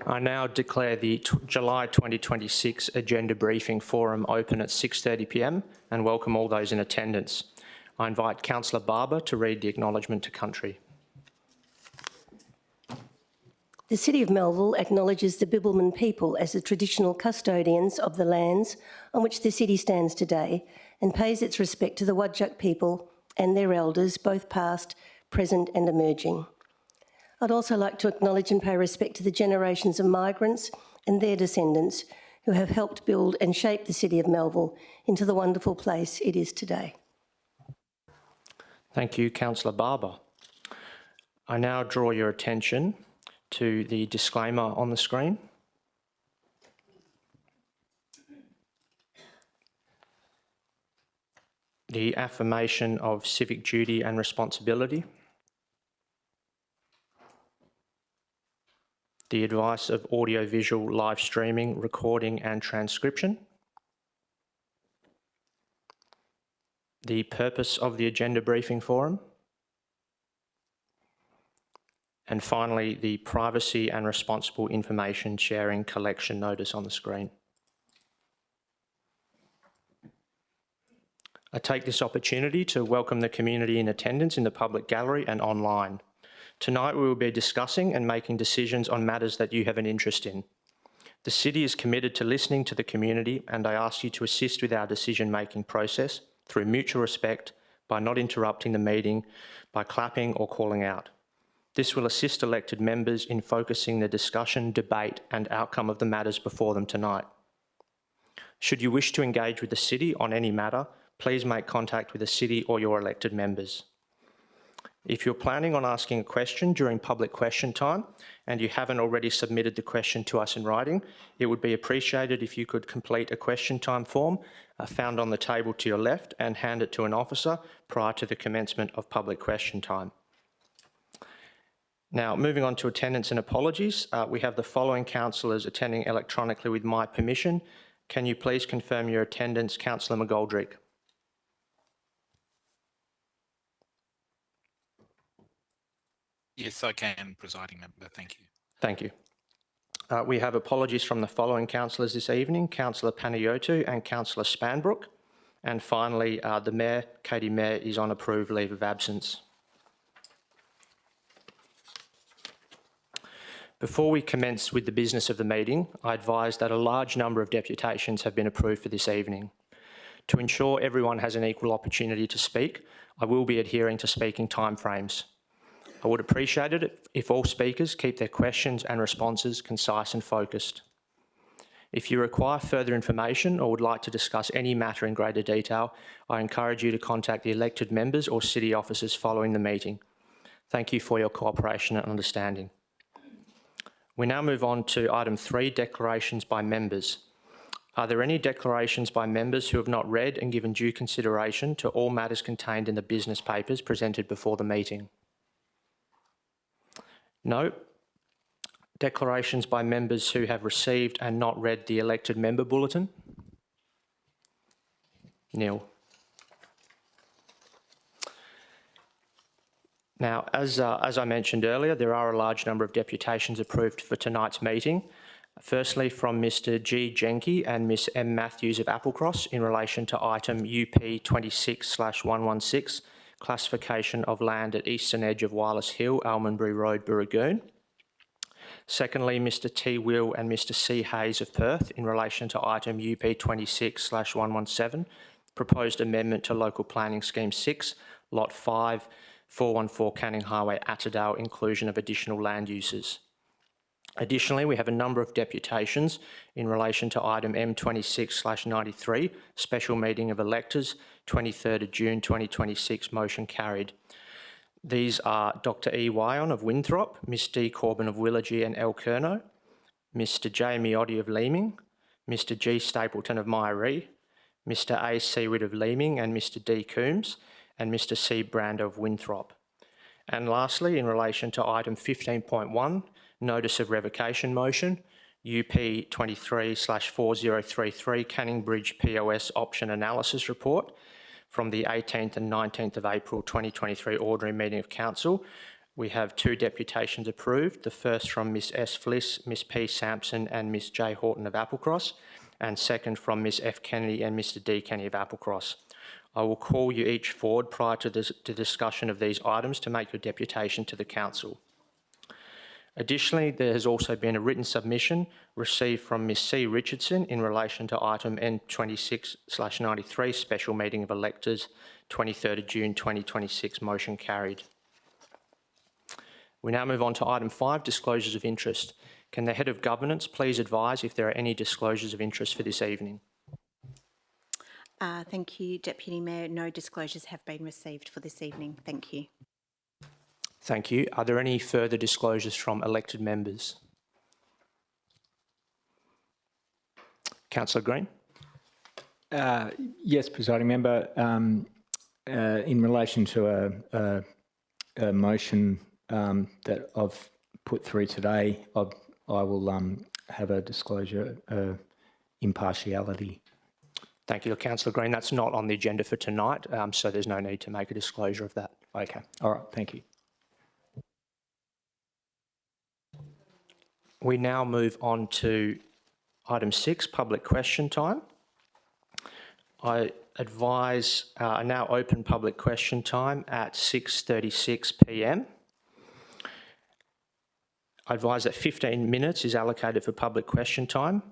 I now declare the July 2026 Agenda Briefing Forum open at 6:30 p.m. and welcome all those in attendance. I invite Councillor Barber to read the acknowledgement to country. The City of Melville acknowledges the Bibbulmun people as the traditional custodians of the lands on which the city stands today and pays its respect to the Whadjuk people and their elders, both past, present and emerging. I'd also like to acknowledge and pay respect to the generations of migrants and their descendants who have helped build and shape the City of Melville into the wonderful place it is today. Thank you, Councillor Barber. I now draw your attention to the disclaimer on the screen. The affirmation of civic duty and responsibility. The advice of audiovisual live streaming, recording and transcription. The purpose of the Agenda Briefing Forum. And finally, the privacy and responsible information sharing collection notice on the screen. I take this opportunity to welcome the community in attendance in the public gallery and online. Tonight we will be discussing and making decisions on matters that you have an interest in. The City is committed to listening to the community, and I ask you to assist with our decision-making process through mutual respect, by not interrupting the meeting, by clapping or calling out. This will assist elected members in focusing the discussion, debate and outcome of the matters before them tonight. Should you wish to engage with the City on any matter, please make contact with the City or your elected members. If you're planning on asking a question during public question time and you haven't already submitted the question to us in writing, it would be appreciated if you could complete a question time form found on the table to your left and hand it to an officer prior to the commencement of public question time. Now, moving on to attendance and apologies, we have the following councillors attending electronically with my permission. Can you please confirm your attendance, Councillor McGoldrick? Yes, I can, Presiding Member. Thank you. Thank you. We have apologies from the following councillors this evening: Councillor Panayotu and Councillor Spanbrook. And finally, the Mayor, Katie Mayer, is on approved leave of absence. Before we commence with the business of the meeting, I advise that a large number of deputations have been approved for this evening. To ensure everyone has an equal opportunity to speak, I will be adhering to speaking timeframes. I would appreciate it if all speakers keep their questions and responses concise and focused. If you require further information or would like to discuss any matter in greater detail, I encourage you to contact the elected members or city officers following the meeting. Thank you for your cooperation and understanding. We now move on to item 3, declarations by members. Are there any declarations by members who have not read and given due consideration to all matters contained in the business papers presented before the meeting? No. Declarations by members who have received and not read the elected member bulletin? Nil. Now, as I mentioned earlier, there are a large number of deputations approved for tonight's meeting. Firstly, from Mr G Jenke and Miss M Matthews of Applecross in relation to item UP 26/116, classification of land at eastern edge of Wireless Hill, Almondbury Road, Burragoon. Secondly, Mr T Will and Mr C Hayes of Perth in relation to item UP 26/117, proposed amendment to Local Planning Scheme 6, Lot 5, 414 Canning Highway, Attadale, inclusion of additional land uses. Additionally, we have a number of deputations in relation to item M26/93, special meeting of electors, 23rd of June 2026, motion carried. These are Dr E Wyon of Winthrop, Miss D Corbin of Willagee and Elkerno, Mr J Miotti of Leeming, Mr G Stapleton of Myaree, Mr A Seaward of Leeming and Mr D Coombs, and Mr C Brand of Winthrop. And lastly, in relation to item 15.1, notice of revocation motion, UP 23/4033 Canning Bridge POS option analysis report from the 18th and 19th of April 2023 ordinary meeting of Council, We have 2 deputations approved, the first from Ms S. Fliss, Ms P. Sampson and Ms J. Horton of Applecross, and second from Ms F. Kennedy and Mr D. Kenny of Applecross. I will call you each forward prior to the discussion of these items to make your deputation to the Council. Additionally, there has also been a written submission received from Ms C. Richardson in relation to item N26/93, Special Meeting of Electors, 23rd of June 2026, motion carried. We now move on to item 5, disclosures of interest. Can the Head of Governance please advise if there are any disclosures of interest for this evening? Thank you, Deputy Mayor. No disclosures have been received for this evening. Thank you. Thank you. Are there any further disclosures from elected members? Councillor Green. Yes, Presiding Member. In relation to a motion that I've put through today, I will have a disclosure impartiality. Thank you, Councillor Green. That's not on the agenda for tonight, so there's no need to make a disclosure of that. Okay. All right. Thank you. We now move on to item 6, public question time. I advise a now open public question time at 6:36 p.m. I advise that 15 minutes is allocated for public question time.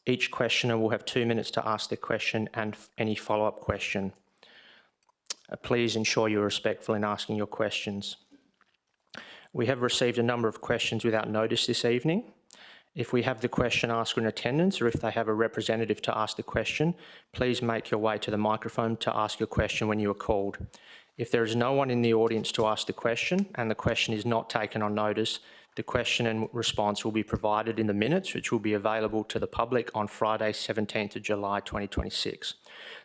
Each questioner will have 2 minutes to ask their question and any follow-up question. Please ensure you're respectful in asking your questions. We have received a number of questions without notice this evening. If we have the question asker in attendance or if they have a representative to ask the question, please make your way to the microphone to ask your question when you are called. If there is no one in the audience to ask the question and the question is not taken on notice, the question and response will be provided in the minutes, which will be available to the public on Friday, 17th of July 2026.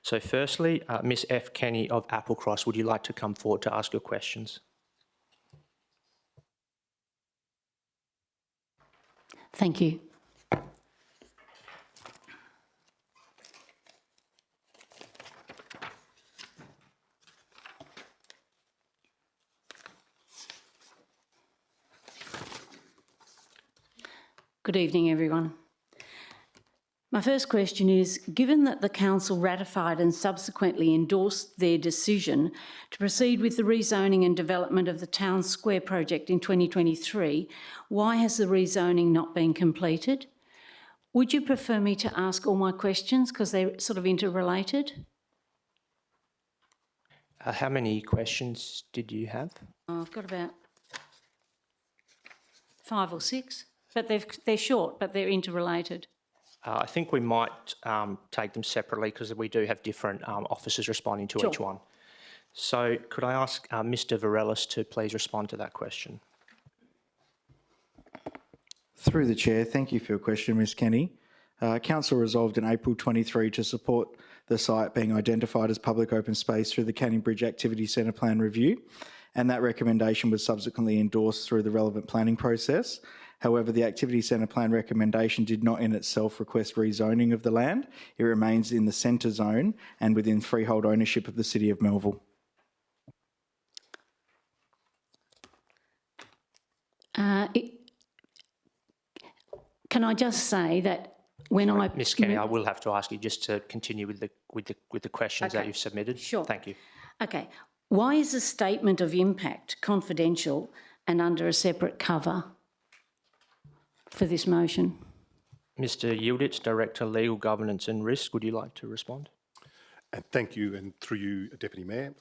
So firstly, Ms F. Kenny of Applecross, would you like to come forward to ask your questions? Thank you. Good evening, everyone. My first question is, given that the Council ratified and subsequently endorsed their decision to proceed with the rezoning and development of the Town Square project in 2023, why has the rezoning not been completed? Would you prefer me to ask all my questions because they're sort of interrelated? How many questions did you have? I've got about 5 or 6, but they're short, but they're interrelated. I think we might take them separately because we do have different officers responding to each one. So could I ask Mr. Varelis to please respond to that question? Through the Chair, thank you for your question, Ms Kenny. Council resolved in April 23 to support the site being identified as public open space through the Canning Bridge Activity Centre Plan review, and that recommendation was subsequently endorsed through the relevant planning process. However, the Activity Centre Plan recommendation did not in itself request rezoning of the land. It remains in the centre zone and within freehold ownership of the City of Melville. Can I just say that when Sorry, Ms Kenny, I will have to ask you just to continue with the questions that you've submitted. Sure. Thank you. Okay. Why is a statement of impact confidential and under a separate cover for this motion? Mr Yilditz, Director, Legal Governance and Risk, would you like to respond? And thank you, and through you, Deputy Mayor.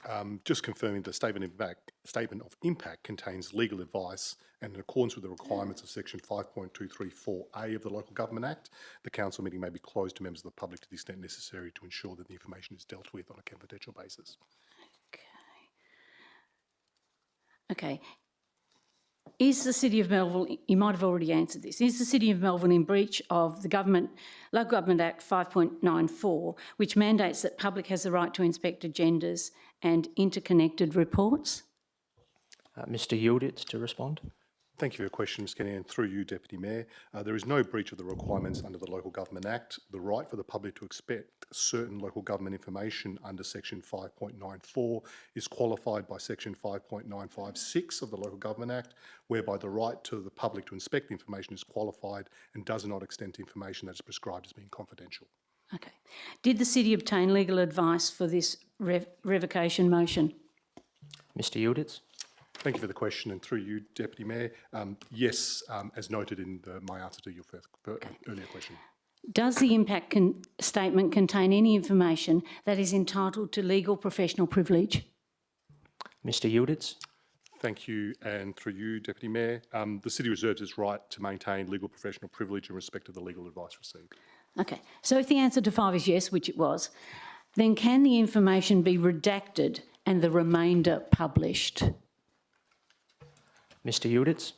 Just confirming the statement of impact contains legal advice, and in accordance with the requirements of section 5.234A of the Local Government Act, the council meeting may be closed to members of the public to the extent necessary to ensure that the information is dealt with on a confidential basis. Okay. Is the City of Melville, you might have already answered this, is the City of Melville in breach of the Local Government Act 5.94, which mandates that public has the right to inspect agendas and interconnected reports? Mr Yilditz to respond. Thank you for your question, Ms Kenny, and through you, Deputy Mayor. There is no breach of the requirements under the Local Government Act. The right for the public to expect certain local government information under Section 5.94 is qualified by Section 5.956 of the Local Government Act, whereby the right to the public to inspect information is qualified and does not extend to information that is prescribed as being confidential. Okay. Did the city obtain legal advice for this revocation motion? Mr Yilditz. Thank you for the question, and through you, Deputy Mayor, yes, as noted in my answer to your earlier question. Does the impact statement contain any information that is entitled to legal professional privilege? Mr Yilditz. Thank you, and through you, Deputy Mayor, the City reserves its right to maintain legal professional privilege in respect of the legal advice received. Okay, so if the answer to 5 is yes, which it was, then can the information be redacted and the remainder published? Mr Yilditz.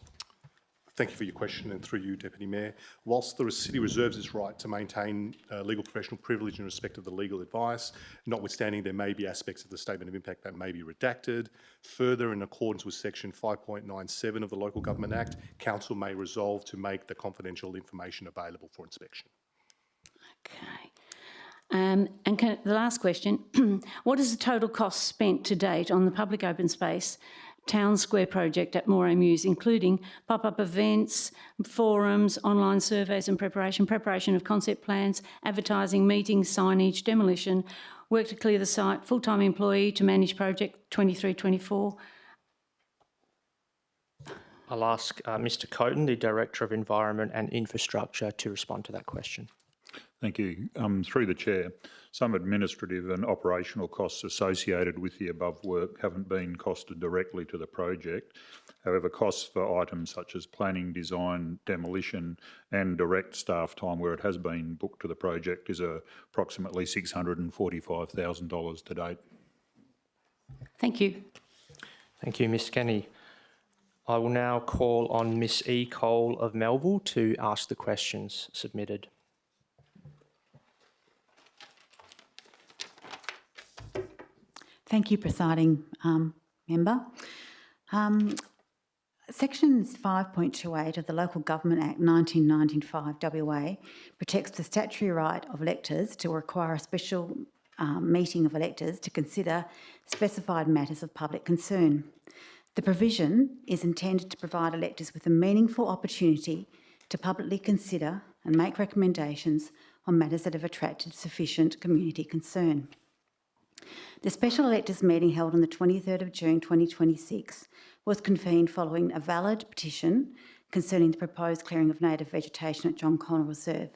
Thank you for your question, and through you, Deputy Mayor. Whilst the City reserves its right to maintain legal professional privilege in respect of the legal advice, notwithstanding there may be aspects of the statement of impact that may be redacted, further in accordance with Section 5.97 of the Local Government Act, Council may resolve to make the confidential information available for inspection. Okay. The last question, what is the total cost spent to date on the public open space Town Square project at Moray Mews, including pop-up events, forums, online surveys and preparation of concept plans, advertising, meetings, signage, demolition, work to clear the site, full-time employee to manage project 23-24? I'll ask Mr Coaten, the Director of Environment and Infrastructure, to respond to that question. Thank you. Through the Chair, some administrative and operational costs associated with the above work haven't been costed directly to the project. However, costs for items such as planning, design, demolition and direct staff time where it has been booked to the project is approximately $645,000 to date. Thank you. Thank you, Ms Kenny. I will now call on Ms E. Cole of Melville to ask the questions submitted. Thank you, Presiding Member. Sections 5.28 of the Local Government Act 1995 WA protects the statutory right of electors to require a special meeting of electors to consider specified matters of public concern. The provision is intended to provide electors with a meaningful opportunity to publicly consider and make recommendations on matters that have attracted sufficient community concern. The special electors meeting held on the 23rd of June 2026 was convened following a valid petition concerning the proposed clearing of native vegetation at John Connell Reserve.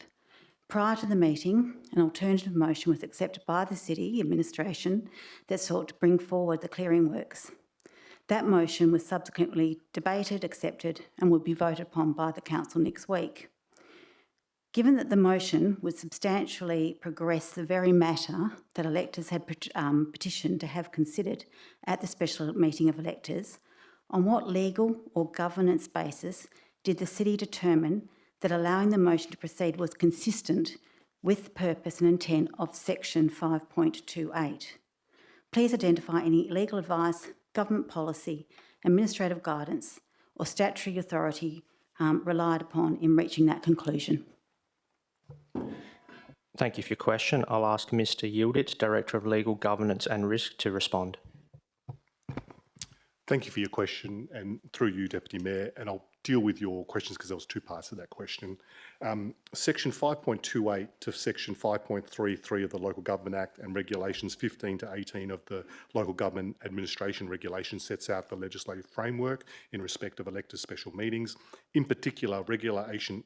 Prior to the meeting, an alternative motion was accepted by the City Administration that sought to bring forward the clearing works. That motion was subsequently debated, accepted and will be voted upon by the Council next week. Given that the motion would substantially progress the very matter that electors had petitioned to have considered at the special meeting of electors, on what legal or governance basis did the City determine that allowing the motion to proceed was consistent with the purpose and intent of Section 5.28? Please identify any legal advice, government policy, administrative guidance or statutory authority relied upon in reaching that conclusion. Thank you for your question. I'll ask Mr Yilditz, Director of Legal Governance and Risk, to respond. Thank you for your question, and through you, Deputy Mayor, and I'll deal with your questions because there was two parts to that question. Section 5.28 to Section 5.33 of the Local Government Act and Regulations 15 to 18 of the Local Government Administration Regulation sets out the legislative framework in respect of electors' special meetings. In particular, Regulation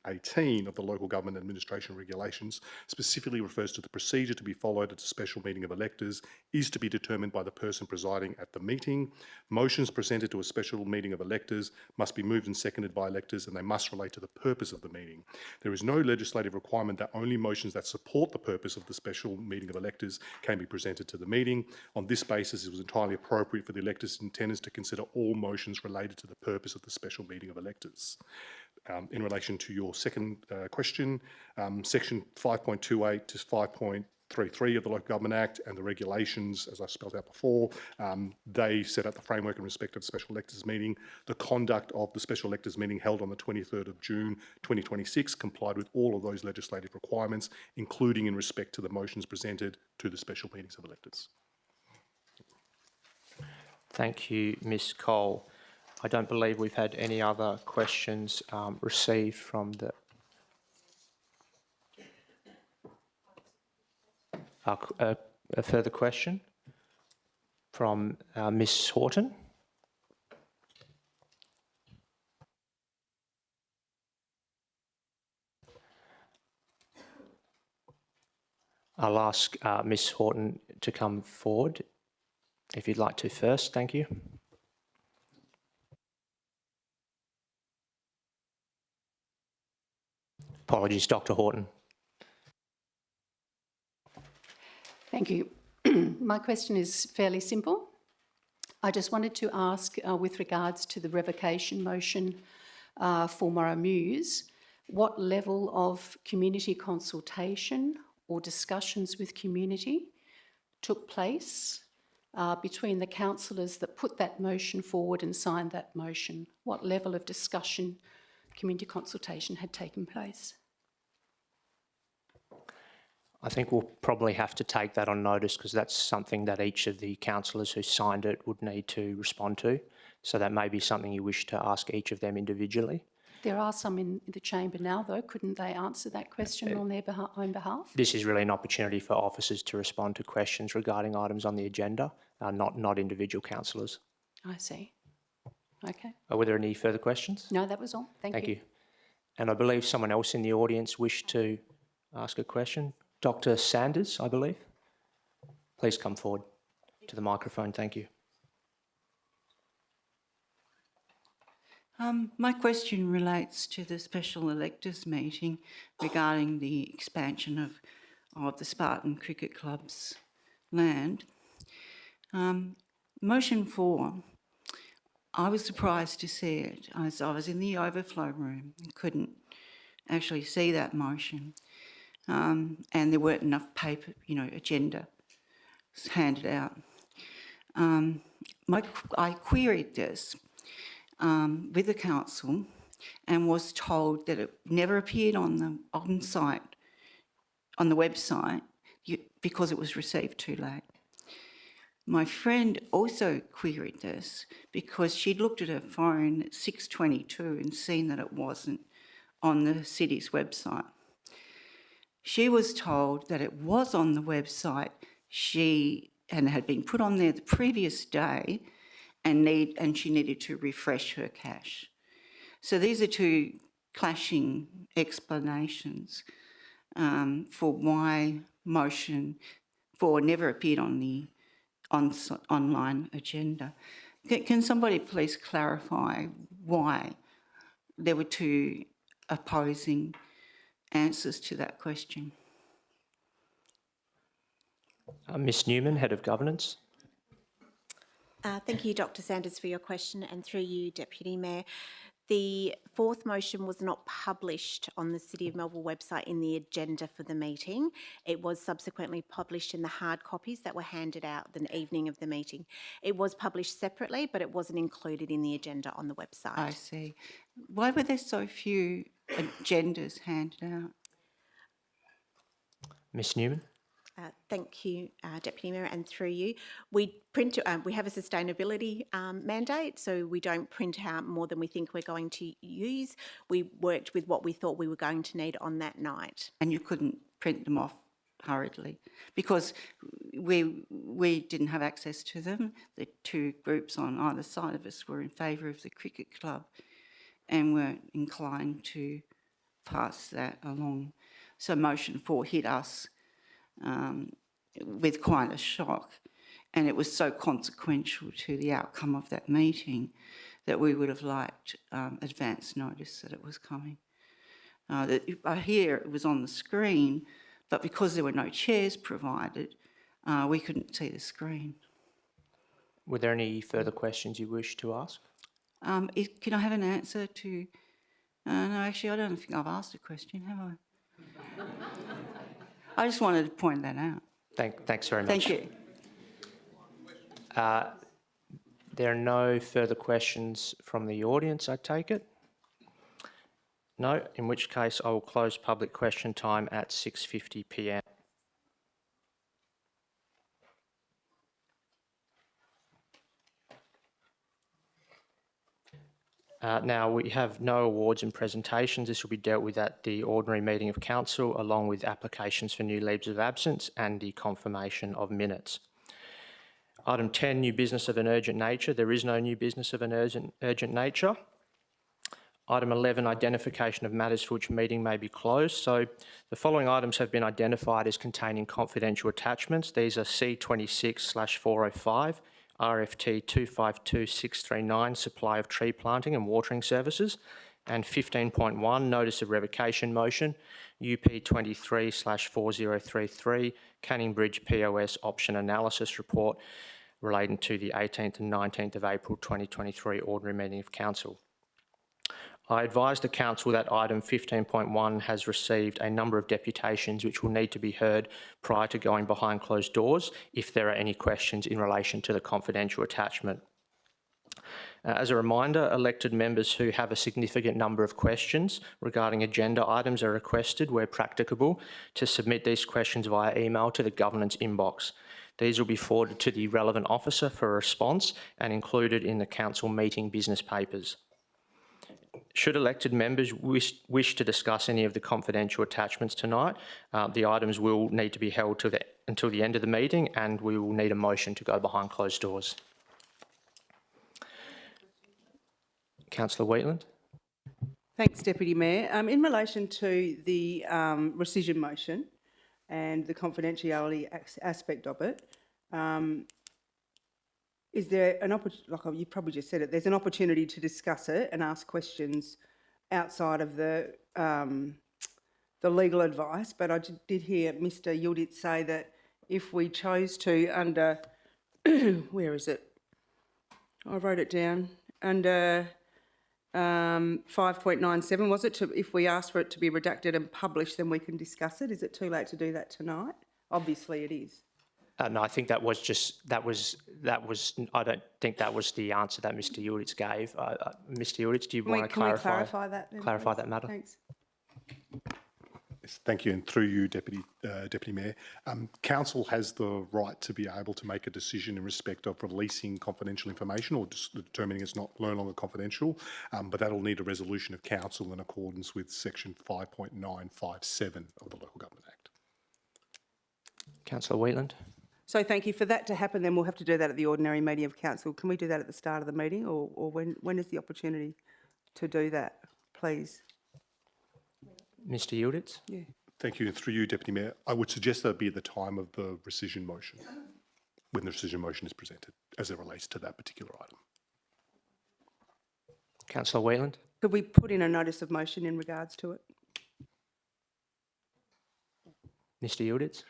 18 of the Local Government Administration Regulations specifically refers to the procedure to be followed at a special meeting of electors is to be determined by the person presiding at the meeting. Motions presented to a special meeting of electors must be moved and seconded by electors, and they must relate to the purpose of the meeting. There is no legislative requirement that only motions that support the purpose of the special meeting of electors can be presented to the meeting. On this basis, it was entirely appropriate for the electors and tenants to consider all motions related to the purpose of the special meeting of electors. In relation to your second question, Section 5.28 to 5.33 of the Local Government Act and the regulations, as I spelled out before, they set out the framework in respect of the special electors meeting. The conduct of the special electors meeting held on the 23rd of June 2026 complied with all of those legislative requirements, including in respect to the motions presented to the special meetings of electors. Thank you, Ms Cole. I don't believe we've had any other questions received from the... a further question from Ms Horton. I'll ask Ms Horton to come forward if you'd like to first. Thank you. Apologies, Dr Horton. Thank you. My question is fairly simple. I just wanted to ask, with regards to the revocation motion for Morrow Mews, what level of community consultation or discussions with community took place between the councillors that put that motion forward and signed that motion? What level of discussion, community consultation had taken place? I think we'll probably have to take that on notice because that's something that each of the councillors who signed it would need to respond to. So that may be something you wish to ask each of them individually. There are some in the chamber now, though. Couldn't they answer that question on their own behalf? This is really an opportunity for officers to respond to questions regarding items on the agenda, not individual councillors. I see. Okay. Were there any further questions? No, that was all. Thank you. And I believe someone else in the audience wished to ask a question. Dr Sanders, I believe. Please come forward to the microphone. Thank you. My question relates to the special electors meeting regarding the expansion of the Spartan Cricket Club's land. Motion 4, I was surprised to see it. I was in the overflow room and couldn't actually see that motion. And there weren't enough paper, agenda handed out. I queried this with the council and was told that it never appeared on the website because it was received too late. My friend also queried this because she'd looked at her phone at 6:22 and seen that it wasn't on the city's website. She was told that it was on the website and had been put on there the previous day and she needed to refresh her cache. So these are two clashing explanations for why motion 4 never appeared on the online agenda. Can somebody please clarify why there were two opposing answers to that question? Ms Newman, Head of Governance. Thank you, Dr Sanders, for your question, and through you, Deputy Mayor. The fourth motion was not published on the City of Melville website in the agenda for the meeting. It was subsequently published in the hard copies that were handed out the evening of the meeting. It was published separately, but it wasn't included in the agenda on the website. I see. Why were there so few agendas handed out? Ms Newman. Thank you, Deputy Mayor, and through you. We have a sustainability mandate, so we don't print out more than we think we're going to use. We worked with what we thought we were going to need on that night. And you couldn't print them off hurriedly because we didn't have access to them. The two groups on either side of us were in favour of the cricket club and weren't inclined to pass that along. So motion 4 hit us with quite a shock, and it was so consequential to the outcome of that meeting that we would have liked advance notice that it was coming. I hear it was on the screen, but because there were no chairs provided, we couldn't see the screen. Were there any further questions you wish to ask? Can I have an answer to... no, actually, I don't think I've asked a question, have I? I just wanted to point that out. Thanks very much. Thank you. There are no further questions from the audience, I take it? No, in which case I will close public question time at 6:50 p.m. Now, we have no awards and presentations. This will be dealt with at the ordinary meeting of council, along with applications for new leaves of absence and the confirmation of minutes. Item 10, new business of an urgent nature. There is no new business of an urgent nature. Item 11, identification of matters for which meeting may be closed. So the following items have been identified as containing confidential attachments. These are C26/405, RFT 252639, supply of tree planting and watering services, and 15.1, notice of revocation motion, UP 23/4033, Canning Bridge POS option analysis report relating to the 18th and 19th of April 2023 ordinary meeting of council. I advise the council that item 15.1 has received a number of deputations which will need to be heard prior to going behind closed doors if there are any questions in relation to the confidential attachment. As a reminder, elected members who have a significant number of questions regarding agenda items are requested, where practicable, to submit these questions via email to the governance inbox. These will be forwarded to the relevant officer for a response and included in the council meeting business papers. Should elected members wish to discuss any of the confidential attachments tonight, the items will need to be held until the end of the meeting, and we will need a motion to go behind closed doors. Councillor Wheatland. Thanks, Deputy Mayor. In relation to the rescission motion and the confidentiality aspect of it, is there an opportunity, like you probably just said it, there's an opportunity to discuss it and ask questions outside of the legal advice, but I did hear Mr Yildiz say that if we chose to under, where is it? I wrote it down, under 5.97, was it? If we ask for it to be redacted and published, then we can discuss it. Is it too late to do that tonight? Obviously it is. No, I think that was, I don't think that was the answer that Mr Yildiz gave. Mr Yildiz, do you want to clarify that then, clarify please? that matter? Thanks. Yes, thank you, and through you, Deputy Mayor. Council has the right to be able to make a decision in respect of releasing confidential information or just determining it's no longer confidential, but that will need a resolution of council in accordance with section 5.957 of the Local Government Act. Councillor Wheatland. So thank you. For that to happen, then we'll have to do that at the ordinary meeting of council. Can we do that at the start of the meeting, or when is the opportunity to do that, please? Mr Yildiz. Yeah. Thank you, and through you, Deputy Mayor, I would suggest that be at the time of the rescission motion, when the rescission motion is presented, as it relates to that particular item. Councillor Wheatland. Could we put in a notice of motion in regards to it? Mr Yildiz.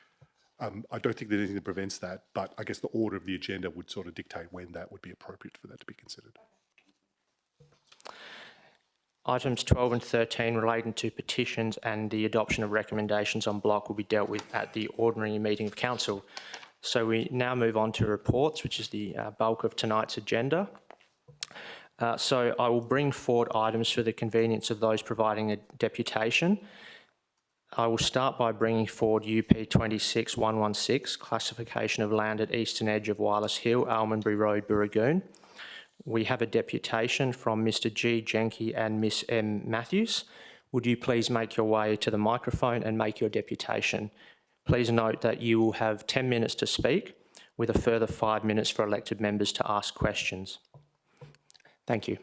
I don't think there's anything that prevents that, but I guess the order of the agenda would sort of dictate when that would be appropriate for that to be considered. Items 12 and 13 relating to petitions and the adoption of recommendations on block will be dealt with at the ordinary meeting of council. So we now move on to reports, which is the bulk of tonight's agenda. So I will bring forward items for the convenience of those providing a deputation. I will start by bringing forward UP 26116, classification of land at eastern edge of Wireless Hill, Almondbury Road, Burragoon. We have a deputation from Mr G Jenke and Miss M Matthews. Would you please make your way to the microphone and make your deputation? Please note that you will have 10 minutes to speak, with a further 5 minutes for elected members to ask questions. Thank you.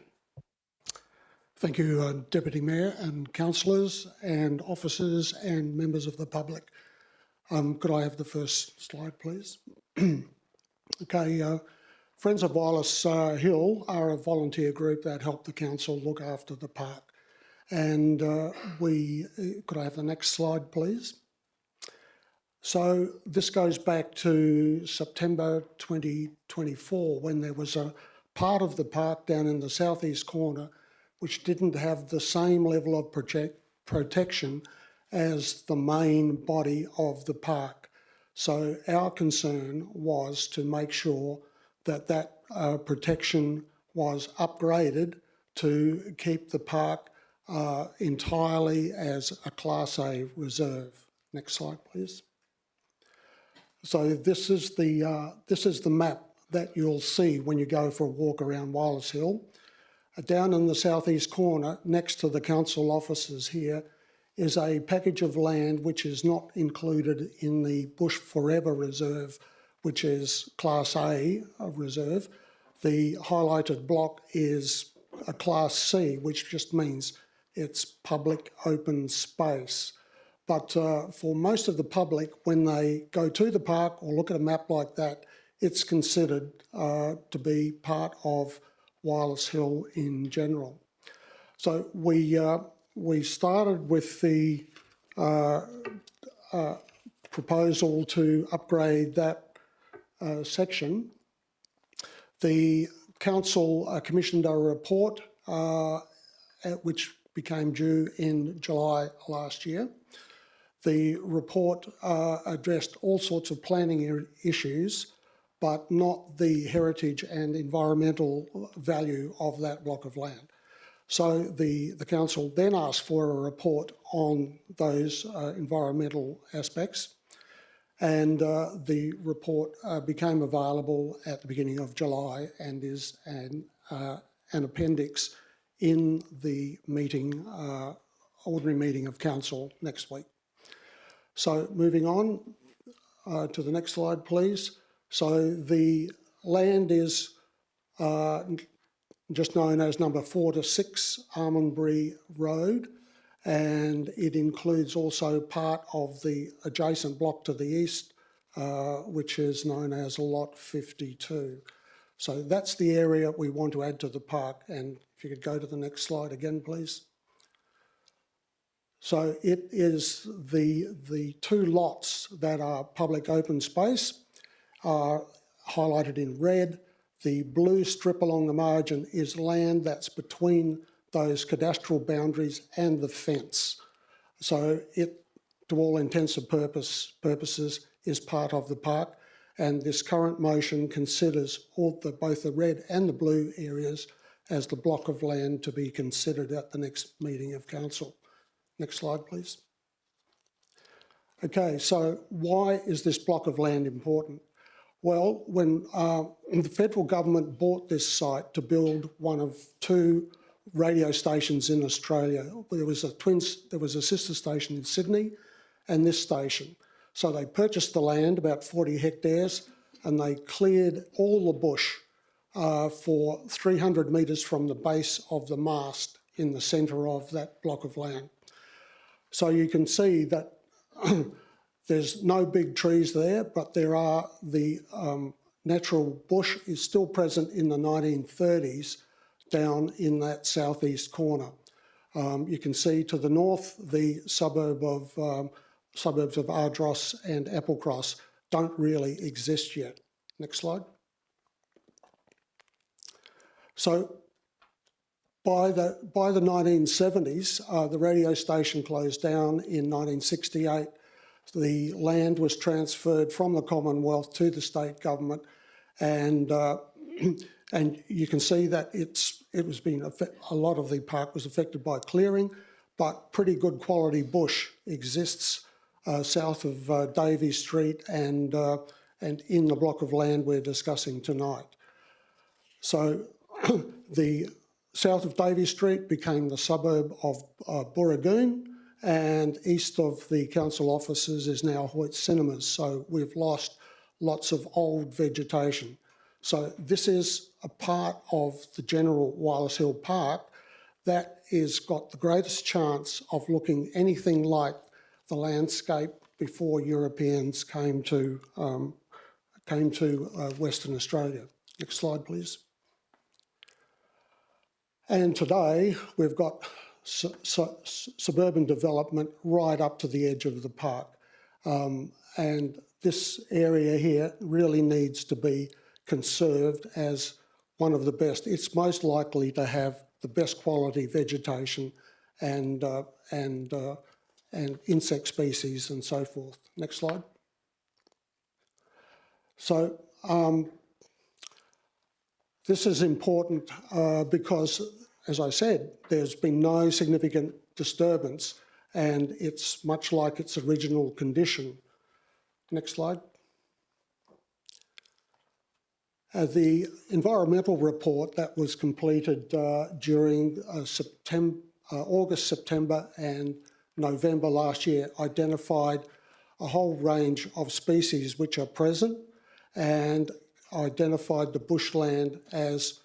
Thank you, Deputy Mayor and councillors and officers and members of the public. Could I have the first slide, please? Okay, Friends of Wireless Hill are a volunteer group that help the council look after the park. And could I have the next slide, please? So this goes back to September 2024, when there was a part of the park down in the southeast corner which didn't have the same level of protection as the main body of the park. So our concern was to make sure that that protection was upgraded to keep the park entirely as a Class A reserve. Next slide, please. So this is the map that you'll see when you go for a walk around Wallace Hill. Down in the southeast corner, next to the council offices here, is a package of land which is not included in the Bush Forever Reserve, which is Class A reserve. The highlighted block is a Class C, which just means it's public open space. But for most of the public, when they go to the park or look at a map like that, it's considered to be part of Wallace Hill in general. So we started with the proposal to upgrade that section. The council commissioned a report which became due in July last year. The report addressed all sorts of planning issues, but not the heritage and environmental value of that block of land. So the council then asked for a report on those environmental aspects, and the report became available at the beginning of July and is an appendix in the meeting, ordinary meeting of council next week. So moving on to the next slide, please. So the land is just known as number 4 to 6 Almondbury Road, and it includes also part of the adjacent block to the east, which is known as Lot 52. So that's the area we want to add to the park, and if you could go to the next slide again, please. So it is the two lots that are public open space are highlighted in red. The blue strip along the margin is land that's between those cadastral boundaries and the fence. So it, to all intents and purposes, is part of the park, and this current motion considers both the red and the blue areas as the block of land to be considered at the next meeting of council. Next slide, please. Okay, so why is this block of land important? Well, when the federal government bought this site to build one of 2 radio stations in Australia, there was a sister station in Sydney and this station. So they purchased the land, about 40 hectares, and they cleared all the bush for 300 metres from the base of the mast in the centre of that block of land. So you can see that there's no big trees there, but there are the natural bush is still present in the 1930s down in that southeast corner. You can see to the north the suburbs of Ardross and Applecross don't really exist yet. Next slide. So by the 1970s, the radio station closed down in 1968. The land was transferred from the Commonwealth to the state government, and you can see that a lot of the park was affected by clearing, but pretty good quality bush exists south of Davey Street and in the block of land we're discussing tonight. So the south of Davey Street became the suburb of Burragoon, and east of the council offices is now Hoyt Cinemas. So we've lost lots of old vegetation. So this is a part of the general Wallace Hill Park that is got the greatest chance of looking anything like the landscape before Europeans came to Western Australia. Next slide, please. And today we've got suburban development right up to the edge of the park. And this area here really needs to be conserved as one of the best. It's most likely to have the best quality vegetation and and insect species and so forth. Next slide. So this is important because, as I said, there's been no significant disturbance and it's much like its original condition. Next slide. The environmental report that was completed during August, September and November last year identified a whole range of species which are present and identified the bushland as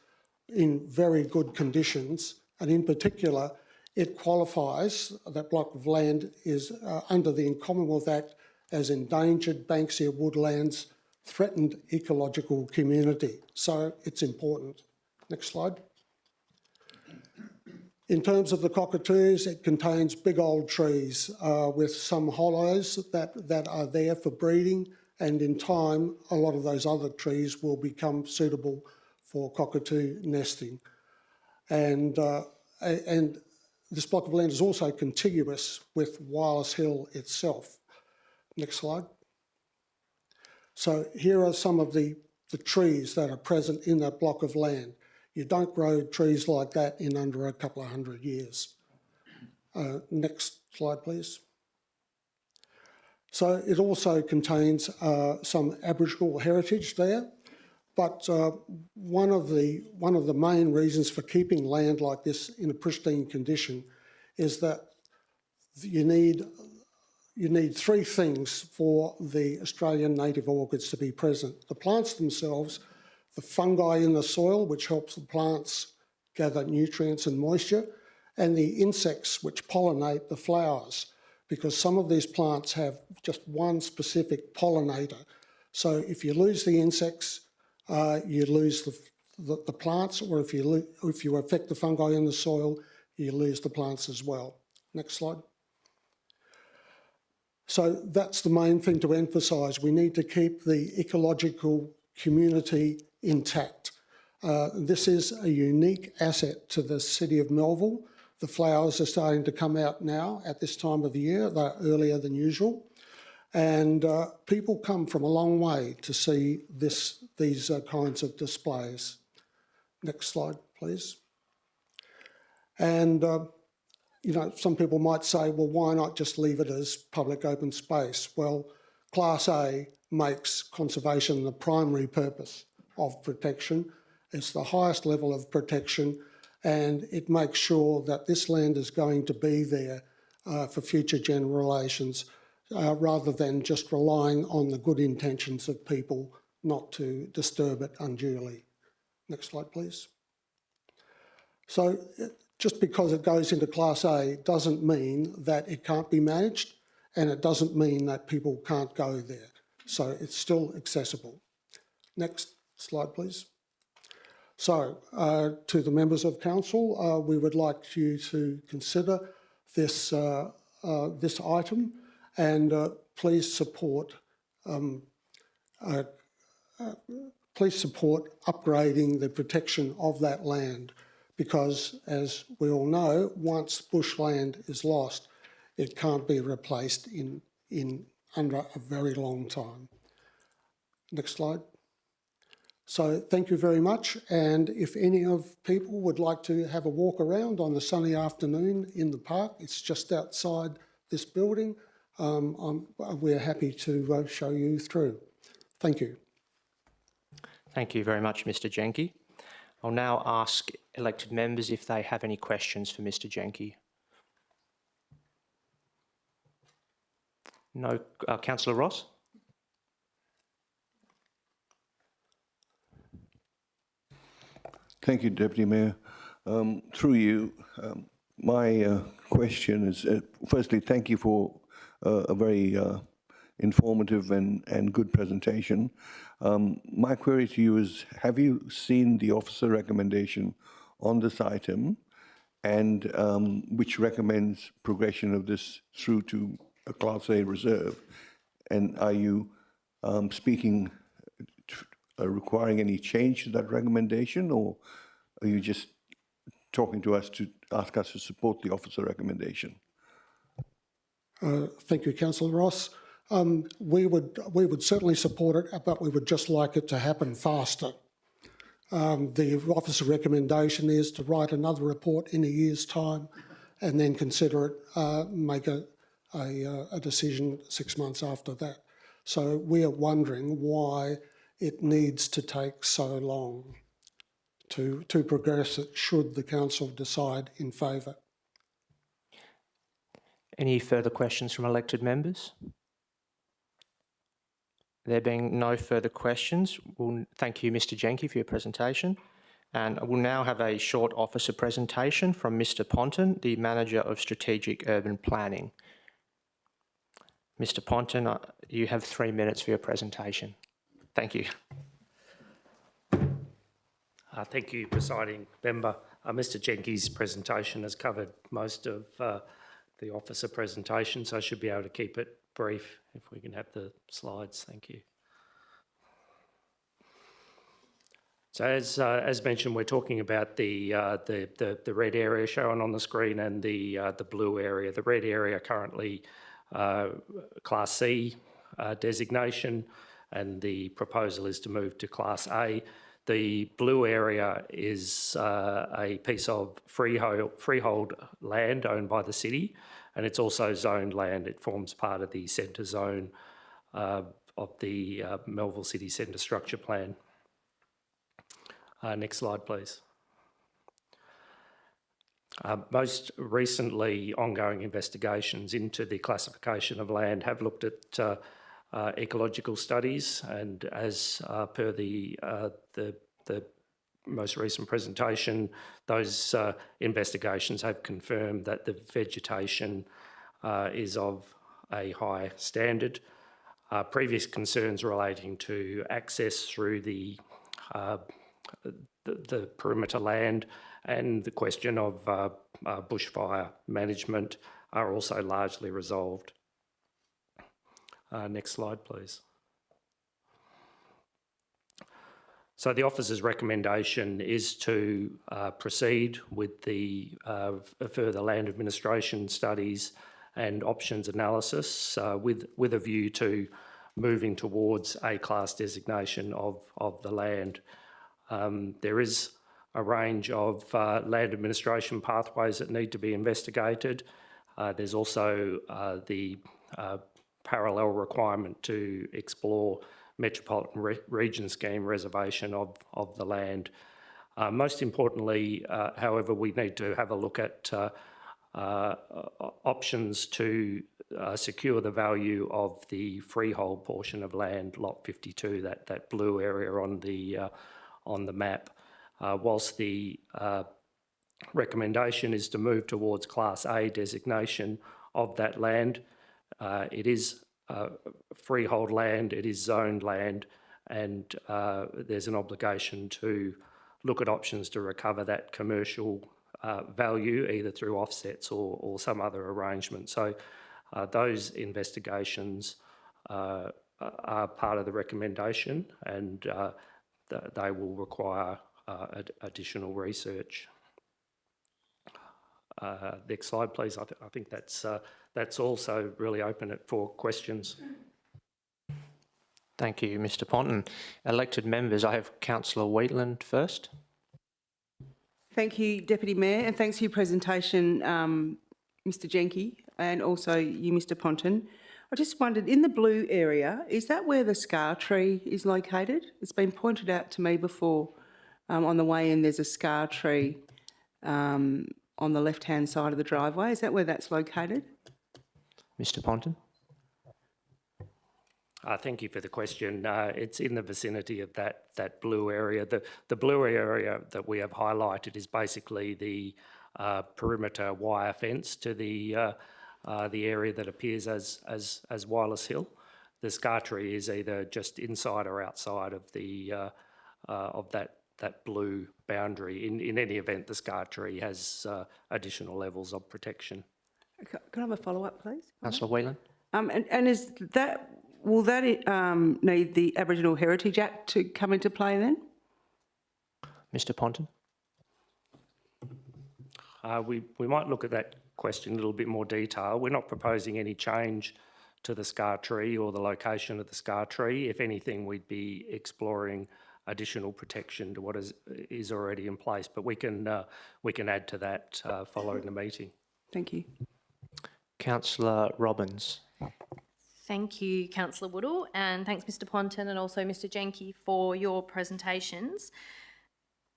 in very good conditions, and in particular it qualifies, that block of land is under the Commonwealth Act as endangered Banksia woodlands threatened ecological community. So it's important. Next slide. In terms of the cockatoos, it contains big old trees with some hollows that are there for breeding, and in time a lot of those other trees will become suitable for cockatoo nesting. And this block of land is also contiguous with Wireless Hill itself. Next slide. So here are some of the trees that are present in that block of land. You don't grow trees like that in under a couple of 100 years. Next slide, please. So it also contains some Aboriginal heritage there, but one of the main reasons for keeping land like this in a pristine condition is that you need three things for the Australian native orchids to be present. The plants themselves, the fungi in the soil, which helps the plants gather nutrients and moisture, and the insects which pollinate the flowers, because some of these plants have just one specific pollinator. So if you lose the insects, you lose the plants, or if you affect the fungi in the soil, you lose the plants as well. Next slide. So that's the main thing to emphasise. We need to keep the ecological community intact. This is a unique asset to the city of Melville. The flowers are starting to come out now at this time of the year. They're earlier than usual. And people come from a long way to see these kinds of displays. Next slide, please. And you know, some people might say, well, why not just leave it as public open space? Well, Class A makes conservation the primary purpose of protection. It's the highest level of protection, and it makes sure that this land is going to be there for future generations, rather than just relying on the good intentions of people not to disturb it unduly. Next slide, please. So just because it goes into Class A doesn't mean that it can't be managed, and it doesn't mean that people can't go there. So it's still accessible. Next slide, please. So to the members of council, we would like you to consider this, this item, and please support upgrading the protection of that land, because as we all know, once bushland is lost, it can't be replaced in under a very long time. Next slide. So thank you very much, and if any of people would like to have a walk around on a sunny afternoon in the park, it's just outside this building, we're happy to show you through. Thank you. Thank you very much, Mr. Jenke. I'll now ask elected members if they have any questions for Mr. Jenke. No. Councillor Ross? Thank you, Deputy Mayor. Through you, my question is, firstly, thank you for a very informative and good presentation. My query to you is, have you seen the officer recommendation on this item, and which recommends progression of this through to a Class A reserve? And are you requiring any change to that recommendation, or are you just talking to us to ask us to support the officer recommendation? Thank you, Councillor Ross. We would certainly support it, but we would just like it to happen faster. The officer recommendation is to write another report in a year's time and then consider it, make a decision 6 months after that. So we are wondering why it needs to take so long to progress it should the council decide in favour. Any further questions from elected members? There being no further questions, we'll thank you, Mr. Jenke, for your presentation. And we'll now have a short officer presentation from Mr. Ponton, the Manager of Strategic Urban Planning. Mr. Ponton, you have 3 minutes for your presentation. Thank you. Thank you, Presiding Member. Mr. Jenke's presentation has covered most of the officer presentation, so I should be able to keep it brief. If we can have the slides, thank you. So as mentioned, we're talking about the red area shown on the screen and the blue area. The red area currently Class C designation, and the proposal is to move to Class A. The blue area is a piece of freehold land owned by the city, and it's also zoned land. It forms part of the centre zone of the Melville City Centre Structure Plan. Next slide, please. Most recently, ongoing investigations into the classification of land have looked at ecological studies, and as per the most recent presentation, those investigations have confirmed that the vegetation is of a high standard. Previous concerns relating to access through the perimeter land and the question of bushfire management are also largely resolved. Next slide, please. So the officer's recommendation is to proceed with the further land administration studies and options analysis with a view to moving towards A-class designation of the land. There is a range of land administration pathways that need to be investigated. There's also the parallel requirement to explore metropolitan region scheme reservation of the land. Most importantly, however, we need to have a look at options to secure the value of the freehold portion of land, Lot 52, that blue area on the map. Whilst the recommendation is to move towards Class A designation of that land, it is freehold land, it is zoned land, and there's an obligation to look at options to recover that commercial value, either through offsets or some other arrangement. So those investigations are part of the recommendation, and they will require additional research. Next slide, please. I think that's also really open it for questions. Thank you, Mr. Ponton. Elected members, I have Councillor Wheatland first. Thank you, Deputy Mayor, and thanks for your presentation, Mr. Jenke, and also you, Mr. Ponton. I just wondered, in the blue area, is that where the scar tree is located? It's been pointed out to me before. On the way in, there's a scar tree on the left-hand side of the driveway. Is that where that's located? Mr. Ponton. Thank you for the question. It's in the vicinity of that blue area. The blue area that we have highlighted is basically the perimeter wire fence to the area that appears as Wireless Hill. The scar tree is either just inside or outside of the of that blue boundary. In any event, the scar tree has additional levels of protection. Can I have a follow-up, please? Councillor Whelan. And is that, will that need the Aboriginal Heritage Act to come into play then? Mr. Ponton. We might look at that question in a little bit more detail. We're not proposing any change to the scar tree or the location of the scar tree. If anything, we'd be exploring additional protection to what is already in place, but we can add to that following the meeting. Thank you. Councillor Robbins. Thank you, Councillor Woodall, and thanks Mr Ponton and also Mr Jenke for your presentations.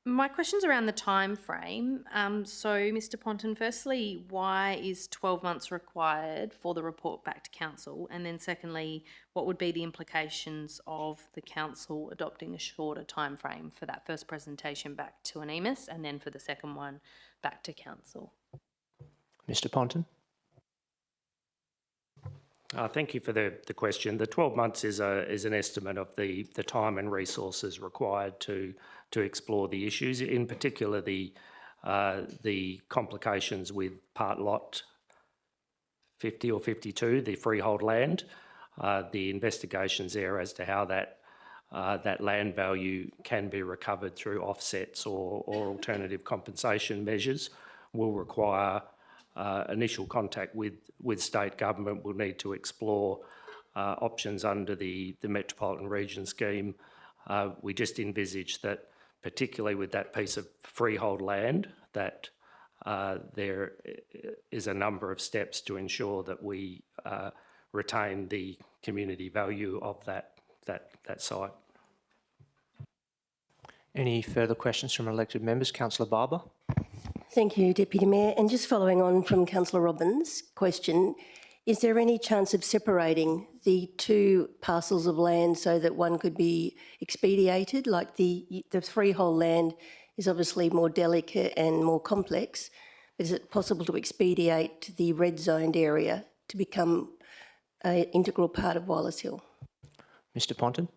My question's around the time frame. So, Mr Ponton, firstly, why is 12 months required for the report back to Council? And then secondly, what would be the implications of the Council adopting a shorter time frame for that first presentation back to an EMIS and then for the second one back to Council? Mr Ponton. Thank you for the question. The 12 months is an estimate of the time and resources required to explore the issues, in particular the complications with part lot 50 or 52, the freehold land, the investigations there as to how that land value can be recovered through offsets or alternative compensation measures will require initial contact with state government. Will need to explore options under the Metropolitan Region scheme. We just envisage that, particularly with that piece of freehold land, that there is a number of steps to ensure that we retain the community value of that site. Any further questions from elected members? Councillor Barber. Thank you, Deputy Mayor. And just following on from Councillor Robbins' question, is there any chance of separating the two parcels of land so that one could be expedited? Like the freehold land is obviously more delicate and more complex, but is it possible to expedite the red zoned area to become an integral part of Wallace Hill? Mr Ponton.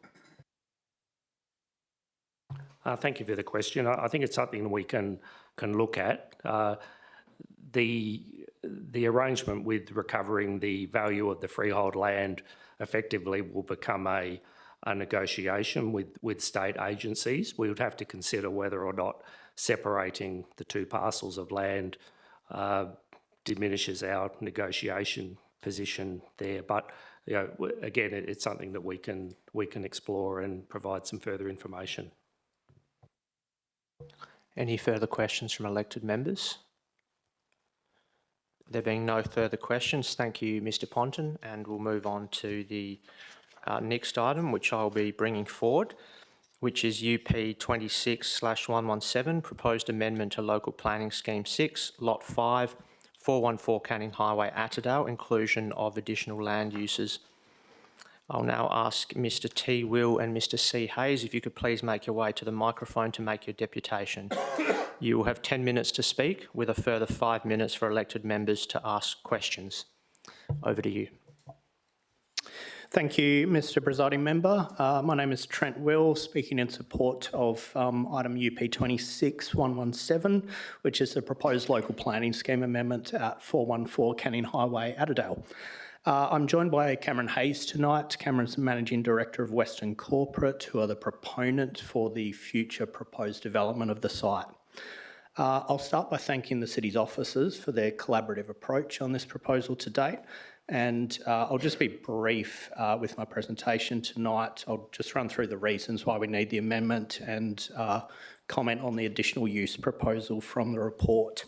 Thank you for the question. I think it's something we can look at. The arrangement with recovering the value of the freehold land effectively will become a negotiation with state agencies. We would have to consider whether or not separating the two parcels of land diminishes our negotiation position there. But again, it's something that we can explore and provide some further information. Any further questions from elected members? There being no further questions, thank you, Mr Ponton, and we'll move on to the next item, which I'll be bringing forward, which is UP 26/117, Proposed Amendment to Local Planning Scheme 6, Lot 5, 414 Canning Highway, Attadale, inclusion of additional land uses. I'll now ask Mr T. Will and Mr C. Hayes if you could please make your way to the microphone to make your deputation. You will have 10 minutes to speak, with a further 5 minutes for elected members to ask questions. Over to you. Thank you, Mr Presiding Member. My name is Trent Will, speaking in support of item UP 26/117, which is the proposed local planning scheme amendment at 414 Canning Highway, Attadale. I'm joined by Cameron Hayes tonight. Cameron's the Managing Director of Western Corporate, who are the proponent for the future proposed development of the site. I'll start by thanking the City's officers for their collaborative approach on this proposal to date, and I'll just be brief with my presentation tonight. I'll just run through the reasons why we need the amendment and comment on the additional use proposal from the report.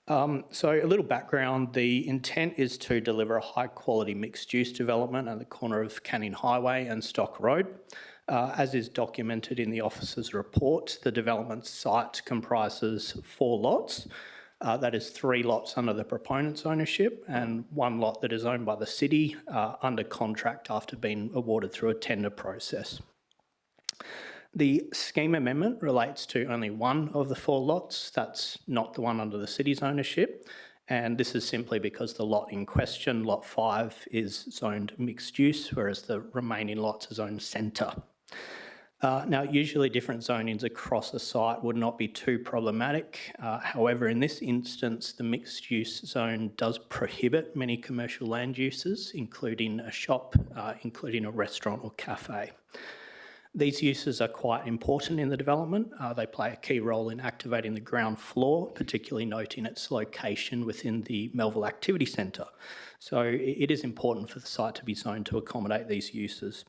So a little background, the intent is to deliver a high quality mixed use development at the corner of Canning Highway and Stock Road. As is documented in the officer's report, the development site comprises 4 lots. That is 3 lots under the proponent's ownership and 1 lot that is owned by the city under contract after being awarded through a tender process. The scheme amendment relates to only 1 of the 4 lots. That's not the one under the city's ownership. And this is simply because the lot in question, lot 5, is zoned mixed use, whereas the remaining lots are zoned centre. Now, usually different zonings across a site would not be too problematic. However, in this instance, the mixed use zone does prohibit many commercial land uses, including a shop, including a restaurant or cafe. These uses are quite important in the development. They play a key role in activating the ground floor, particularly noting its location within the Melville Activity Centre. So it is important for the site to be zoned to accommodate these uses.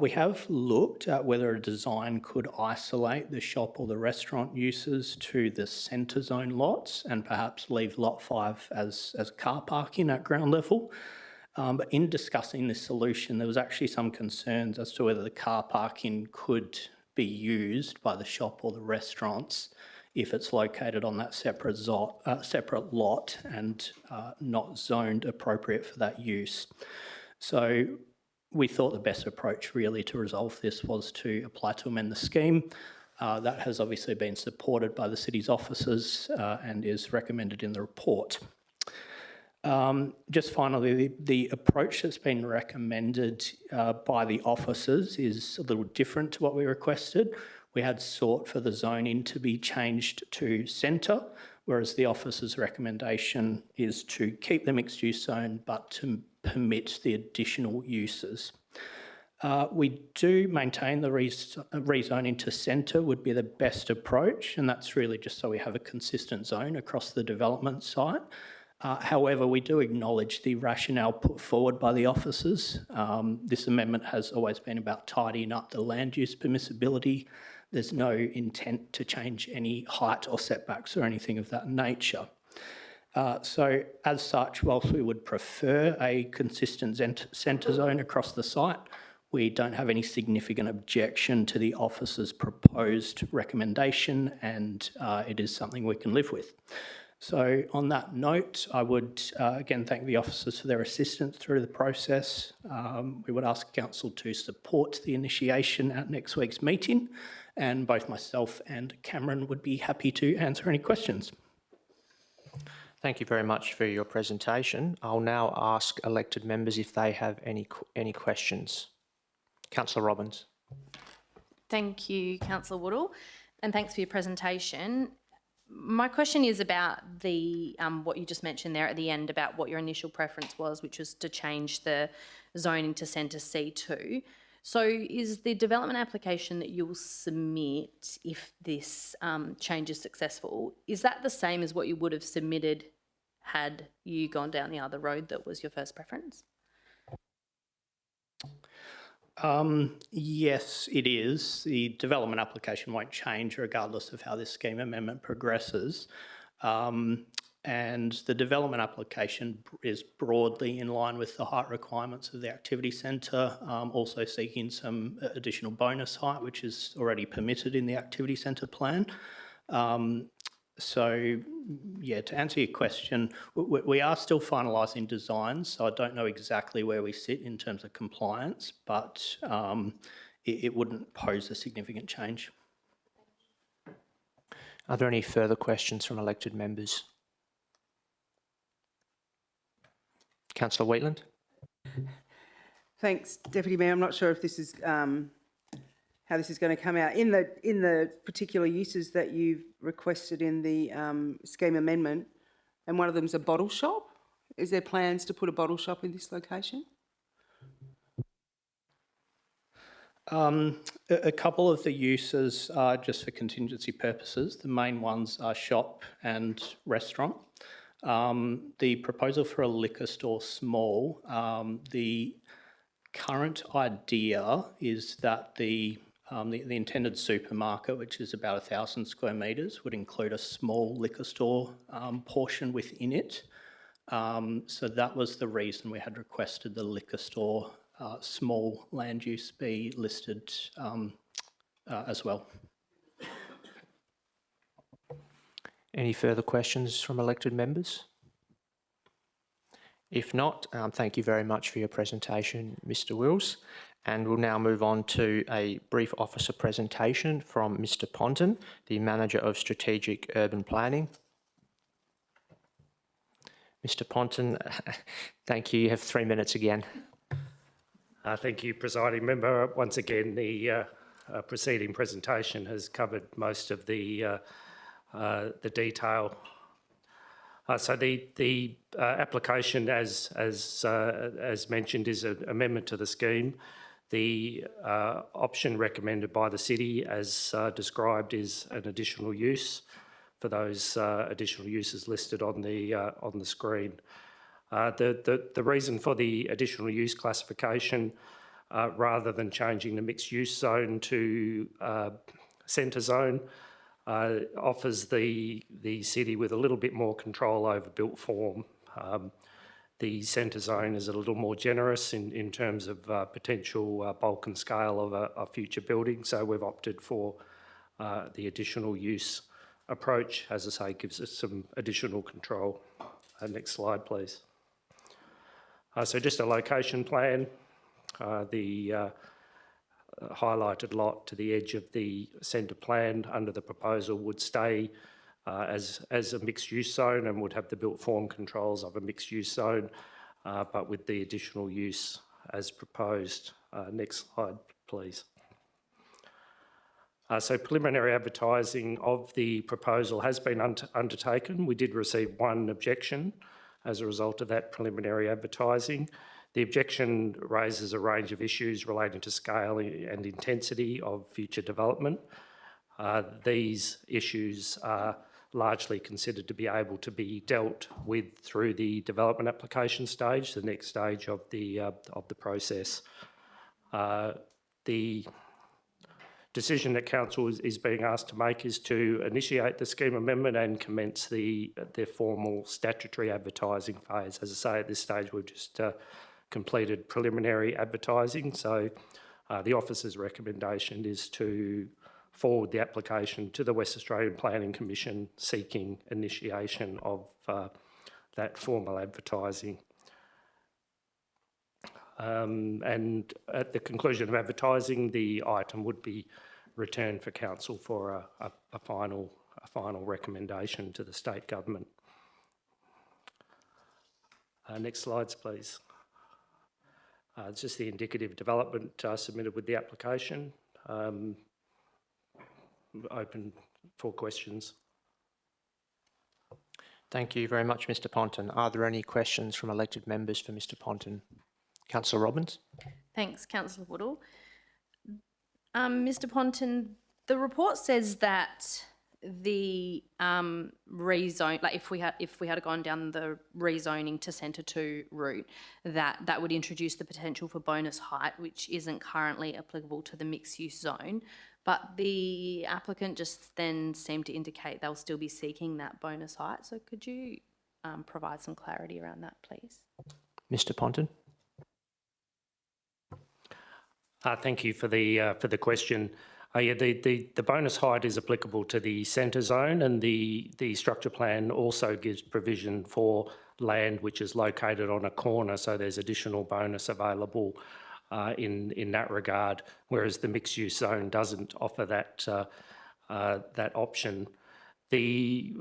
We have looked at whether a design could isolate the shop or the restaurant uses to the centre zone lots and perhaps leave lot 5 as car parking at ground level. But in discussing this solution, there was actually some concerns as to whether the car parking could be used by the shop or the restaurants if it's located on that separate lot and not zoned appropriate for that use. So we thought the best approach really to resolve this was to apply to amend the scheme. That has obviously been supported by the city's officers and is recommended in the report. Just finally, the approach that's been recommended by the officers is a little different to what we requested. We had sought for the zoning to be changed to centre, whereas the officers' recommendation is to keep the mixed-use zone but to permit the additional uses. We do maintain the rezoning to centre would be the best approach, and that's really just so we have a consistent zone across the development site. However, we do acknowledge the rationale put forward by the officers. This amendment has always been about tidying up the land use permissibility. There's no intent to change any height or setbacks or anything of that nature. So as such, whilst we would prefer a consistent centre zone across the site, we don't have any significant objection to the officers' proposed recommendation, and it is something we can live with. So on that note, I would again thank the officers for their assistance through the process. We would ask Council to support the initiation at next week's meeting, and both myself and Cameron would be happy to answer any questions. Thank you very much for your presentation. I'll now ask elected members if they have any questions. Councillor Robbins. Thank you, Councillor Woodall, and thanks for your presentation. My question is about the what you just mentioned there at the end about what your initial preference was, which was to change the zoning to Centre C2. So is the development application that you'll submit if this change is successful, is that the same as what you would have submitted had you gone down the other road that was your first preference? Yes, it is. The development application won't change regardless of how this scheme amendment progresses. And the development application is broadly in line with the height requirements of the activity centre, also seeking some additional bonus height, which is already permitted in the activity centre plan. So, yeah, to answer your question, we are still finalising designs, so I don't know exactly where we sit in terms of compliance, but it wouldn't pose a significant change. Are there any further questions from elected members? Councillor Wheatland. Thanks, Deputy Mayor. I'm not sure if this is how this is going to come out. In the particular uses that you've requested in the scheme amendment, and one of them is a bottle shop, is there plans to put a bottle shop in this location? A couple of the uses are just for contingency purposes. The main ones are shop and restaurant. The proposal for a liquor store small, the current idea is that the intended supermarket, which is about 1,000 square metres, would include a small liquor store portion within it. So that was the reason we had requested the liquor store small land use be listed as well. Any further questions from elected members? If not, thank you very much for your presentation, Mr. Wills. And we'll now move on to a brief officer presentation from Mr. Ponton, the Manager of Strategic Urban Planning. Mr. Ponton, thank you. You have 3 minutes again. Thank you, Presiding Member. Once again, the preceding presentation has covered most of the detail. So the application, as mentioned, is an amendment to the scheme. The option recommended by the city, as described, is an additional use for those additional uses listed on the screen. The reason for the additional use classification, rather than changing the mixed use zone to centre zone, offers the city with a little bit more control over built form. The centre zone is a little more generous in terms of potential bulk and scale of a future building, so we've opted for the additional use approach. As I say, gives us some additional control. Next slide, please. So just a location plan. The highlighted lot to the edge of the centre plan under the proposal would stay as a mixed-use zone and would have the built form controls of a mixed-use zone, but with the additional use as proposed. Next slide, please. So preliminary advertising of the proposal has been undertaken. We did receive one objection as a result of that preliminary advertising. The objection raises a range of issues relating to scale and intensity of future development. These issues are largely considered to be able to be dealt with through the development application stage, the next stage of the process. The decision that Council is being asked to make is to initiate the scheme amendment and commence the formal statutory advertising phase. As I say, at this stage we've just completed preliminary advertising, so the officer's recommendation is to forward the application to the West Australian Planning Commission seeking initiation of that formal advertising. And at the conclusion of advertising, the item would be returned for Council for a final recommendation to the state government. Next slides, please. It's just the indicative development submitted with the application. Open for questions. Thank you very much, Mr Ponton. Are there any questions from elected members for Mr Ponton? Councillor Robbins. Thanks, Councillor Woodall. Mr Ponton, the report says that the rezone, like if we had gone down the rezoning to Centre 2 route, that would introduce the potential for bonus height, which isn't currently applicable to the mixed-use zone. But the applicant just then seemed to indicate they'll still be seeking that bonus height. So could you provide some clarity around that, please? Mr Ponton. Thank you for the question. Yeah, the bonus height is applicable to the centre zone, and the structure plan also gives provision for land which is located on a corner, so there's additional bonus available in that regard, whereas the mixed-use zone doesn't offer that option. The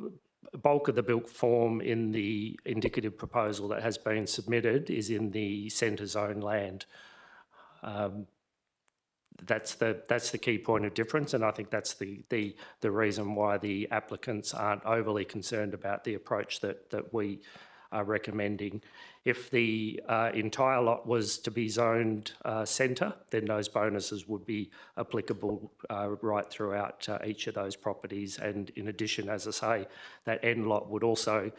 bulk of the built form in the indicative proposal that has been submitted is in the centre zone land. That's the key point of difference, and I think that's the reason why the applicants aren't overly concerned about the approach that we are recommending. If the entire lot was to be zoned centre, then those bonuses would be applicable right throughout each of those properties. And in addition, as I say, that end lot would also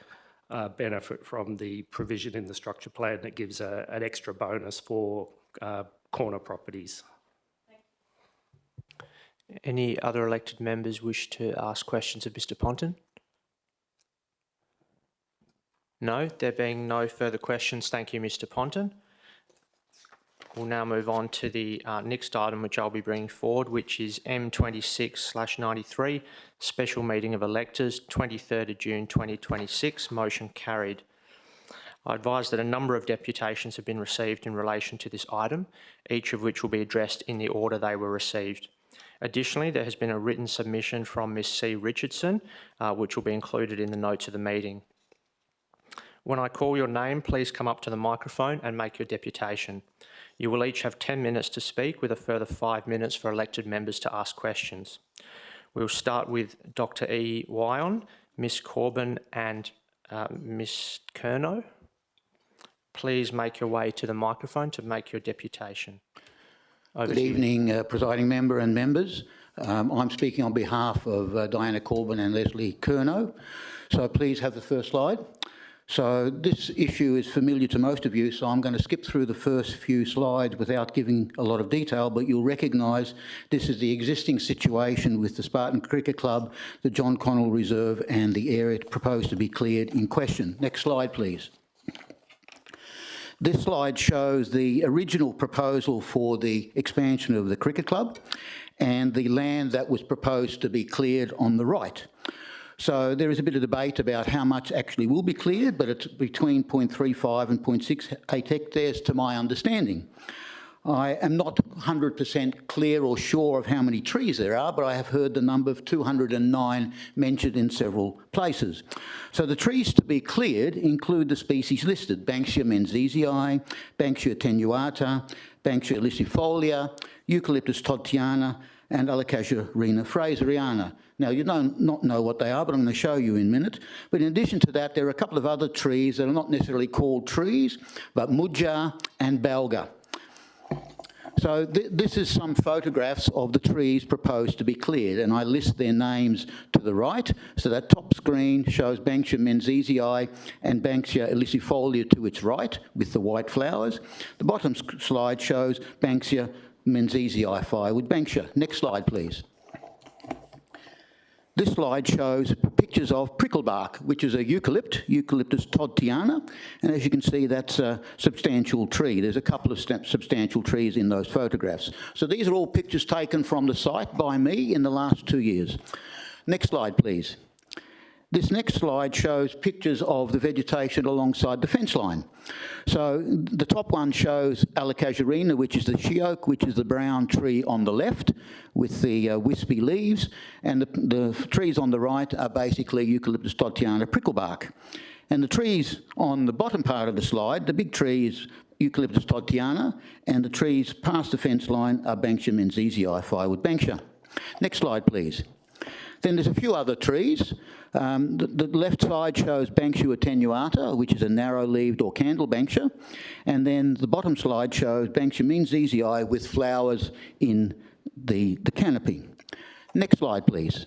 benefit from the provision in the structure plan that gives an extra bonus for corner properties. Any other elected members wish to ask questions of Mr Ponton? No, there being no further questions, thank you, Mr Ponton. We'll now move on to the next item which I'll be bringing forward, which is M26/93, Special Meeting of Electors, 23rd of June 2026, motion carried. I advise that a number of deputations have been received in relation to this item, each of which will be addressed in the order they were received. Additionally, there has been a written submission from Ms C Richardson, which will be included in the notes of the meeting. When I call your name, please come up to the microphone and make your deputation. You will each have 10 minutes to speak, with a further 5 minutes for elected members to ask questions. We'll start with Dr E. Wyon, Ms Corbin and Ms Curnow. Please make your way to the microphone to make your deputation. Over Good to you. evening, presiding member and members. I'm speaking on behalf of Diana Corbin and Leslie Curnow. So please have the first slide. So this issue is familiar to most of you, so I'm going to skip through the first few slides without giving a lot of detail, but you'll recognise this is the existing situation with the Spartan Cricket Club, the John Connell Reserve and the area proposed to be cleared in question. Next slide, please. This slide shows the original proposal for the expansion of the cricket club and the land that was proposed to be cleared on the right. So there is a bit of debate about how much actually will be cleared, but it's between 0.35 and 0.68 hectares to my understanding. I am not 100% clear or sure of how many trees there are, but I have heard the number of 209 mentioned in several places. So the trees to be cleared include the species listed: Banksia menziesii, Banksia attenuata, Banksia ilicifolia, Eucalyptus todtiana, and Alocasia fraseriana. Now, you don't not know what they are, but I'm going to show you in a minute. But in addition to that, there are a couple of other trees that are not necessarily called trees, but mudja and balga. So this is some photographs of the trees proposed to be cleared, and I list their names to the right. So that top screen shows Banksia menziesii and Banksia ilicifolia to its right with the white flowers. The bottom slide shows Banksia menziesii phi with Banksia. Next slide, please. This slide shows pictures of pricklebark, which is a Eucalyptus todtiana, and as you can see, that's a substantial tree. There's a couple of substantial trees in those photographs. So these are all pictures taken from the site by me in the last 2 years. Next slide, please. This next slide shows pictures of the vegetation alongside the fence line. So the top one shows Alocasia, which is the she oak, which is the brown tree on the left with the wispy leaves, and the trees on the right are basically Eucalyptus todtiana pricklebark. And the trees on the bottom part of the slide, the big tree is Eucalyptus todtiana, and the trees past the fence line are Banksia menziesii phi with Banksia. Next slide, please. Then there's a few other trees. The left side shows Banksia attenuata, which is a narrow-leaved or candle Banksia. And then the bottom slide shows Banksia menziesii with flowers in the canopy. Next slide, please.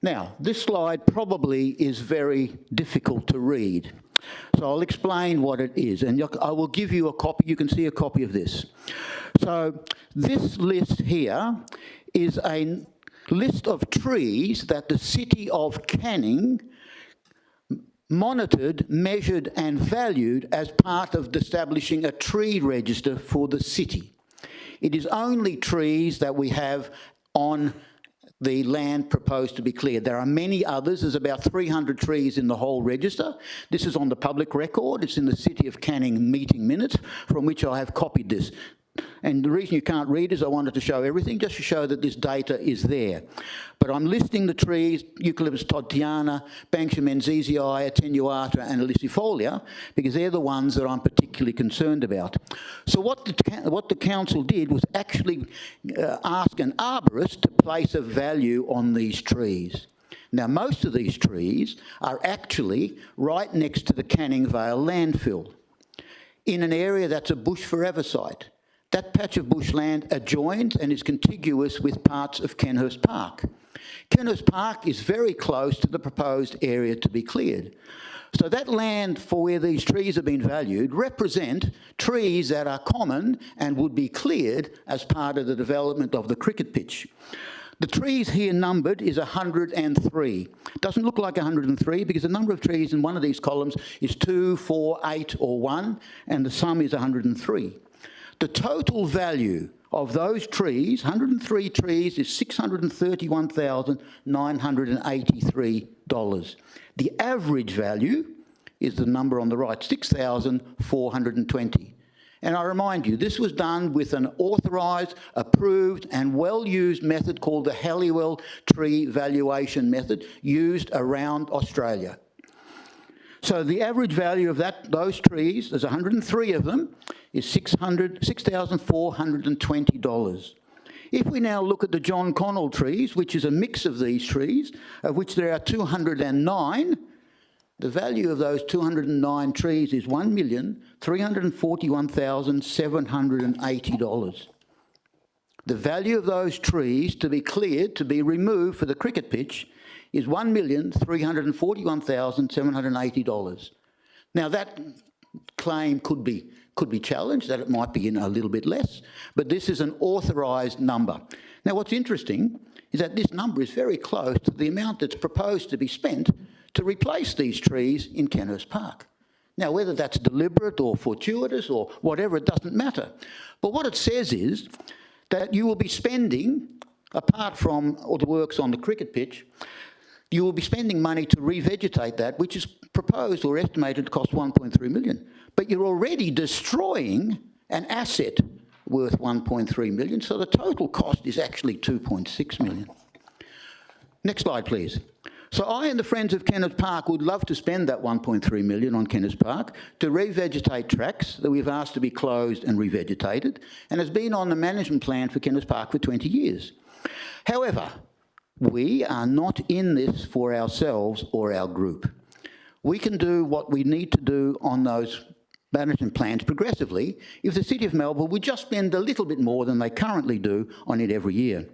Now, this slide probably is very difficult to read. So I'll explain what it is, and I will give you a copy. You can see a copy of this. So this list here is a list of trees that the City of Canning monitored, measured and valued as part of establishing a tree register for the city. It is only trees that we have on the land proposed to be cleared. There are many others. There's about 300 trees in the whole register. This is on the public record. It's in the City of Canning meeting minutes from which I have copied this. And the reason you can't read is I wanted to show everything, just to show that this data is there. But I'm listing the trees, Eucalyptus todtiana, Banksia menziesii, attenuata and ilicifolia, because they're the ones that I'm particularly concerned about. So what the council did was actually ask an arborist to place a value on these trees. Now, most of these trees are actually right next to the Canning Vale landfill, in an area that's a bush forever site. That patch of bushland adjoins and is contiguous with parts of Kenhurst Park. Kenhurst Park is very close to the proposed area to be cleared. So that land for where these trees have been valued represent trees that are common and would be cleared as part of the development of the cricket pitch. The trees here numbered is 103. Doesn't look like 103 because the number of trees in one of these columns is 2, 4, 8 or 1, and the sum is 103. The total value of those trees, 103 trees, is $631,983. The average value is the number on the right, $6,420. And I remind you, this was done with an authorised, approved and well-used method called the Halliwell Tree Valuation Method, used around Australia. So the average value of those trees, there's 103 of them, is $6,420. If we now look at the John Connell trees, which is a mix of these trees, of which there are 209, the value of those 209 trees is $1,341,780. The value of those trees to be cleared, to be removed for the cricket pitch is $1,341,780. Now that claim could be challenged, that it might be a little bit less, but this is an authorised number. Now what's interesting is that this number is very close to the amount that's proposed to be spent to replace these trees in Kenner's Park. Now whether that's deliberate or fortuitous or whatever, it doesn't matter. But what it says is that you will be spending, apart from all the works on the cricket pitch, you will be spending money to revegetate that, which is proposed or estimated to cost $1.3 million. But you're already destroying an asset worth $1.3 million, so the total cost is actually $2.6 million. Next slide, please. So I and the Friends of Kenneth Park would love to spend that $1.3 million on Kenneth Park to revegetate tracks that we've asked to be closed and revegetated, and has been on the management plan for Kenneth Park for 20 years. However, we are not in this for ourselves or our group. We can do what we need to do on those management plans progressively if the City of Melville would just spend a little bit more than they currently do on it every year.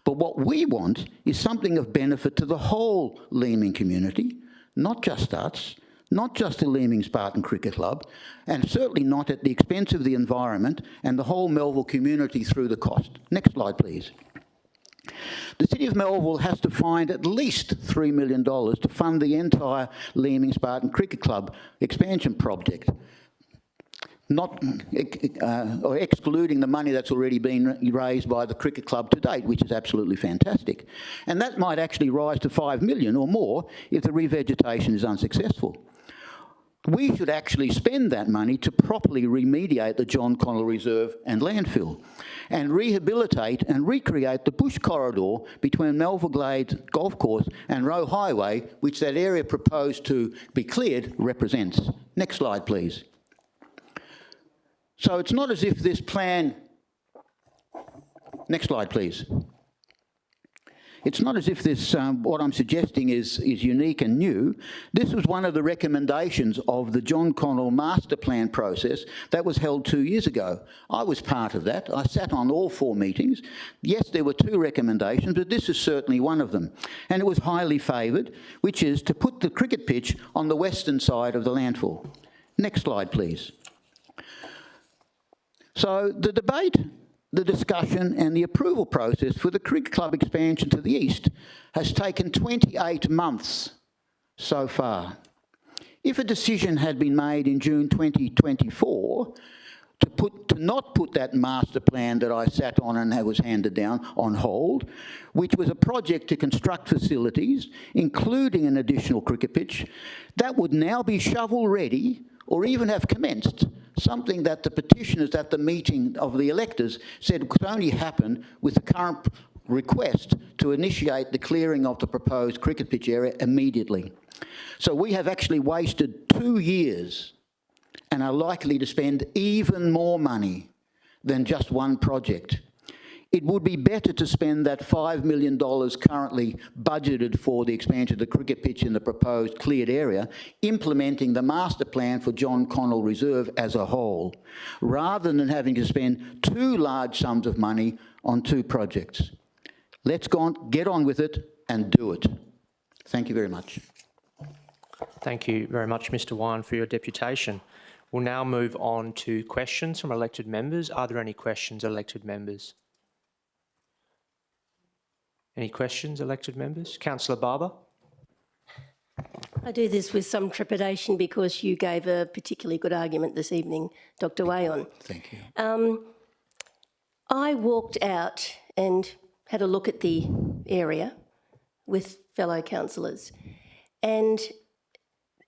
But what we want is something of benefit to the whole Leeming community, not just us, not just the Leeming Spartan Cricket Club, and certainly not at the expense of the environment and the whole Melville community through the cost. Next slide, please. The City of Melville has to find at least $3 million to fund the entire Leeming Spartan Cricket Club expansion project, or excluding the money that's already been raised by the cricket club to date, which is absolutely fantastic. And that might actually rise to $5 million or more if the revegetation is unsuccessful. We should actually spend that money to properly remediate the John Connell Reserve and landfill, and rehabilitate and recreate the bush corridor between Melville Glades Golf Course and Roe Highway, which that area proposed to be cleared represents. Next slide, please. So it's not as if this plan... Next slide, please. It's not as if this, what I'm suggesting is unique and new. This was one of the recommendations of the John Connell master plan process that was held 2 years ago. I was part of that. I sat on all 4 meetings. Yes, there were 2 recommendations, but this is certainly one of them. And it was highly favoured, which is to put the cricket pitch on the western side of the landfill. Next slide, please. So the debate, the discussion and the approval process for the cricket club expansion to the east has taken 28 months so far. If a decision had been made in June 2024 to not put that master plan that I sat on and was handed down on hold, which was a project to construct facilities, including an additional cricket pitch, that would now be shovel ready or even have commenced, something that the petitioners at the meeting of the electors said could only happen with the current request to initiate the clearing of the proposed cricket pitch area immediately. So we have actually wasted 2 years and are likely to spend even more money than just one project. It would be better to spend that $5 million currently budgeted for the expansion of the cricket pitch in the proposed cleared area, implementing the master plan for John Connell Reserve as a whole, rather than having to spend 2 large sums of money on 2 projects. Let's get on with it and do it. Thank you very much. Thank you very much, Mr. Wine, for your deputation. We'll now move on to questions from elected members. Are there any questions, elected members? Any questions, elected members? Councillor Barber. I do this with some trepidation because you gave a particularly good argument this evening, Dr. Wayon. Thank you. I walked out and had a look at the area with fellow councillors, and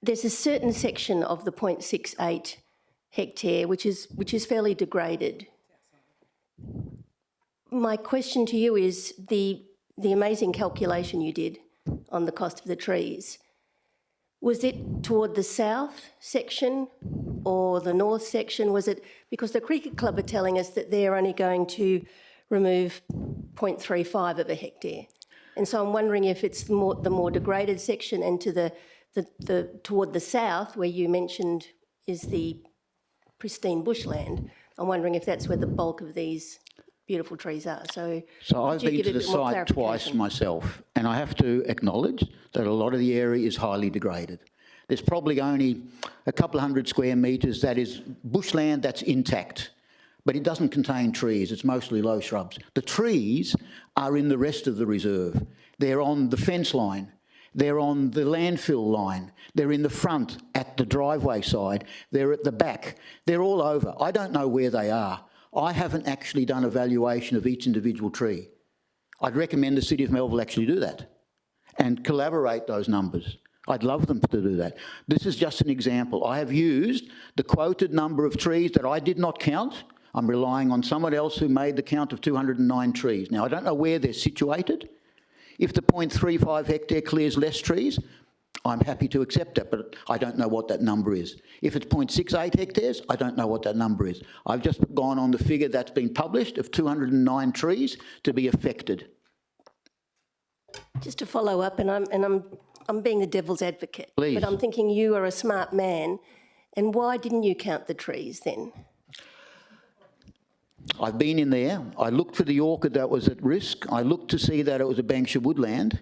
there's a certain section of the 0.68 hectare which is fairly degraded. My question to you is the amazing calculation you did on the cost of the trees. Was it toward the south section or the north section? Was it because the cricket club are telling us that they're only going to remove 0.35 of a hectare, and so I'm wondering if it's the more degraded section, and to the toward the south where you mentioned is the pristine bushland. I'm wondering if that's where the bulk of these beautiful trees are. So I've could you been give to a the bit more site twice clarification? myself, and I have to acknowledge that a lot of the area is highly degraded. There's probably only a couple of 100 square metres that is bushland that's intact, but it doesn't contain trees. It's mostly low shrubs. The trees are in the rest of the reserve. They're on the fence line. They're on the landfill line. They're in the front at the driveway side. They're at the back. They're all over. I don't know where they are. I haven't actually done a valuation of each individual tree. I'd recommend the City of Melville actually do that and collaborate those numbers. I'd love them to do that. This is just an example. I have used the quoted number of trees that I did not count. I'm relying on someone else who made the count of 209 trees. Now, I don't know where they're situated. If the 0.35 hectare clears less trees, I'm happy to accept that, but I don't know what that number is. If it's 0.68 hectares, I don't know what that number is. I've just gone on the figure that's been published of 209 trees to be affected. Just to follow up, and I'm being the devil's advocate, Please. but I'm thinking you are a smart man, and why didn't you count the trees then? I've been in there. I looked for the orchid that was at risk. I looked to see that it was a Banksia woodland.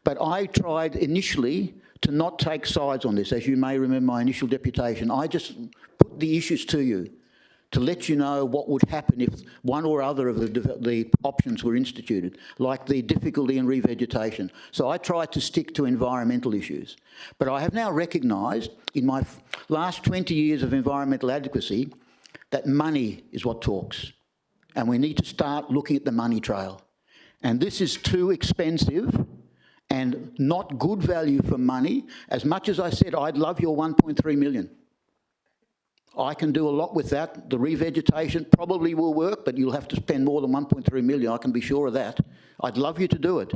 But I tried initially to not take sides on this. As you may remember my initial deputation, I just put the issues to you to let you know what would happen if one or other of the options were instituted, like the difficulty in revegetation. So I tried to stick to environmental issues. But I have now recognised in my last 20 years of environmental advocacy that money is what talks. And we need to start looking at the money trail. And this is too expensive and not good value for money. As much as I said, I'd love your 1.3 million. I can do a lot with that. The revegetation probably will work, but you'll have to spend more than 1.3 million, I can be sure of that. I'd love you to do it.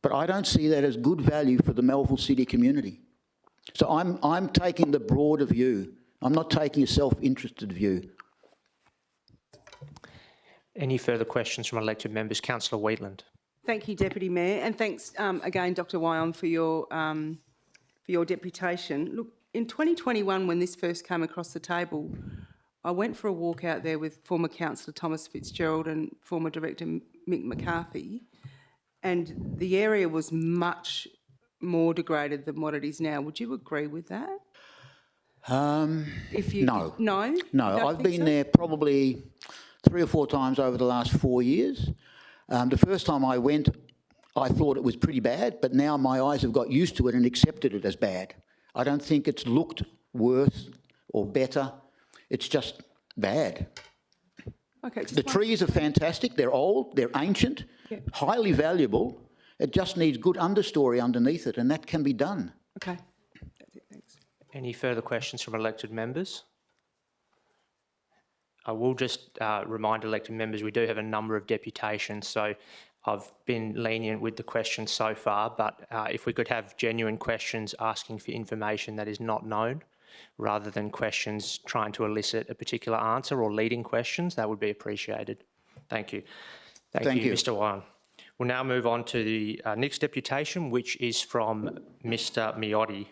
But I don't see that as good value for the Melville City community. So I'm taking the broader view. I'm not taking a self-interested view. Any further questions from elected members? Councillor Wheatland. Thank you, Deputy Mayor, and thanks again, Dr. Wyon, for your deputation. Look, in 2021, when this first came across the table, I went for a walk out there with former Councillor Thomas Fitzgerald and former Director Mick McCarthy, and the area was much more degraded than what it is now. Would you agree with that? No. No? No, I've been there probably 3 or 4 times over the last 4 years. The first time I went, I thought it was pretty bad, but now my eyes have got used to it and accepted it as bad. I don't think it's looked worse or better. It's just bad. Okay. The trees are fantastic. They're old, they're ancient, highly valuable. It just needs good understory underneath it, and that can be done. Okay. That's it, thanks. Any further questions from elected members? I will just remind elected members we do have a number of deputations, so I've been lenient with the questions so far, but if we could have genuine questions asking for information that is not known, rather than questions trying to elicit a particular answer or leading questions, that would be appreciated. Thank you. Thank you, Mr. Wyon. We'll now move on to the next deputation, which is from Mr. Miotti.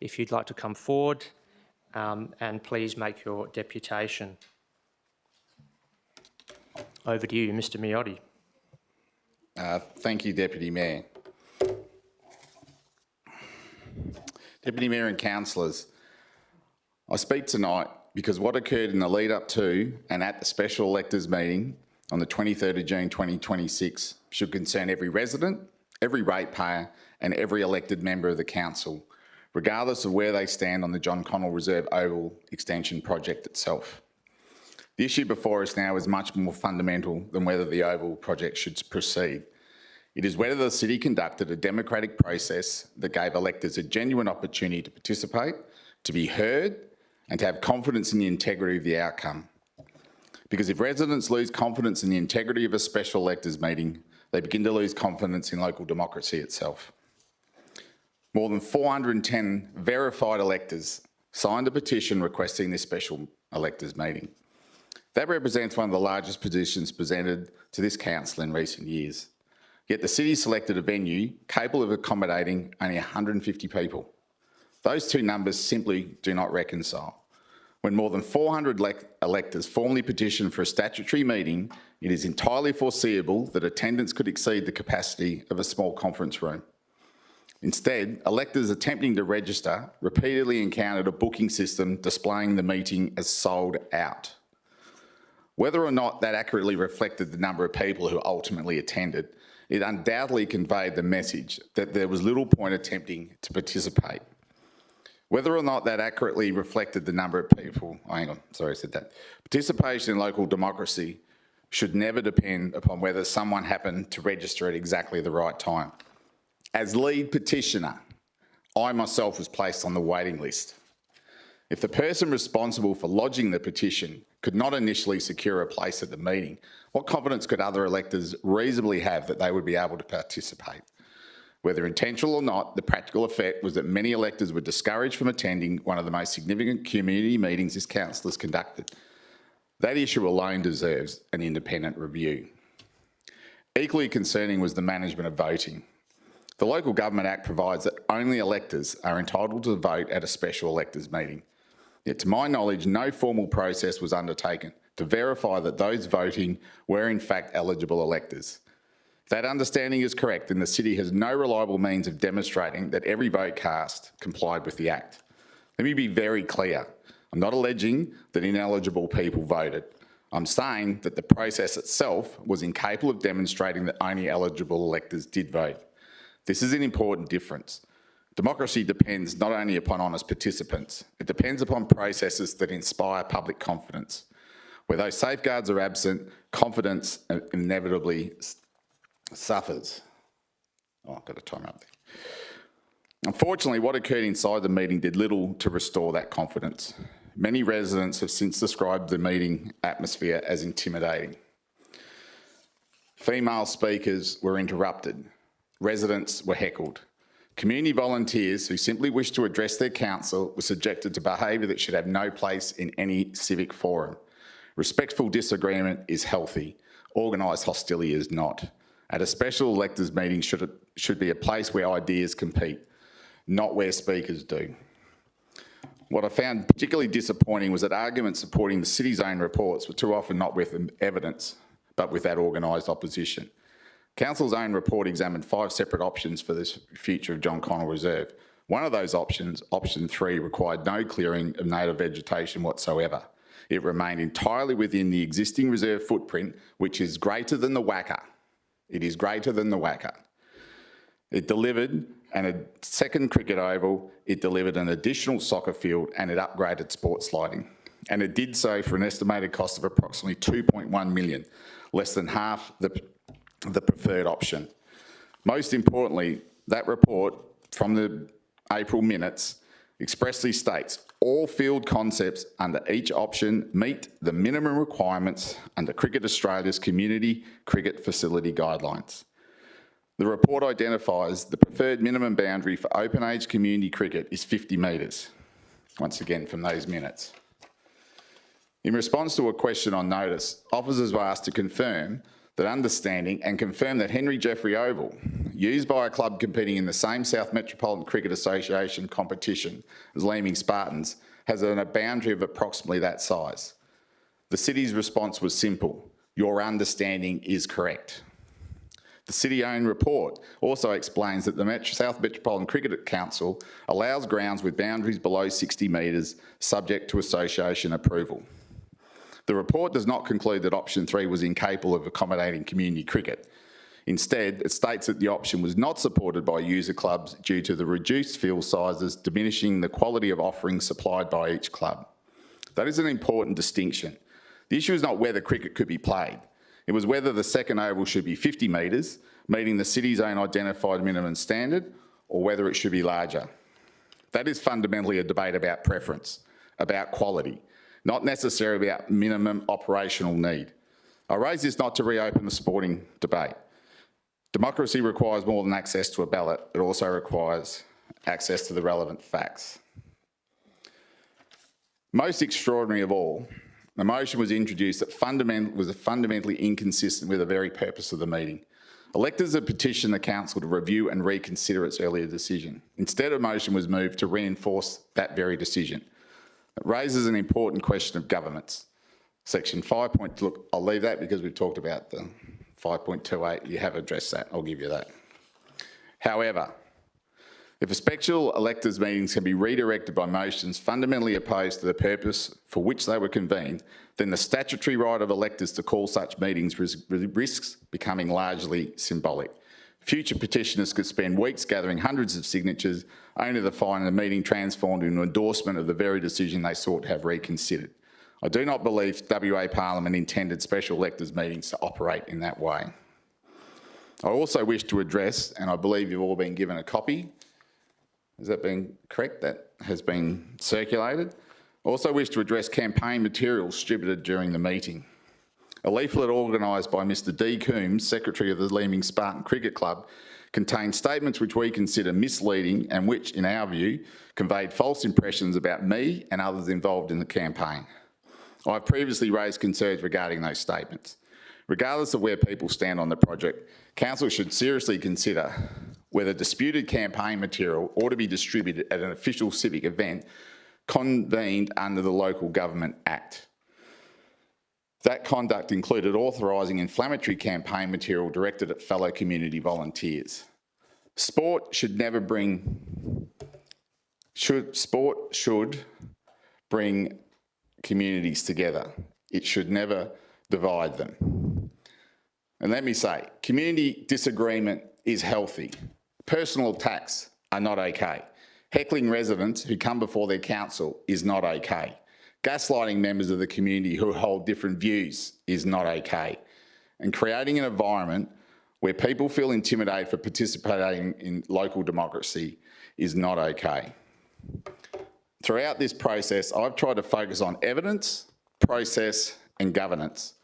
If you'd like to come forward and please make your deputation. Over to you, Mr. Miotti. Thank you, Deputy Mayor. Deputy Mayor and councillors, I speak tonight because what occurred in the lead up to and at the special electors meeting on the 23rd of June 2026 should concern every resident, every ratepayer and every elected member of the council, regardless of where they stand on the John Connell Reserve Oval Extension project itself. The issue before us now is much more fundamental than whether the Oval project should proceed. It is whether the city conducted a democratic process that gave electors a genuine opportunity to participate, to be heard, and to have confidence in the integrity of the outcome. Because if residents lose confidence in the integrity of a special electors meeting, they begin to lose confidence in local democracy itself. More than 410 verified electors signed a petition requesting this special electors meeting. That represents one of the largest petitions presented to this council in recent years. Yet the city selected a venue capable of accommodating only 150 people. Those two numbers simply do not reconcile. When more than 400 electors formally petitioned for a statutory meeting It is entirely foreseeable that attendance could exceed the capacity of a small conference room. Instead, electors attempting to register repeatedly encountered a booking system displaying the meeting as sold out. Whether or not that accurately reflected the number of people who ultimately attended, it undoubtedly conveyed the message that there was little point attempting to participate. Whether or not that accurately reflected the number of people, participation in local democracy should never depend upon whether someone happened to register at exactly the right time. As lead petitioner, I myself was placed on the waiting list. If the person responsible for lodging the petition could not initially secure a place at the meeting, what confidence could other electors reasonably have that they would be able to participate? Whether intentional or not, the practical effect was that many electors were discouraged from attending one of the most significant community meetings this council has conducted. That issue alone deserves an independent review. Equally concerning was the management of voting. The Local Government Act provides that only electors are entitled to vote at a special electors meeting. Yet to my knowledge, no formal process was undertaken to verify that those voting were in fact eligible electors. If that understanding is correct, then the City has no reliable means of demonstrating that every vote cast complied with the Act. Let me be very clear. I'm not alleging that ineligible people voted. I'm saying that the process itself was incapable of demonstrating that only eligible electors did vote. This is an important difference. Democracy depends not only upon honest participants, it depends upon processes that inspire public confidence. Where those safeguards are absent, confidence inevitably suffers. Oh, I've got a time up there. Unfortunately, what occurred inside the meeting did little to restore that confidence. Many residents have since described the meeting atmosphere as intimidating. Female speakers were interrupted. Residents were heckled. Community volunteers who simply wished to address their council were subjected to behaviour that should have no place in any civic forum. Respectful disagreement is healthy. Organised hostility is not. At a special electors meeting should be a place where ideas compete, not where speakers do. What I found particularly disappointing was that arguments supporting the City's own reports were too often not with evidence, but with that organised opposition. Council's own report examined 5 separate options for the future of John Connell Reserve. One of those options, option 3, required no clearing of native vegetation whatsoever. It remained entirely within the existing reserve footprint, which is greater than the WACA. It is greater than the WACA. It delivered a second cricket oval, it delivered an additional soccer field, and it upgraded sports lighting. And it did so for an estimated cost of approximately $2.1 million, less than half the preferred option. Most importantly, that report from the April minutes expressly states all field concepts under each option meet the minimum requirements under Cricket Australia's Community Cricket Facility Guidelines. The report identifies the preferred minimum boundary for open age community cricket is 50 metres, once again from those minutes. In response to a question on notice, officers were asked to confirm that understanding and confirm that Henry Jeffrey Oval, used by a club competing in the same South Metropolitan Cricket Association competition as Leeming Spartans, has a boundary of approximately that size. The City's response was simple: your understanding is correct. The City-owned report also explains that the South Metropolitan Cricket Council allows grounds with boundaries below 60 metres subject to association approval. The report does not conclude that option 3 was incapable of accommodating community cricket. Instead, it states that the option was not supported by user clubs due to the reduced field sizes, diminishing the quality of offerings supplied by each club. That is an important distinction. The issue is not whether cricket could be played. It was whether the second oval should be 50 metres, meeting the City's own identified minimum standard, or whether it should be larger. That is fundamentally a debate about preference, about quality, not necessarily about minimum operational need. I raise this not to reopen the sporting debate. Democracy requires more than access to a ballot. It also requires access to the relevant facts. Most extraordinary of all, the motion was introduced that was fundamentally inconsistent with the very purpose of the meeting. Electors had petitioned the council to review and reconsider its earlier decision. Instead, a motion was moved to reinforce that very decision. It raises an important question of governance. Section 5. Look, I'll leave that because we've talked about the 5.28. You have addressed that. I'll give you that. However, if a special electors meetings can be redirected by motions fundamentally opposed to the purpose for which they were convened, then the statutory right of electors to call such meetings risks becoming largely symbolic. Future petitioners could spend weeks gathering hundreds of signatures only to find the meeting transformed into an endorsement of the very decision they sought to have reconsidered. I do not believe WA Parliament intended special electors meetings to operate in that way. I also wish to address, and I believe you've all been given a copy, has that been correct? That has been circulated. I also wish to address campaign materials distributed during the meeting. A leaflet organised by Mr D Coombs, Secretary of the Leeming Spartan Cricket Club, contained statements which we consider misleading and which, in our view, conveyed false impressions about me and others involved in the campaign. I have previously raised concerns regarding those statements. Regardless of where people stand on the project, Council should seriously consider whether disputed campaign material ought to be distributed at an official civic event convened under the Local Government Act. That conduct included authorising inflammatory campaign material directed at fellow community volunteers. Sport should bring communities together. It should never divide them. And let me say, community disagreement is healthy. Personal attacks are not okay. Heckling residents who come before their council is not okay. Gaslighting members of the community who hold different views is not okay. And creating an environment where people feel intimidated for participating in local democracy is not okay. Throughout this process, I've tried to focus on evidence, process and governance.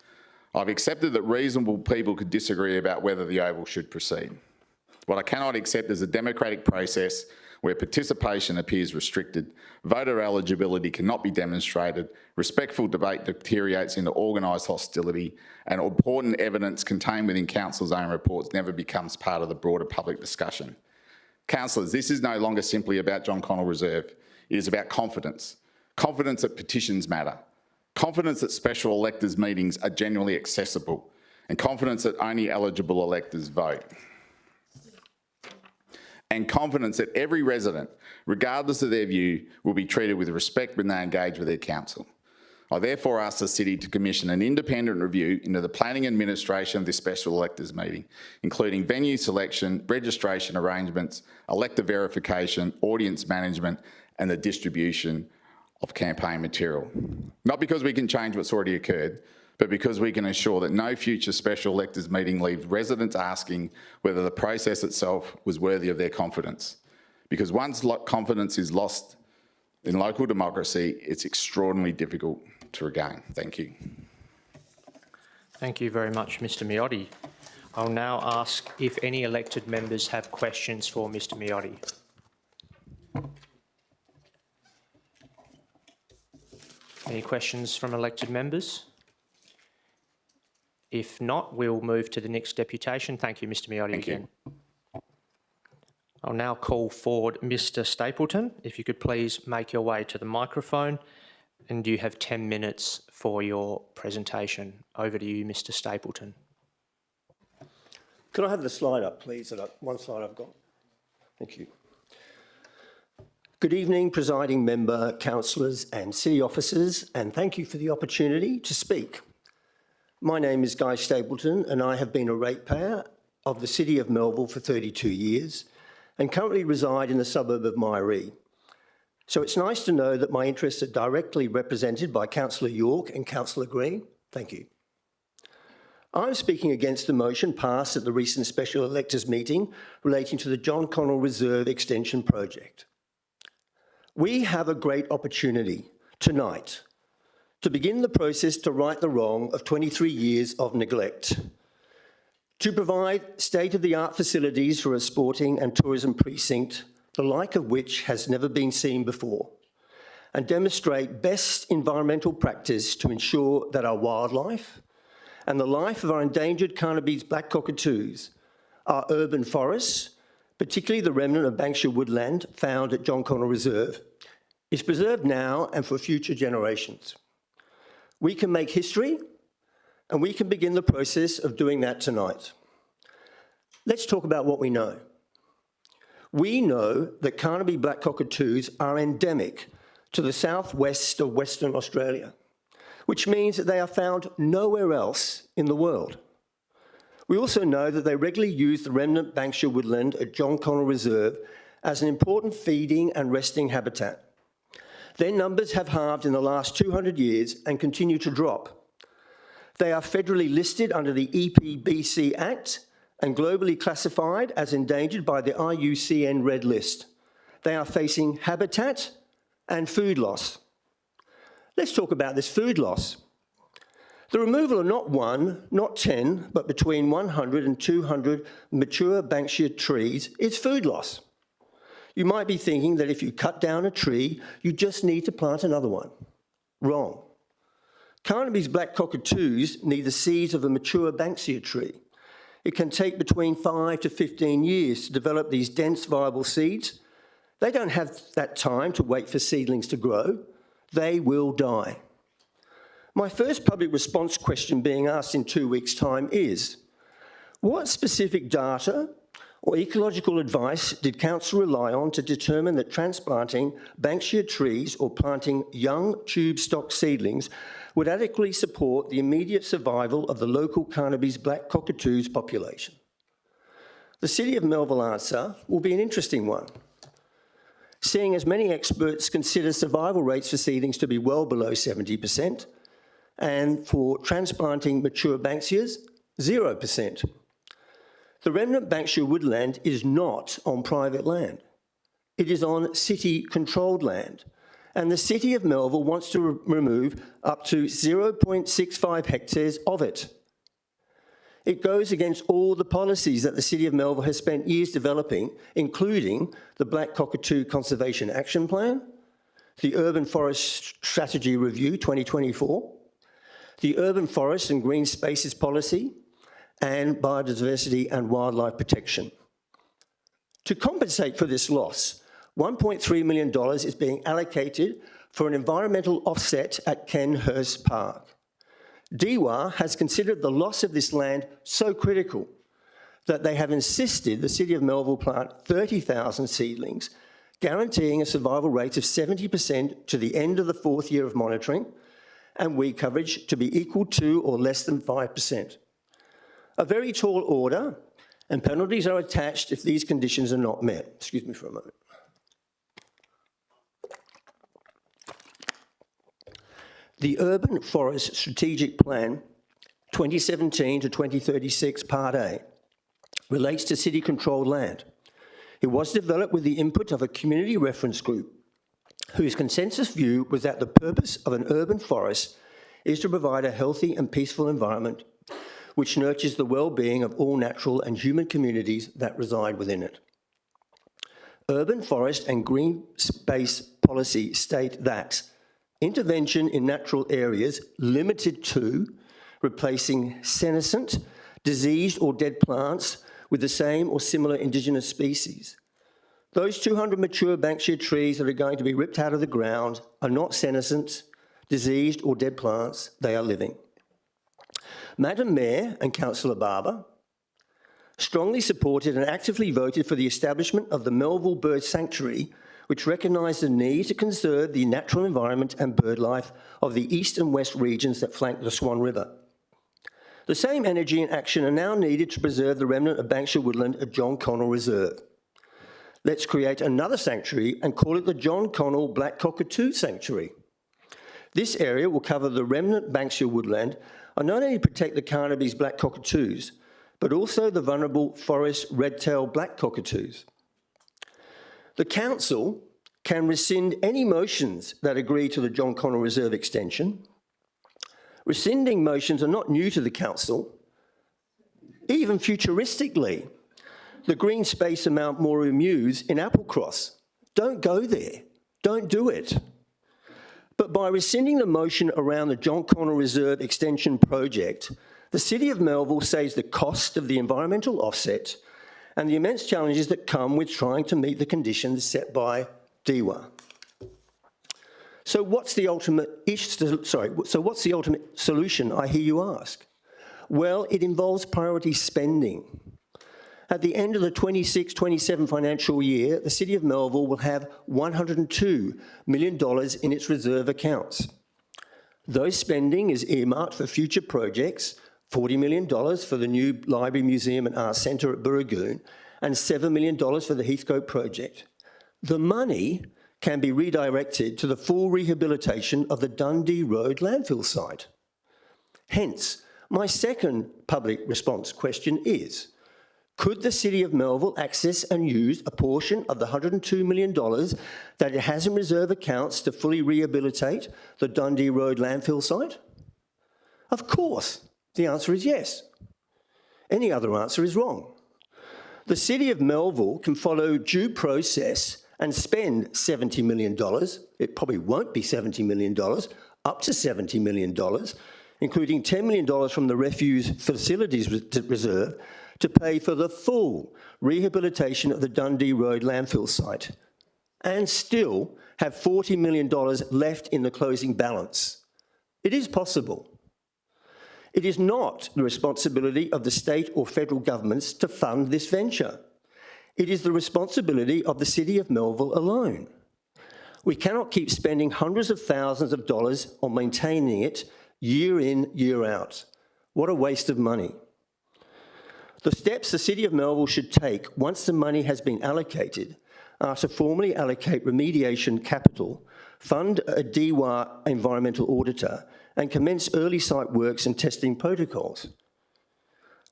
I've accepted that reasonable people could disagree about whether the Oval should proceed. What I cannot accept is a democratic process where participation appears restricted, voter eligibility cannot be demonstrated, respectful debate deteriorates into organised hostility, and important evidence contained within Council's own reports never becomes part of the broader public discussion. Councillors, this is no longer simply about John Connell Reserve. It is about confidence. Confidence that petitions matter. Confidence that special electors meetings are genuinely accessible. And confidence that only eligible electors vote. And confidence that every resident, regardless of their view, will be treated with respect when they engage with their council. I therefore ask the City to commission an independent review into the planning and administration of this special electors meeting, including venue selection, registration arrangements, elector verification, audience management, and the distribution of campaign material. Not because we can change what's already occurred, but because we can ensure that no future special electors meeting leaves residents asking whether the process itself was worthy of their confidence. Because once confidence is lost in local democracy, it's extraordinarily difficult to regain. Thank you. Thank you very much, Mr Miotti. I'll now ask if any elected members have questions for Mr Miotti. Any questions from elected members? If not, we'll move to the next deputation. Thank you, Mr Miotti, again. I'll now call forward Mr Stapleton. If you could please make your way to the microphone, and you have 10 minutes for your presentation. Over to you, Mr Stapleton. Could I have the slide up, please? One slide I've got. Thank you. Good evening, presiding member, councillors and city officers, and thank you for the opportunity to speak. My name is Guy Stapleton and I have been a ratepayer of the City of Melville for 32 years and currently reside in the suburb of Myree. So it's nice to know that my interests are directly represented by Councillor York and Councillor Green. Thank you. I'm speaking against the motion passed at the recent special electors meeting relating to the John Connell Reserve Extension project. We have a great opportunity tonight to begin the process to right the wrong of 23 years of neglect, to provide state-of-the-art facilities for a sporting and tourism precinct, the like of which has never been seen before, and demonstrate best environmental practice to ensure that our wildlife and the life of our endangered Carnaby's black cockatoos, our urban forests, particularly the remnant of Bankshire woodland found at John Connell Reserve, is preserved now and for future generations. We can make history, and we can begin the process of doing that tonight. Let's talk about what we know. We know that Carnaby black cockatoos are endemic to the southwest of Western Australia, which means that they are found nowhere else in the world. We also know that they regularly use the remnant Banksia woodland at John Connell Reserve as an important feeding and resting habitat. Their numbers have halved in the last 200 years and continue to drop. They are federally listed under the EPBC Act and globally classified as endangered by the IUCN Red List. They are facing habitat and food loss. Let's talk about this food loss. The removal of not 1, not 10, but between 100 and 200 mature Banksia trees is food loss. You might be thinking that if you cut down a tree, you just need to plant another one. Wrong. Carnaby's black cockatoos need the seeds of a mature Banksia tree. It can take between 5 to 15 years to develop these dense, viable seeds. They don't have that time to wait for seedlings to grow. They will die. My first public response question being asked in 2 weeks' time is, what specific data or ecological advice did Council rely on to determine that transplanting Banksia trees or planting young tube stock seedlings would adequately support the immediate survival of the local Carnaby's black cockatoos population? The City of Melville answer will be an interesting one, seeing as many experts consider survival rates for seedlings to be well below 70%, and for transplanting mature Banksias, 0%. The remnant Banksia woodland is not on private land. It is on city-controlled land, and the City of Melville wants to remove up to 0.65 hectares of it. It goes against all the policies that the City of Melville has spent years developing, including the Black Cockatoo Conservation Action Plan, the Urban Forest Strategy Review 2024, the Urban Forest and Green Spaces Policy, and biodiversity and wildlife protection. To compensate for this loss, $1.3 million is being allocated for an environmental offset at Kenhurst Park. DEWA has considered the loss of this land so critical that they have insisted the City of Melville plant 30,000 seedlings, guaranteeing a survival rate of 70% to the end of the 4th year of monitoring, and weed coverage to be equal to or less than 5%. A very tall order, and penalties are attached if these conditions are not met. Excuse me for a moment. The Urban Forest Strategic Plan 2017 to 2036 Part A relates to city-controlled land. It was developed with the input of a community reference group whose consensus view was that the purpose of an urban forest is to provide a healthy and peaceful environment which nurtures the well-being of all natural and human communities that reside within it. Urban forest and green space policy state that intervention in natural areas limited to replacing senescent, diseased or dead plants with the same or similar indigenous species. Those 200 mature Banksia trees that are going to be ripped out of the ground are not senescent, diseased or dead plants, they are living. Madam Mayor and Councillor Barber strongly supported and actively voted for the establishment of the Melville Bird Sanctuary, which recognised the need to conserve the natural environment and bird life of the east and west regions that flank the Swan River. The same energy and action are now needed to preserve the remnant of Banksia woodland at John Connell Reserve. Let's create another sanctuary and call it the John Connell Black Cockatoo Sanctuary. This area will cover the remnant Banksia woodland and not only protect the Carnaby's black cockatoos, but also the vulnerable forest red-tailed black cockatoos. The Council can rescind any motions that agree to the John Connell Reserve extension. Rescinding motions are not new to the Council. Even futuristically, the green space of Mount Moru Mews in Applecross. Don't go there. Don't do it. But by rescinding the motion around the John Connell Reserve extension project, the City of Melville saves the cost of the environmental offset and the immense challenges that come with trying to meet the conditions set by DEWA. So what's the ultimate solution, I hear you ask? Well, it involves priority spending. At the end of the 26-27 financial year, the City of Melville will have $102 million in its reserve accounts. Those spending is earmarked for future projects, $40 million for the new Library, Museum and Arts Centre at Burragoon, and $7 million for the Heathcote project. The money can be redirected to the full rehabilitation of the Dundee Road landfill site. Hence, my second public response question is, could the City of Melville access and use a portion of the $102 million that it has in reserve accounts to fully rehabilitate the Dundee Road landfill site? Of course, the answer is yes. Any other answer is wrong. The City of Melville can follow due process and spend $70 million, it probably won't be $70 million, up to $70 million, including $10 million from the Refuse Facilities Reserve, to pay for the full rehabilitation of the Dundee Road landfill site, and still have $40 million left in the closing balance. It is possible. It is not the responsibility of the state or federal governments to fund this venture. It is the responsibility of the City of Melville alone. We cannot keep spending hundreds of thousands of dollars on maintaining it year in, year out. What a waste of money. The steps the City of Melville should take once the money has been allocated are to formally allocate remediation capital, fund a DWA environmental auditor, and commence early site works and testing protocols.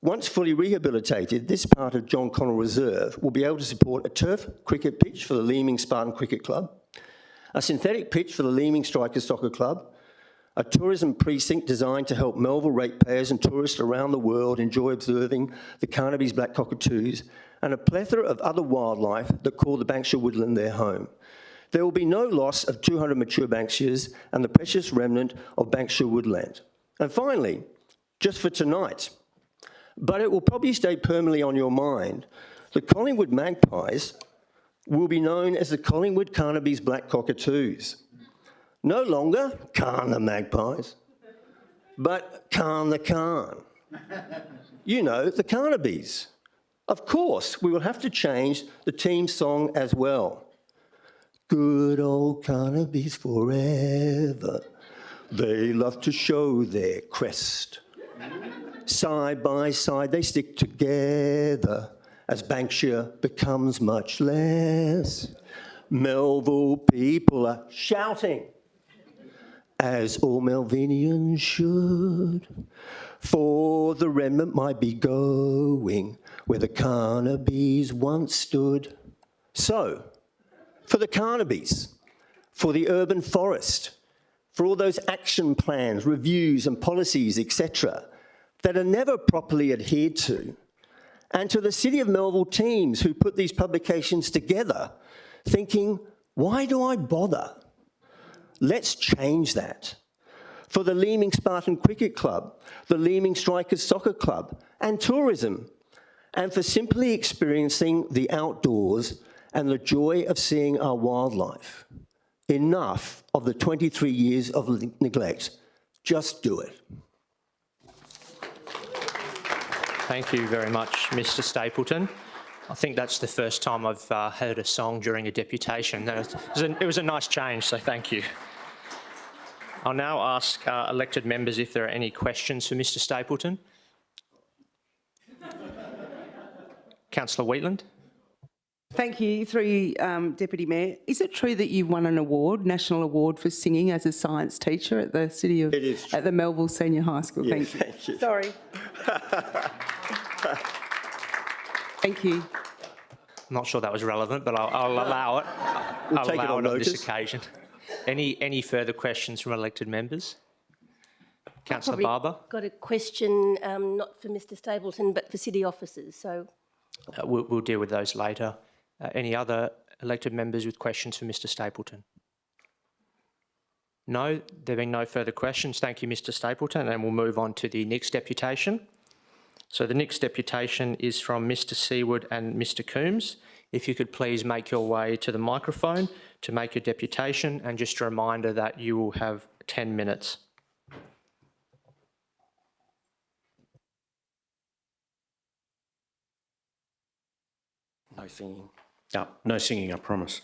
Once fully rehabilitated, this part of John Connell Reserve will be able to support a turf cricket pitch for the Leeming Spartan Cricket Club, a synthetic pitch for the Leeming Strikers Soccer Club, a tourism precinct designed to help Melville ratepayers and tourists around the world enjoy observing the Carnaby's black cockatoos, and a plethora of other wildlife that call the Banksia woodland their home. There will be no loss of 200 mature Banksias and the precious remnant of Banksia woodland. And finally, just for tonight, but it will probably stay permanently on your mind, the Collingwood Magpies will be known as the Collingwood Carnaby's black cockatoos. No longer Carn the Magpies, but Carn the Carn. You know, the Carnaby's. Of course, we will have to change the team song as well. Good old Carnaby's forever. They love to show their crest. Side by side they stick together as Banksia becomes much less. Melville people are shouting, as all Melvinians should, for the remnant might be going where the Carnaby's once stood. So, for the Carnaby's, for the urban forest, for all those action plans, reviews and policies, etc., that are never properly adhered to, and to the City of Melville teams who put these publications together, thinking, why do I bother? Let's change that. For the Leeming Spartan Cricket Club, the Leeming Strikers Soccer Club, and tourism, and for simply experiencing the outdoors and the joy of seeing our wildlife. Enough of the 23 years of neglect. Just do it. Thank you very much, Mr Stapleton. I think that's the first time I've heard a song during a deputation. It was a nice change, so thank you. I'll now ask elected members if there are any questions for Mr Stapleton. Councillor Wheatland. Thank you. Through you, Deputy Mayor. Is it true that you've won an award, national award for singing as a science teacher at the City of... It is true. At the Melville Senior High School? Yeah, thank you. you. Sorry. Thank you. I'm not sure that was relevant, but I'll allow it. We'll take it on this notice. occasion. Any further questions from elected members? Councillor Barber. Got a question, not for Mr Stapleton, but for city officers. So We'll deal with those later. Any other elected members with questions for Mr Stapleton? No, there being no further questions. Thank you, Mr Stapleton, and we'll move on to the next deputation. So the next deputation is from Mr Seward and Mr Coombs if you could please make your way to the microphone to make your deputation, and just a reminder that you will have 10 minutes. No singing. No singing, I promise.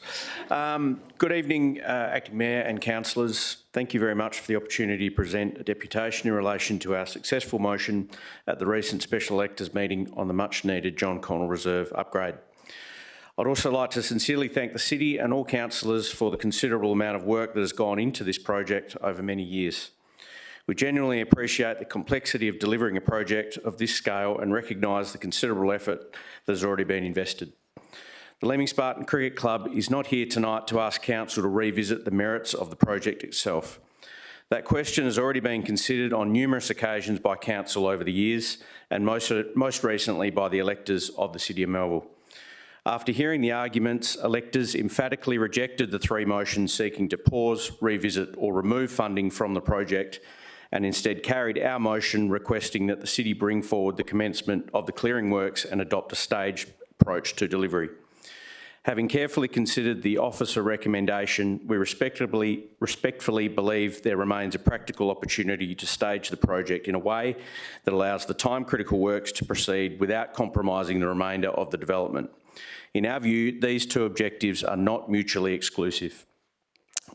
Good evening, Acting Mayor and councillors. Thank you very much for the opportunity to present a deputation in relation to our successful motion at the recent special electors meeting on the much-needed John Connell Reserve upgrade. I'd also like to sincerely thank the City and all councillors for the considerable amount of work that has gone into this project over many years. We genuinely appreciate the complexity of delivering a project of this scale and recognise the considerable effort that has already been invested. The Leeming Spartan Cricket Club is not here tonight to ask Council to revisit the merits of the project itself. That question has already been considered on numerous occasions by Council over the years, and most recently by the electors of the City of Melville. After hearing the arguments, electors emphatically rejected the three motions seeking to pause, revisit or remove funding from the project, and instead carried our motion requesting that the City bring forward the commencement of the clearing works and adopt a staged approach to delivery. Having carefully considered the officer recommendation, we respectfully believe there remains a practical opportunity to stage the project in a way that allows the time-critical works to proceed without compromising the remainder of the development. In our view, these two objectives are not mutually exclusive.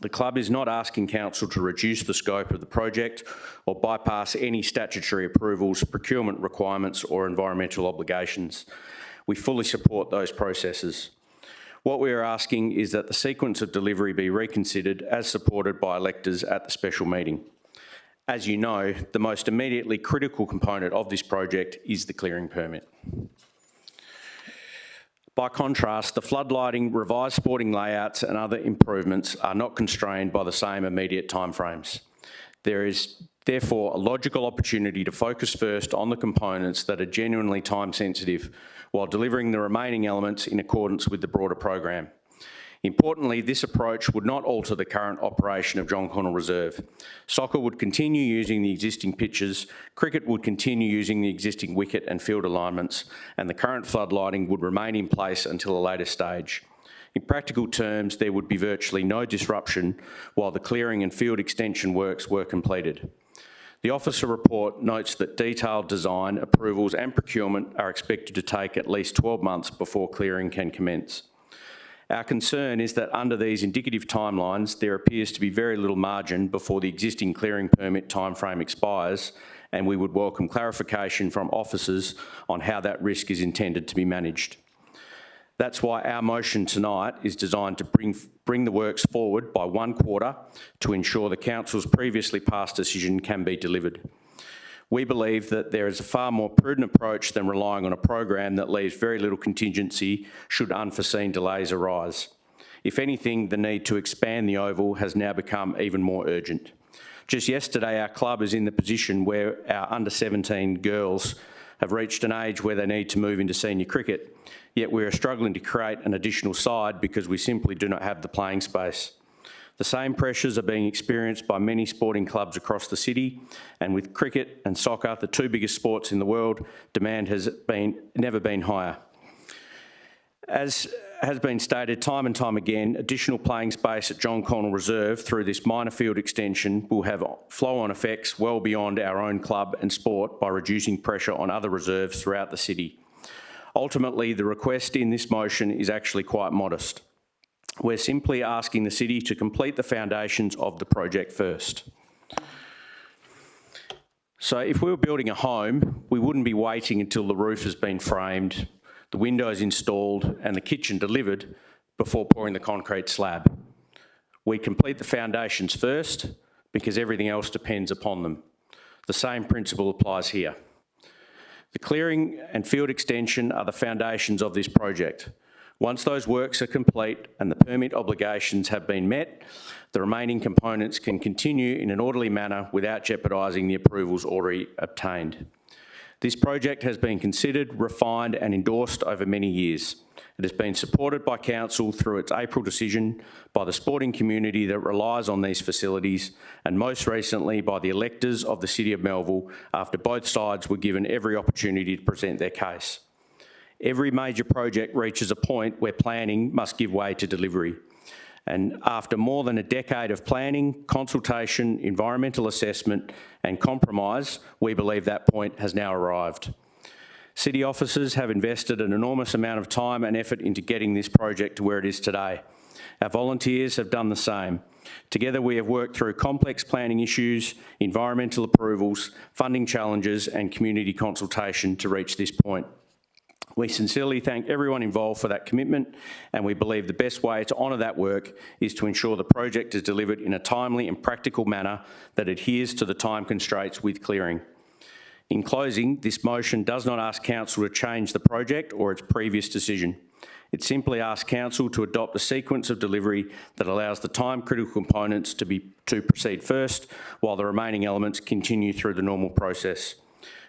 The club is not asking Council to reduce the scope of the project or bypass any statutory approvals, procurement requirements or environmental obligations. We fully support those processes. What we are asking is that the sequence of delivery be reconsidered as supported by electors at the special meeting. As you know, the most immediately critical component of this project is the clearing permit. By contrast, the floodlighting, revised sporting layouts and other improvements are not constrained by the same immediate timeframes. There is therefore a logical opportunity to focus first on the components that are genuinely time sensitive while delivering the remaining elements in accordance with the broader program. Importantly, this approach would not alter the current operation of John Connell Reserve. Soccer would continue using the existing pitches, cricket would continue using the existing wicket and field alignments, and the current floodlighting would remain in place until a later stage. In practical terms, there would be virtually no disruption while the clearing and field extension works were completed. The officer report notes that detailed design, approvals and procurement are expected to take at least 12 months before clearing can commence. Our concern is that under these indicative timelines, there appears to be very little margin before the existing clearing permit timeframe expires, and we would welcome clarification from officers on how that risk is intended to be managed. That's why our motion tonight is designed to bring the works forward by 1 quarter to ensure the Council's previously passed decision can be delivered. We believe that there is a far more prudent approach than relying on a program that leaves very little contingency should unforeseen delays arise. If anything, the need to expand the oval has now become even more urgent. Just yesterday, our club is in the position where our under-17 girls have reached an age where they need to move into senior cricket, yet we are struggling to create an additional side because we simply do not have the playing space. The same pressures are being experienced by many sporting clubs across the city, and with cricket and soccer, the two biggest sports in the world, demand has never been higher. As has been stated time and time again, additional playing space at John Connell Reserve through this minor field extension will have flow-on effects well beyond our own club and sport by reducing pressure on other reserves throughout the city. Ultimately, the request in this motion is actually quite modest. We're simply asking the city to complete the foundations of the project first. So if we were building a home, we wouldn't be waiting until the roof has been framed, the windows installed and the kitchen delivered before pouring the concrete slab. We complete the foundations first because everything else depends upon them. The same principle applies here. The clearing and field extension are the foundations of this project. Once those works are complete and the permit obligations have been met, the remaining components can continue in an orderly manner without jeopardising the approvals already obtained. This project has been considered, refined and endorsed over many years. It has been supported by Council through its April decision, by the sporting community that relies on these facilities, and most recently by the electors of the City of Melville after both sides were given every opportunity to present their case. Every major project reaches a point where planning must give way to delivery. And after more than a decade of planning, consultation, environmental assessment and compromise, we believe that point has now arrived. City officers have invested an enormous amount of time and effort into getting this project to where it is today. Our volunteers have done the same. Together we have worked through complex planning issues, environmental approvals, funding challenges and community consultation to reach this point. We sincerely thank everyone involved for that commitment, and we believe the best way to honour that work is to ensure the project is delivered in a timely and practical manner that adheres to the time constraints with clearing. In closing, this motion does not ask Council to change the project or its previous decision. It simply asks Council to adopt a sequence of delivery that allows the time-critical components to proceed first, while the remaining elements continue through the normal process.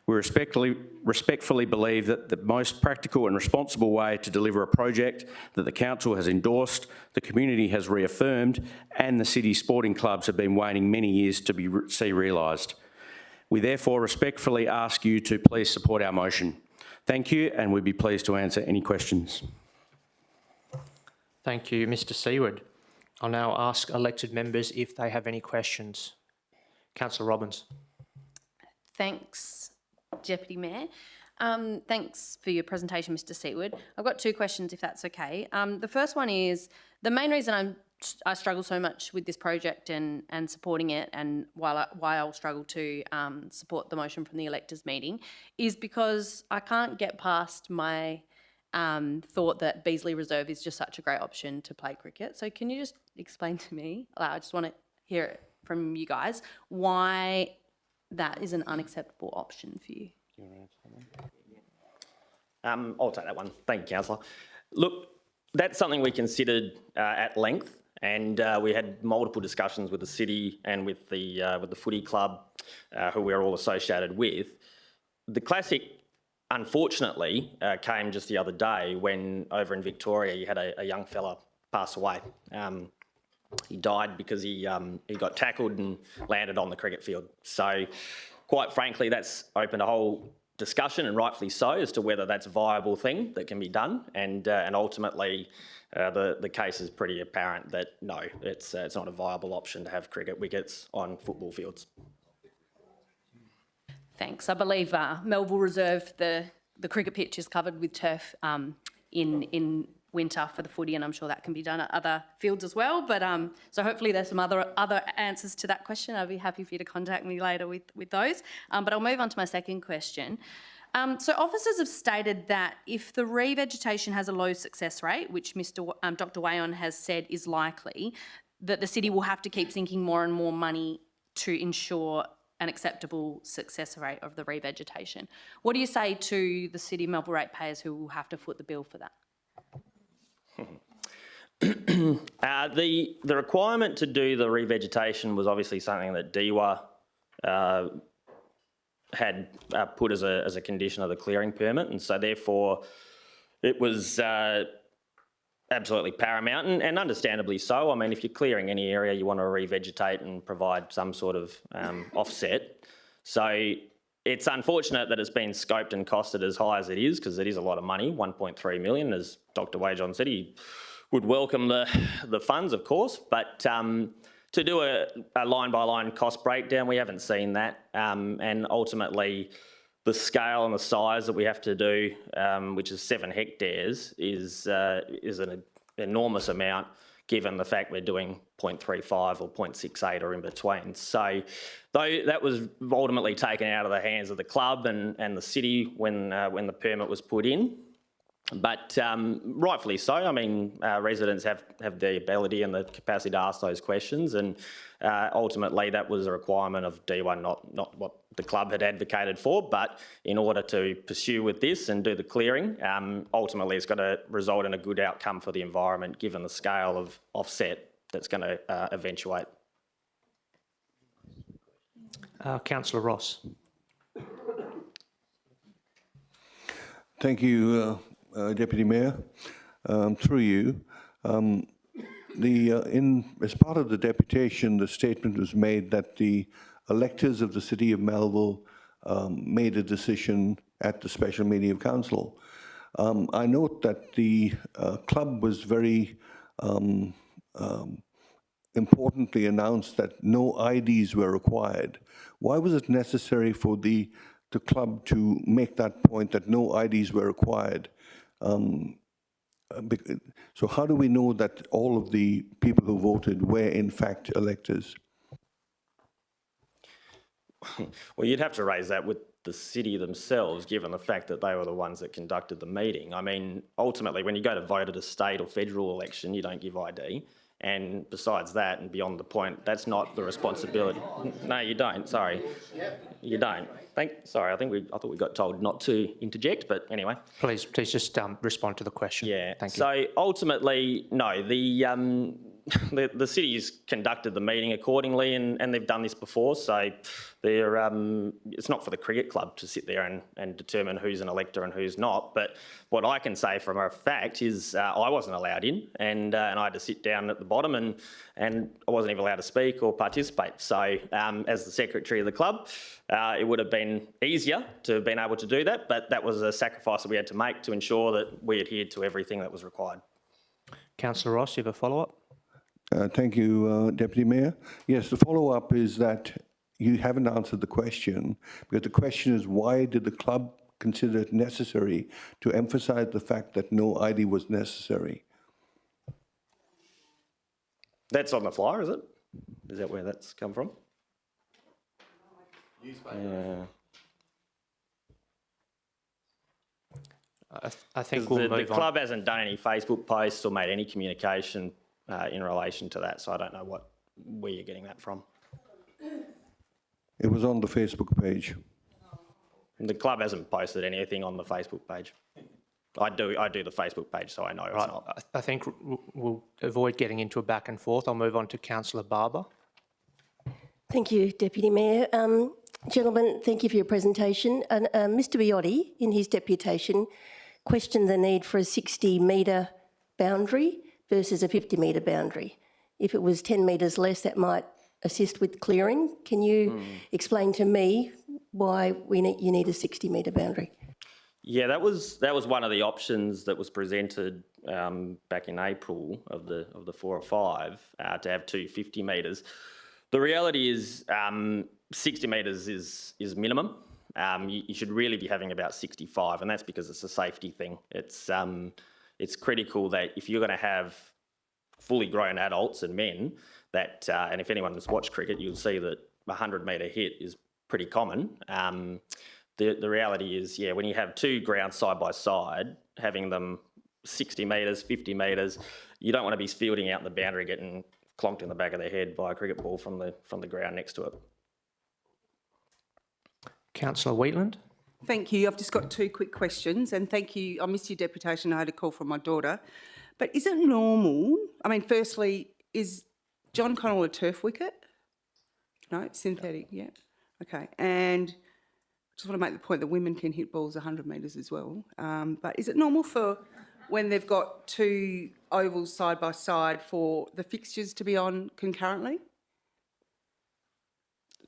We respectfully believe that the most practical and responsible way to deliver a project that the Council has endorsed, the community has reaffirmed, and the City's sporting clubs have been waiting many years to see realised. We therefore respectfully ask you to please support our motion. Thank you, and we'd be pleased to answer any questions. Thank you, Mr Seward. I'll now ask elected members if they have any questions. Councillor Robbins. Thanks, Deputy Mayor. Thanks for your presentation, Mr Seward. I've got two questions, if that's okay. The first one is, the main reason I struggle so much with this project and supporting it, and why I'll struggle to support the motion from the electors meeting, is because I can't get past my thought that Beasley Reserve is just such a great option to play cricket. So can you just explain to me, I just want to hear it from you guys, why that is an unacceptable option for you? I'll take that one. Thank you, Councillor. Look, that's something we considered at length, and we had multiple discussions with the city and with the footy club, who we're all associated with. The classic, unfortunately, came just the other day when over in Victoria you had a young fella pass away. He died because he got tackled and landed on the cricket field. So, quite frankly, that's opened a whole discussion, and rightfully so, as to whether that's a viable thing that can be done. And ultimately, the case is pretty apparent that no, it's not a viable option to have cricket wickets on football fields. Thanks. I believe Melville Reserve, the cricket pitch is covered with turf in winter for the footy, and I'm sure that can be done at other fields as well. But so hopefully there's some other answers to that question. I'll be happy for you to contact me later with those. But I'll move on to my second question. So officers have stated that if the revegetation has a low success rate, which Dr. Wayon has said is likely, that the city will have to keep sinking more and more money to ensure an acceptable success rate of the revegetation. What do you say to the City of Melville ratepayers who will have to foot the bill for that? The requirement to do the revegetation was obviously something that DEWA had put as a condition of the clearing permit, and so therefore it was absolutely paramount, and understandably so. I mean, if you're clearing any area, you want to revegetate and provide some sort of offset. So it's unfortunate that it's been scoped and costed as high as it is, because it is a lot of money, 1.3 million, as Dr. Wajon said. He would welcome the funds, of course, but to do a line-by-line cost breakdown, we haven't seen that, and ultimately the scale and the size that we have to do, which is 7 hectares, is an enormous amount, given the fact we're doing 0.35 or 0.68 or in between. So though that was ultimately taken out of the hands of the club and the city when the permit was put in. But rightfully so. I mean, residents have the ability and the capacity to ask those questions, and ultimately that was a requirement of D1, not what the club had advocated for. But in order to pursue with this and do the clearing, ultimately it's going to result in a good outcome for the environment, given the scale of offset that's going to eventuate. Councillor Ross. Thank you, Deputy Mayor. Through you, as part of the deputation, the statement was made that the electors of the City of Melville made a decision at the special meeting of council. I note that the club was very importantly announced that no IDs were required. Why was it necessary for the club to make that point that no IDs were required? So how do we know that all of the people who voted were in fact electors? Well, you'd have to raise that with the city themselves, given the fact that they were the ones that conducted the meeting. I mean, ultimately, when you go to vote at a state or federal election, you don't give ID. And besides that, and beyond the point, that's not the responsibility. No, you don't. Sorry, you don't. I thought we got told not to interject, but anyway. Please just respond to the question. Yeah. Thank you. So ultimately, no. The city's conducted the meeting accordingly, and they've done this before. So it's not for the cricket club to sit there and determine who's an elector and who's not. But what I can say from a fact is I wasn't allowed in, and I had to sit down at the bottom, and I wasn't even allowed to speak or participate. So as the secretary of the club, it would have been easier to have been able to do that, but that was a sacrifice that we had to make to ensure that we adhered to everything that was required. Councillor Ross, you have a follow-up? Thank you, Deputy Mayor. Yes, the follow-up is that you haven't answered the question, because the question is, why did the club consider it necessary to emphasise the fact that no ID was necessary? That's on the flyer, is it? Is that where that's come from? Yeah. I think we'll move on. The club hasn't done any Facebook posts or made any communication in relation to that, so I don't know where you're getting that from. It was on the Facebook page. The club hasn't posted anything on the Facebook page. I do the Facebook page, so I know it's not. I think we'll avoid getting into a back and forth. I'll move on to Councillor Barber. Thank you, Deputy Mayor. Gentlemen, thank you for your presentation. And Mr Biotti, in his deputation, questioned the need for a 60-metre boundary versus a 50-metre boundary. If it was 10 metres less, that might assist with clearing. Can you explain to me why you need a 60-metre boundary? Yeah, that was one of the options that was presented back in April of the 4 or 5 to have 250 metres. The reality is 60 metres is minimum. You should really be having about 65, and that's because it's a safety thing. It's critical that if you're going to have fully grown adults and men, that and if anyone has watched cricket, you'll see that a 100-metre hit is pretty common. The reality is, yeah, when you have two grounds side by side, having them 60 metres, 50 metres, you don't want to be fielding out in the boundary getting clonked in the back of the head by a cricket ball from the ground next to it. Councillor Wheatland. Thank you. I've just got 2 quick questions, and thank you. I missed your deputation. I had a call from my daughter. But is it normal? I mean, firstly, is John Connell a turf wicket? No, synthetic, yeah. Okay. And I just want to make the point that women can hit balls 100 metres as well. But is it normal for when they've got 2 ovals side by side for the fixtures to be on concurrently?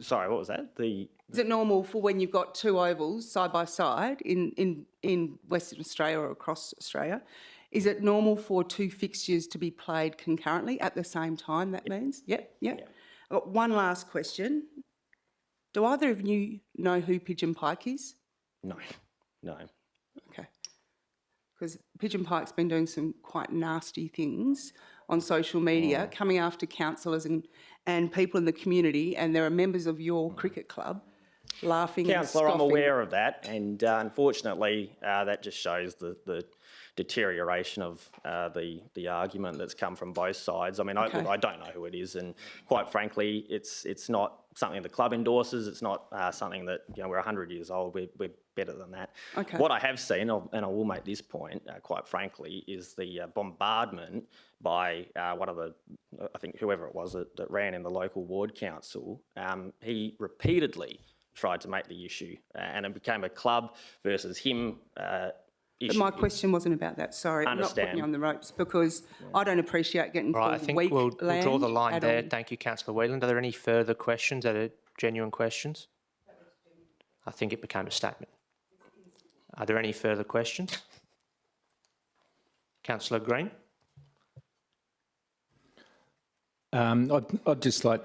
Sorry, what was that? Is it normal for when you've got 2 ovals side by side in Western Australia or across Australia? Is it normal for 2 fixtures to be played concurrently at the same time, that means? Yep. I've got one last question. Do either of you know who Pigeon Pike is? No. Okay. Because Pigeon Pike's been doing some quite nasty things on social media, coming after councillors and people in the community, and there are members of your cricket club laughing Councillor, and I'm scoffing. aware of that, and unfortunately that just shows the deterioration of the argument that's come from both sides. I mean, Okay. I don't know who it is, and quite frankly, it's not something the club endorses. It's not something that, we're 100 years old. We're better than that. Okay. What I have seen, and I will make this point, quite frankly, is the bombardment by one of the, I think whoever it was that ran in the local ward council. He repeatedly tried to make the issue, and it became a club versus him issue. But my question wasn't about that, sorry. I'm not putting you on the ropes because I don't appreciate getting Right, called I think weak we'll draw the line at there. all. Thank you, Councillor Whelan. Are there any further questions that are genuine questions? I think it became a statement. Are there any further questions? Councillor Green. I'd just like,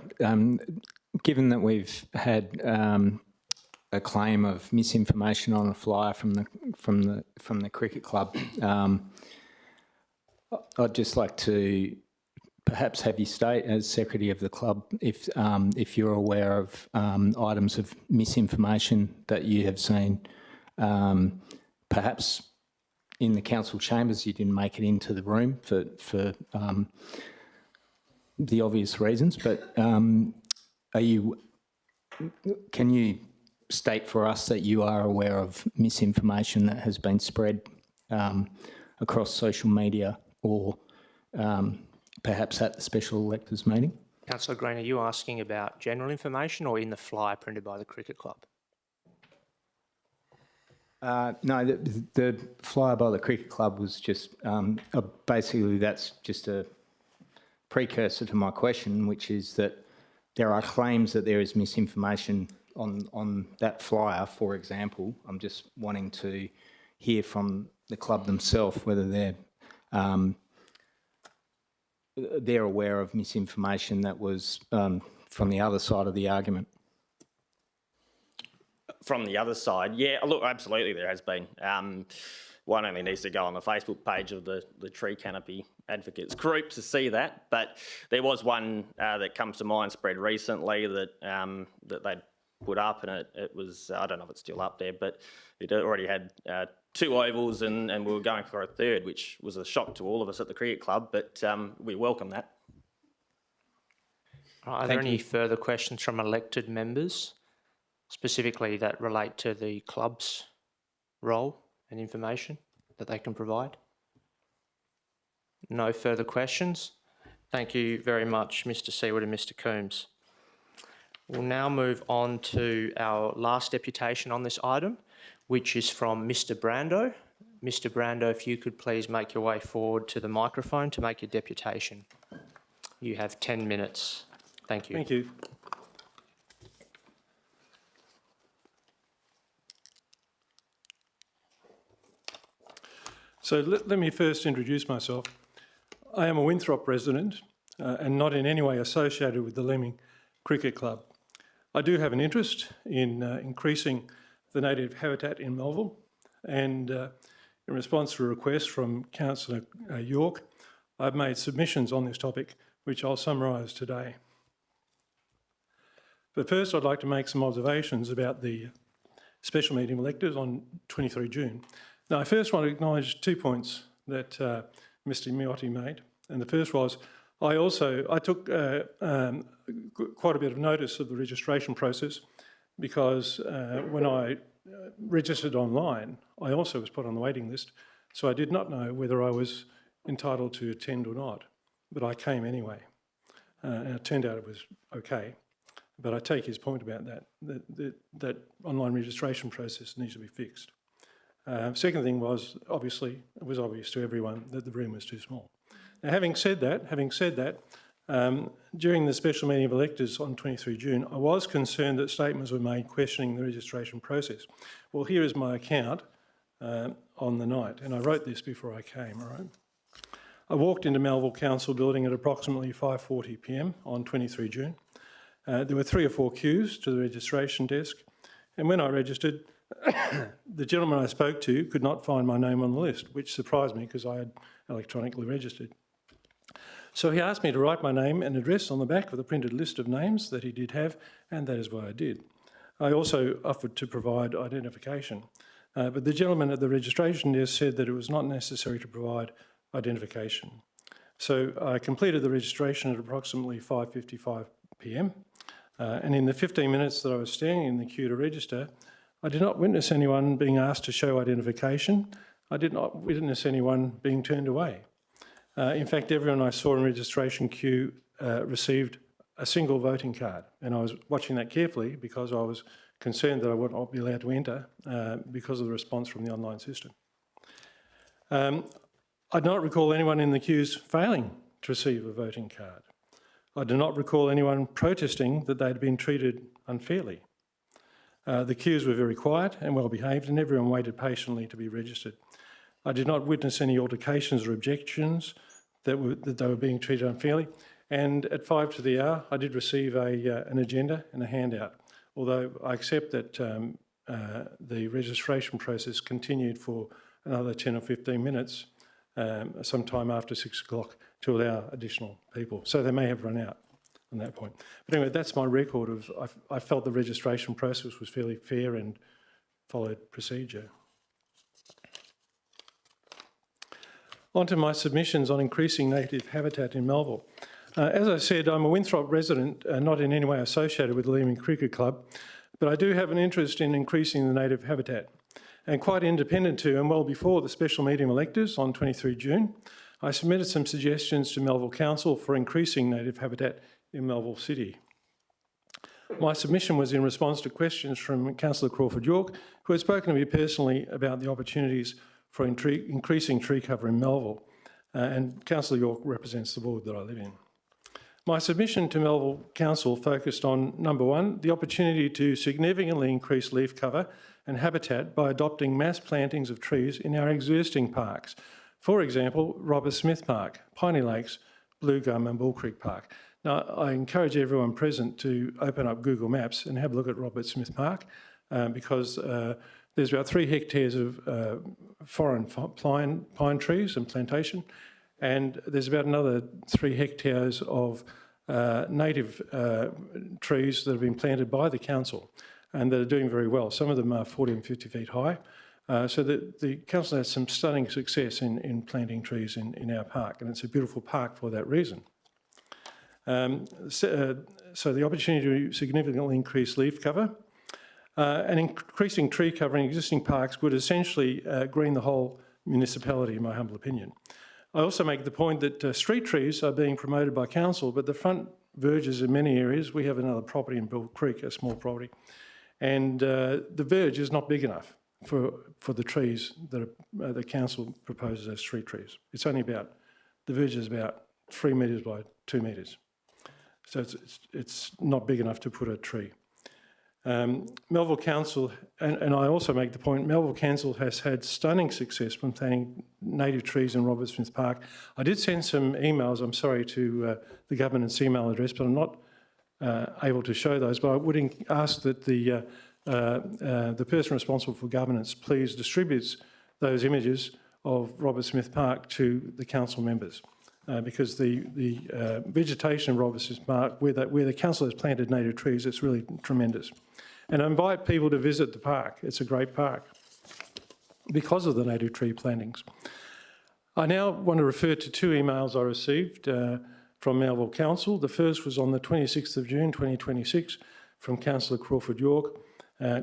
given that we've had a claim of misinformation on a flyer from the cricket club, I'd just like to perhaps have you state, as secretary of the club, if you're aware of items of misinformation that you have seen, perhaps in the council chambers. You didn't make it into the room for the obvious reasons, but can you state for us that you are aware of misinformation that has been spread across social media or perhaps at the special electors meeting? Councillor Green, are you asking about general information or in the flyer printed by the cricket club? No, the flyer by the cricket club was just basically that's just a precursor to my question, which is that there are claims that there is misinformation on that flyer, for example. I'm just wanting to hear from the club themselves whether they're aware of misinformation that was from the other side of the argument. From the other side, yeah, look, absolutely there has been. One only needs to go on the Facebook page of the Tree Canopy Advocates group to see that, but there was one that comes to mind spread recently that they'd put up, and it was, I don't know if it's still up there, but it already had 2 ovals and we were going for a 3rd, which was a shock to all of us at the cricket club, but we welcome that. Are there any further questions from elected members, specifically that relate to the club's role and information that they can provide? No further questions. Thank you very much, Mr. Seward and Mr. Coombs. We'll now move on to our last deputation on this item, which is from Mr. Brando. Mr. Brando, if you could please make your way forward to the microphone to make your deputation. You have 10 minutes. Thank you. Thank you. So let me first introduce myself. I am a Winthrop resident and not in any way associated with the Leeming Cricket Club. I do have an interest in increasing the native habitat in Melville, and in response to a request from Councillor York, I've made submissions on this topic, which I'll summarise today. But first I'd like to make some observations about the special meeting of electors on 23 June. Now, I first want to acknowledge 2 points that Mr. Miotti made. And the first was, I took quite a bit of notice of the registration process because when I registered online, I also was put on the waiting list. So I did not know whether I was entitled to attend or not, but I came anyway. And it turned out it was okay. But I take his point about that online registration process needs to be fixed. Second thing was, obviously, it was obvious to everyone that the room was too small. Now, having said that, during the special meeting of electors on 23 June, I was concerned that statements were made questioning the registration process. Well, here is my account on the night, and I wrote this before I came, all right? I walked into Melville Council building at approximately 5:40 p.m. on 23 June. There were 3 or 4 queues to the registration desk, and when I registered, the gentleman I spoke to could not find my name on the list, which surprised me because I had electronically registered. So he asked me to write my name and address on the back of the printed list of names that he did have, and that is what I did. I also offered to provide identification, but the gentleman at the registration desk said that it was not necessary to provide identification. So I completed the registration at approximately 5:55 p.m. And in the 15 minutes that I was standing in the queue to register, I did not witness anyone being asked to show identification. I did not witness anyone being turned away. In fact, everyone I saw in registration queue received a single voting card, and I was watching that carefully because I was concerned that I would not be allowed to enter because of the response from the online system. I do not recall anyone in the queues failing to receive a voting card. I do not recall anyone protesting that they had been treated unfairly. The queues were very quiet and well behaved, and everyone waited patiently to be registered. I did not witness any altercations or objections that they were being treated unfairly. And at 5 to the hour, I did receive an agenda and a handout, although I accept that the registration process continued for another 10 or 15 minutes, sometime after 6 o'clock, to allow additional people. So they may have run out on that point. But anyway, that's my record of, I felt the registration process was fairly fair and followed procedure. On to my submissions on increasing native habitat in Melville. As I said, I'm a Winthrop resident, not in any way associated with the Leeming Cricket Club, but I do have an interest in increasing the native habitat. And quite independent to and well before the special meeting of electors on 23 June, I submitted some suggestions to Melville Council for increasing native habitat in Melville City. My submission was in response to questions from Councillor Crawford York, who had spoken to me personally about the opportunities for increasing tree cover in Melville, and Councillor York represents the ward that I live in. My submission to Melville Council focused on, number one, the opportunity to significantly increase leaf cover and habitat by adopting mass plantings of trees in our existing parks. For example, Robert Smith Park, Piney Lakes, Blue Gum and Bull Creek Park. Now, I encourage everyone present to open up Google Maps and have a look at Robert Smith Park because there's about 3 hectares of foreign pine trees and plantation, and there's about another 3 hectares of native trees that have been planted by the council and that are doing very well. Some of them are 40 and 50 feet high. So the council has some stunning success in planting trees in our park, and it's a beautiful park for that reason. So the opportunity to significantly increase leaf cover and increasing tree cover in existing parks would essentially green the whole municipality, in my humble opinion. I also make the point that street trees are being promoted by council, but the front verges in many areas, we have another property in Bull Creek, a small property, and the verge is not big enough for the trees that the council proposes as street trees. It's only about, the verge is about 3 metres by 2 metres. So it's not big enough to put a tree. Melville Council, and I also make the point, Melville Council has had stunning success when planting native trees in Robert Smith Park. I did send some emails, I'm sorry, to the government's email address, but I'm not able to show those. But I would ask that the person responsible for governance please distributes those images of Robert Smith Park to the council members. Because the vegetation of Robert Smith Park, where the council has planted native trees, it's really tremendous. And I invite people to visit the park. It's a great park because of the native tree plantings. I now want to refer to 2 emails I received from Melville Council. The first was on the 26th of June 2026 from Councillor Crawford York.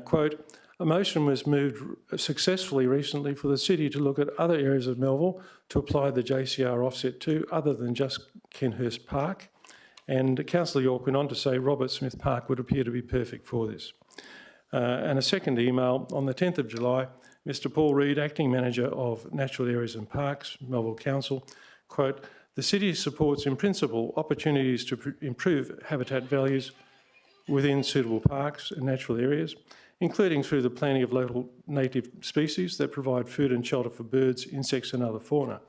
Quote, a motion was moved successfully recently for the city to look at other areas of Melville to apply the JCR offset to, other than just Kenhurst Park. And Councillor York went on to say Robert Smith Park would appear to be perfect for this. And a second email on the 10th of July, Mr Paul Reid, Acting Manager of Natural Areas and Parks, Melville Council, quote, the city supports in principle opportunities to improve habitat values within suitable parks and natural areas, including through the planting of local native species that provide food and shelter for birds, insects and other fauna.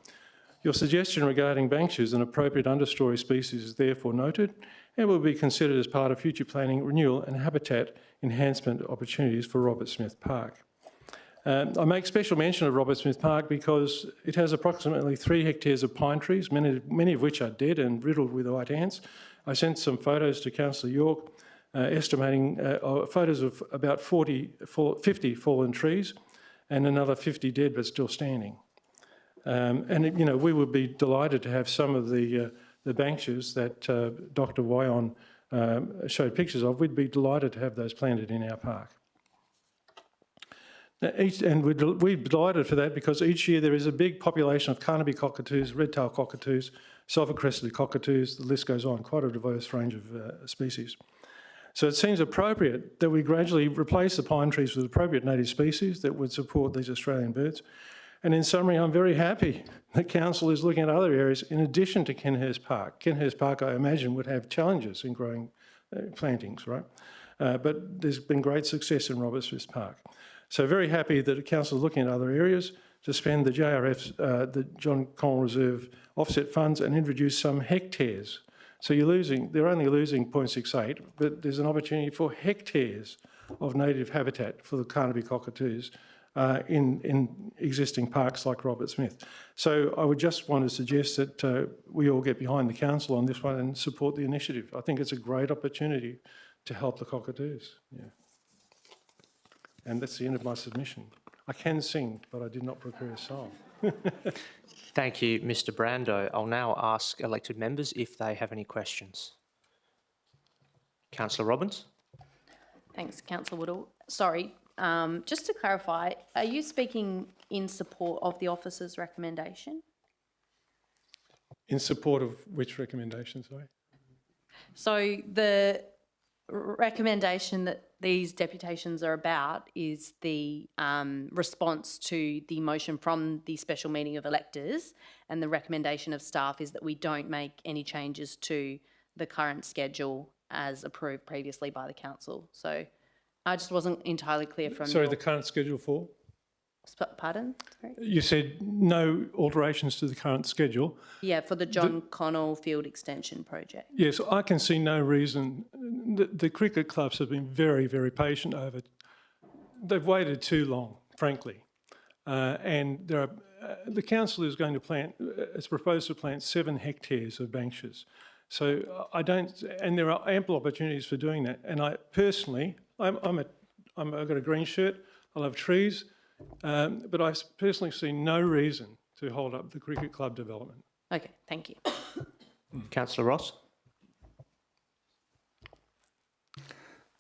Your suggestion regarding banksia as an appropriate understory species is therefore noted and will be considered as part of future planning, renewal and habitat enhancement opportunities for Robert Smith Park. I make special mention of Robert Smith Park because it has approximately 3 hectares of pine trees, many of which are dead and riddled with white ants. I sent some photos to Councillor York, estimating photos of about 50 fallen trees and another 50 dead but still standing. And you know, we would be delighted to have some of the banksias that Dr. Wyon showed pictures of. We'd be delighted to have those planted in our park. And we're delighted for that because each year there is a big population of Carnaby cockatoos, red-tailed cockatoos, sulphur-crested cockatoos, the list goes on, quite a diverse range of species. So it seems appropriate that we gradually replace the pine trees with appropriate native species that would support these Australian birds. And in summary, I'm very happy that Council is looking at other areas in addition to Kenhurst Park. Kenhurst Park, I imagine, would have challenges in growing plantings, right? But there's been great success in Robert Smith Park. So very happy that the Council is looking at other areas to spend the JRF's, the John Connell Reserve offset funds and introduce some hectares. So they're only losing 0.68, but there's an opportunity for hectares of native habitat for the Carnaby cockatoos in existing parks like Robert Smith. So I would just want to suggest that we all get behind the council on this one and support the initiative. I think it's a great opportunity to help the cockatoos. Yeah. And that's the end of my submission. I can sing, but I did not procure a song. Thank you, Mr Brando. I'll now ask elected members if they have any questions. Councillor Robbins. Thanks, Councillor Woodall. Sorry, just to clarify, are you speaking in support of the officer's recommendation? In support of which recommendation, sorry? So the recommendation that these deputations are about is the response to the motion from the special meeting of electors, and the recommendation of staff is that we don't make any changes to the current schedule as approved previously by the council. So I just wasn't entirely clear from Sorry, the current schedule for? Pardon? Sorry. You said no alterations to the current schedule. Yeah, for the John Connell Field Extension project. Yes, I can see no reason. The cricket clubs have been very, very patient they've waited too long, frankly. And the council is going to it's proposed to plant 7 hectares of banksia. So and there are ample opportunities for doing that. And I personally, I've got a green shirt, I love trees, but I personally see no reason to hold up the cricket club development. Okay, thank you. Councillor Ross.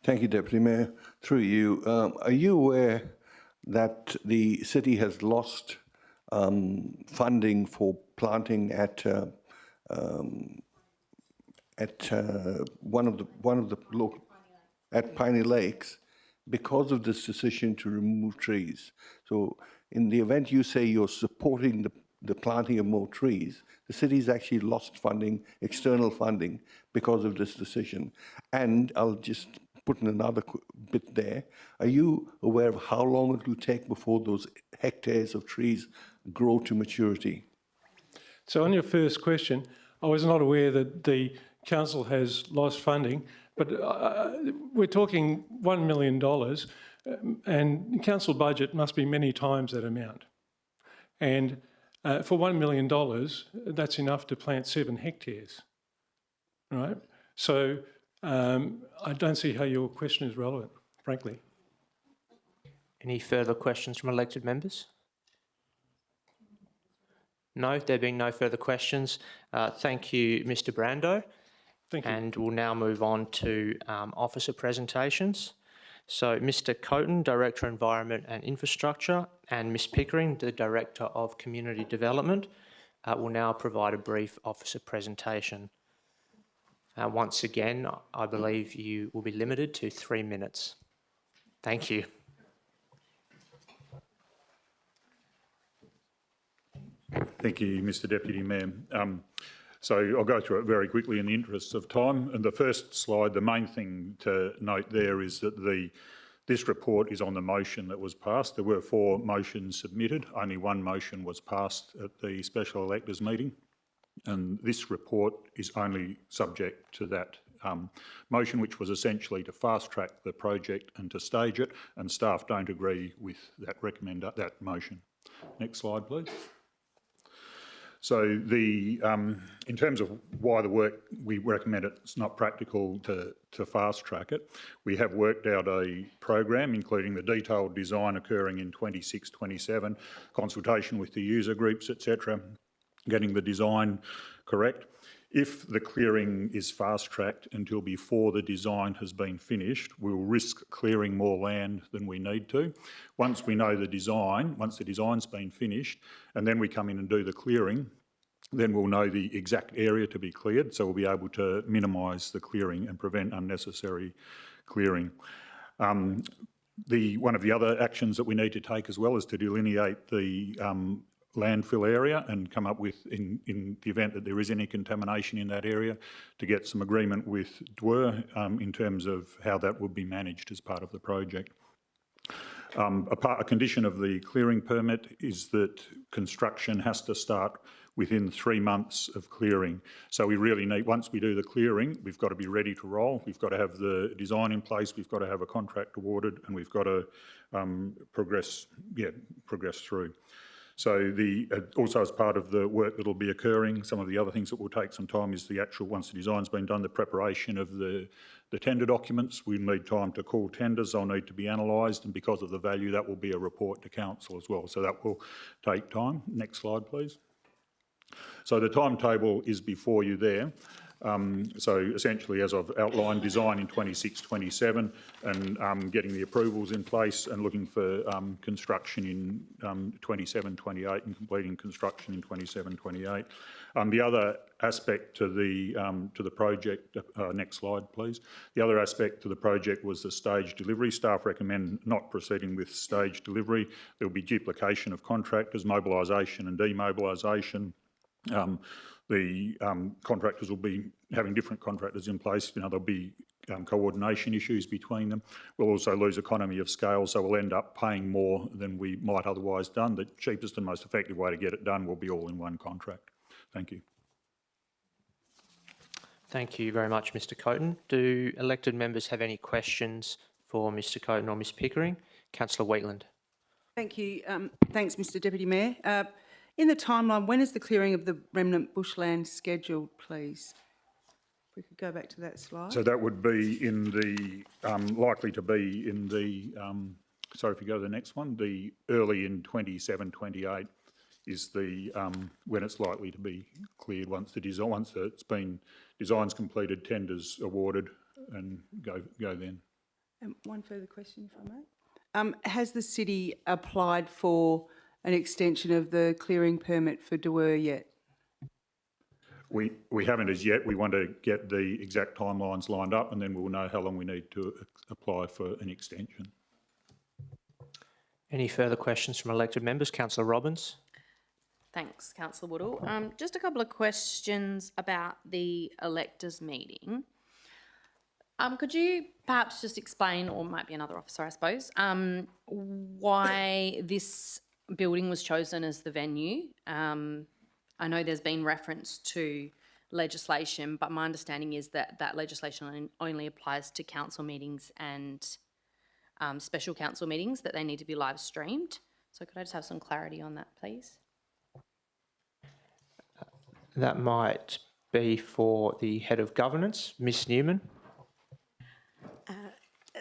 Thank you, Deputy Mayor. Through you, are you aware that the city has lost funding for planting at one of the local at Piney Lakes because of this decision to remove trees? So in the event you say you're supporting the planting of more trees, the city's actually lost funding, external funding, because of this decision. And I'll just put in another bit there. Are you aware of how long it will take before those hectares of trees grow to maturity? So on your first question, I was not aware that the council has lost funding, but we're talking $1 million, and council budget must be many times that amount. And for $1 million, that's enough to plant 7 hectares, right? So I don't see how your question is relevant, frankly. Any further questions from elected members? No, there being no further questions. Thank you, Mr Brando. Thank you. And we'll now move on to officer presentations. So Mr Coton, Director Environment and Infrastructure, and Ms Pickering, the Director of Community Development, will now provide a brief officer presentation. Once again, I believe you will be limited to 3 minutes. Thank you. Thank you, Mr Deputy Mayor. So I'll go through it very quickly in the interests of time. And the first slide, the main thing to note there is that this report is on the motion that was passed. There were 4 motions submitted. Only 1 motion was passed at the special electors meeting. And this report is only subject to that motion, which was essentially to fast-track the project and to stage it, and staff don't agree with that motion. Next slide, please. So in terms of why the work, we recommend it's not practical to fast-track it. We have worked out a program, including the detailed design occurring in 26-27, consultation with the user groups, etc., getting the design correct. If the clearing is fast-tracked until before the design has been finished, we'll risk clearing more land than we need to. Once we know the design, once the design's been finished, and then we come in and do the clearing, then we'll know the exact area to be cleared, so we'll be able to minimise the clearing and prevent unnecessary clearing. One of the other actions that we need to take as well is to delineate the landfill area and come up with, in the event that there is any contamination in that area, to get some agreement with DWER in terms of how that would be managed as part of the project. A condition of the clearing permit is that construction has to start within 3 months of clearing. So we really need, once we do the clearing, we've got to be ready to roll. We've got to have the design in place, we've got to have a contract awarded, and we've got to progress through. So also as part of the work that will be occurring, some of the other things that will take some time is the actual, once the design's been done, the preparation of the tender documents. We need time to call tenders, they'll need to be analysed, and because of the value, that will be a report to council as well. So that will take time. Next slide, please. So the timetable is before you there. So essentially, as I've outlined, design in 26-27 and getting the approvals in place and looking for construction in 27-28 and completing construction in 27-28. The other aspect to the project, next slide please. The other aspect to the project was the stage delivery. Staff recommend not proceeding with stage delivery. There will be duplication of contractors, mobilisation and demobilisation. The contractors will be having different contractors in place. There'll be coordination issues between them. We'll also lose economy of scale, so we'll end up paying more than we might otherwise done. The cheapest and most effective way to get it done will be all in one contract. Thank you. Thank you very much, Mr Coaten. Do elected members have any questions for Mr Coaten or Ms Pickering? Councillor Wheatland. Thank you. Thanks, Mr Deputy Mayor. In the timeline, when is the clearing of the remnant bushland scheduled, please? If we could go back to that slide. So that would be in the, likely to be in the, sorry if you go to the next one, the early in 27-28 is the, when it's likely to be cleared once it's been, design's completed, tenders awarded and go then. One further question, if I may. Has the city applied for an extension of the clearing permit for Dewar yet? We haven't as yet. We want to get the exact timelines lined up and then we'll know how long we need to apply for an extension. Any further questions from elected members? Councillor Robbins. Thanks, Councillor Woodall. Just a couple of questions about the electors meeting. Could you perhaps just explain, or might be another officer, I suppose, why this building was chosen as the venue? I know there's been reference to legislation, but my understanding is that that legislation only applies to council meetings and special council meetings, that they need to be live streamed. So could I just have some clarity on that, please? That might be for the Head of Governance, Ms Newman.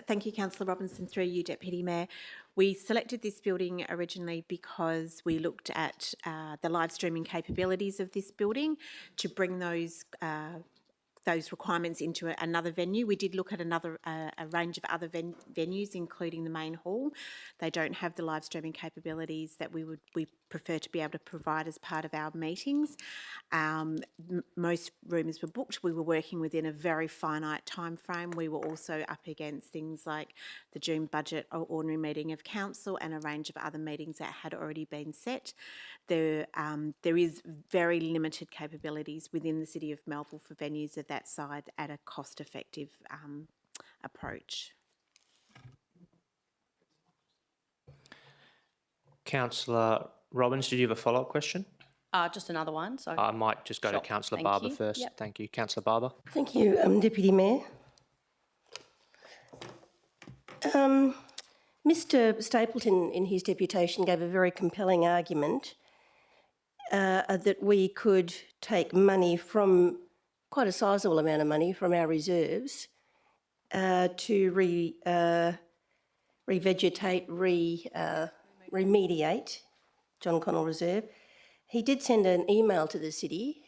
Thank you, Councillor Robinson, through you, Deputy Mayor. We selected this building originally because we looked at the live streaming capabilities of this building to bring those requirements into another venue. We did look at a range of other venues, including the main hall. They don't have the live streaming capabilities that we prefer to be able to provide as part of our meetings. Most rooms were booked. We were working within a very finite time frame. We were also up against things like the June budget or ordinary meeting of council and a range of other meetings that had already been set. There is very limited capabilities within the City of Melville for venues of that size at a cost-effective approach. Councillor Robbins, did you have a follow-up question? Just another one. So I might just go to Councillor Barber first. Yep. Thank you. Councillor Barber. Thank you, Deputy Mayor. Mr Stapleton, in his deputation, gave a very compelling argument that we could take money from, quite a sizable amount of money from our reserves to revegetate, remediate John Connell Reserve. He did send an email to the city.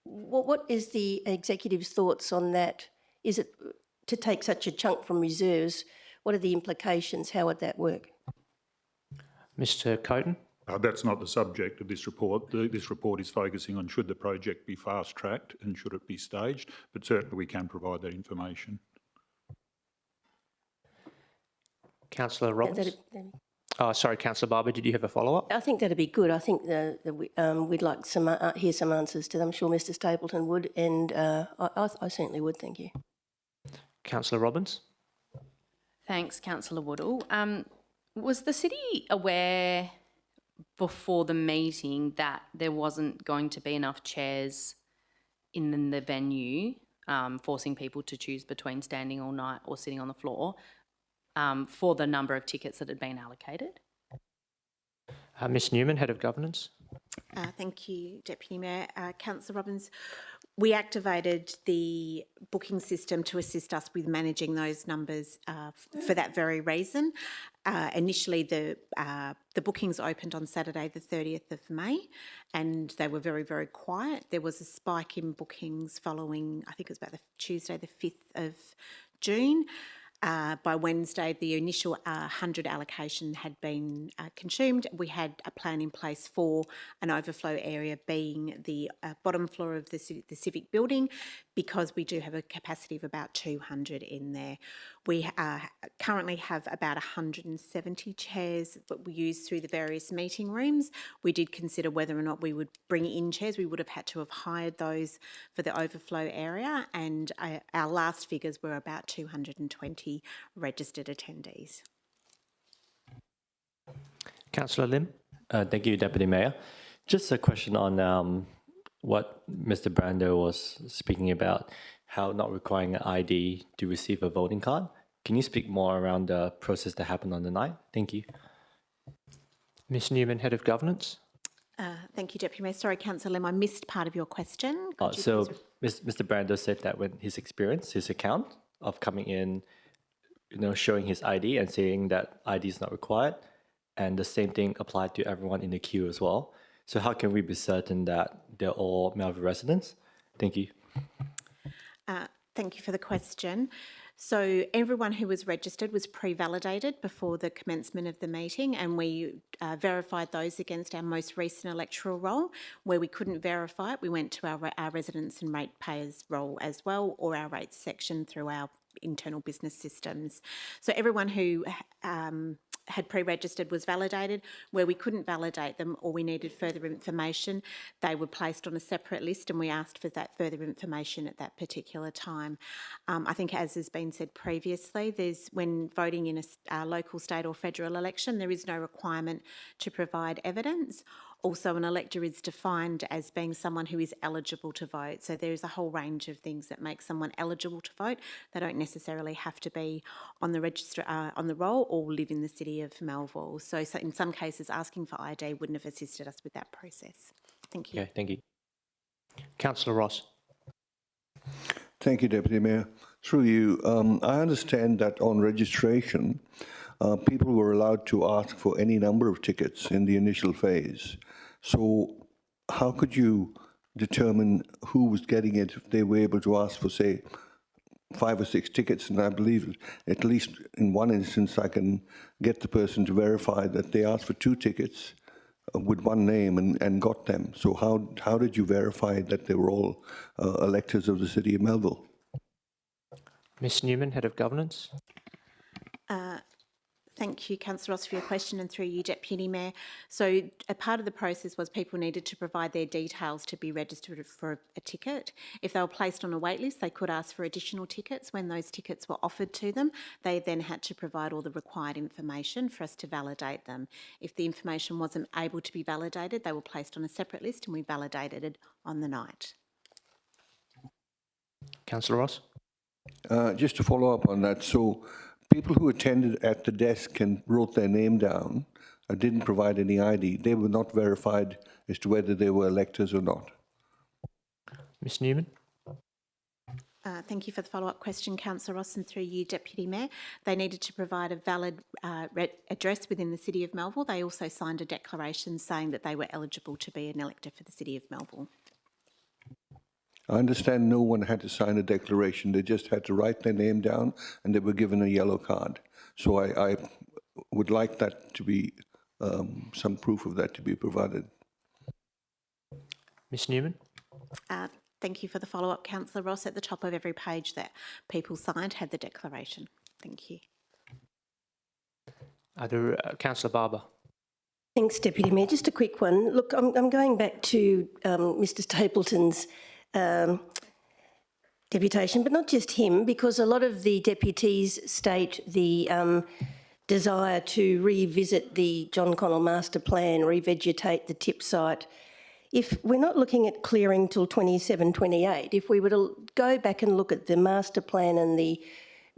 What is the executive's thoughts on that? Is it to take such a chunk from reserves? What are the implications? How would that work? Mr Coaten. That's not the subject of this report. This report is focusing on should the project be fast-tracked and should it be staged, but certainly we can provide that information. Councillor Robbins. Oh, sorry, Councillor Barber, did you have a follow-up? I think that'd be good. I think we'd like to hear some answers to them. I'm sure Mr Stapleton would, and I certainly would. Thank you. Councillor Robbins. Thanks, Councillor Woodall. Was the city aware before the meeting that there wasn't going to be enough chairs in the venue, forcing people to choose between standing all night or sitting on the floor, for the number of tickets that had been allocated? Ms Newman, Head of Governance. Thank you, Deputy Mayor. Councillor Robbins, we activated the booking system to assist us with managing those numbers for that very reason. Initially, the bookings opened on Saturday, the 30th of May, and they were very, very quiet. There was a spike in bookings following, I think it was about the Tuesday, the 5th of June. By Wednesday, the initial 100 allocation had been consumed. We had a plan in place for an overflow area being the bottom floor of the civic building, because we do have a capacity of about 200 in there. We currently have about 170 chairs that we use through the various meeting rooms. We did consider whether or not we would bring in chairs. We would have had to have hired those for the overflow area, and our last figures were about 220 registered attendees. Councillor Lim. Thank you, Deputy Mayor. Just a question on what Mr. Brando was speaking about, how not requiring an ID to receive a voting card. Can you speak more around the process that happened on the night? Thank you. Ms Newman, Head of Governance. Thank you, Deputy Mayor. Sorry, Councillor Lim, I missed part of your question. So Mr. Brando said that when his experience, his account of coming in, showing his ID and saying that ID is not required, and the same thing applied to everyone in the queue as well. So how can we be certain that they're all Melville residents? Thank you. Thank you for the question. So everyone who was registered was pre-validated before the commencement of the meeting, and we verified those against our most recent electoral roll. Where we couldn't verify it, we went to our residents and ratepayers roll as well, or our rates section through our internal business systems. So everyone who had pre-registered was validated. Where we couldn't validate them or we needed further information, they were placed on a separate list, and we asked for that further information at that particular time. I think, as has been said previously, when voting in a local, state or federal election, there is no requirement to provide evidence. Also, an elector is defined as being someone who is eligible to vote. So there is a whole range of things that make someone eligible to vote. They don't necessarily have to be on the register, on the roll, or live in the city of Melville. So in some cases, asking for ID wouldn't have assisted us with that process. Thank you. Okay, thank you. Councillor Ross. Thank you, Deputy Mayor. Through you, I understand that on registration, people were allowed to ask for any number of tickets in the initial phase. So how could you determine who was getting it if they were able to ask for, say, 5 or 6 tickets? And I believe at least in one instance I can get the person to verify that they asked for 2 tickets with one name and got them. So how did you verify that they were all electors of the city of Melville? Ms Newman, Head of Governance. Thank you, Councillor Ross, for your question, and through you, Deputy Mayor. So a part of the process was people needed to provide their details to be registered for a ticket. If they were placed on a wait list, they could ask for additional tickets. When those tickets were offered to them, they then had to provide all the required information for us to validate them. If the information wasn't able to be validated, they were placed on a separate list and we validated it on the night. Councillor Ross. Just to follow up on that, so people who attended at the desk and wrote their name down didn't provide any ID. They were not verified as to whether they were electors or not. Ms Newman. Thank you for the follow-up question, Councillor Ross, and through you, Deputy Mayor. They needed to provide a valid address within the City of Melville. They also signed a declaration saying that they were eligible to be an elector for the City of Melville. I understand no one had to sign a declaration. They just had to write their name down and they were given a yellow card. So I would like that to be, some proof of that to be provided. Ms Newman. Thank you for the follow-up, Councillor Ross. At the top of every page that people signed had the declaration. Thank you. Councillor Barber. Thanks, Deputy Mayor. Just a quick one. Look, I'm going back to Mr Stapleton's deputation, but not just him, because a lot of the deputies state the desire to revisit the John Connell master plan, revegetate the tip site. If we're not looking at clearing till 27, 28, if we were to go back and look at the master plan and the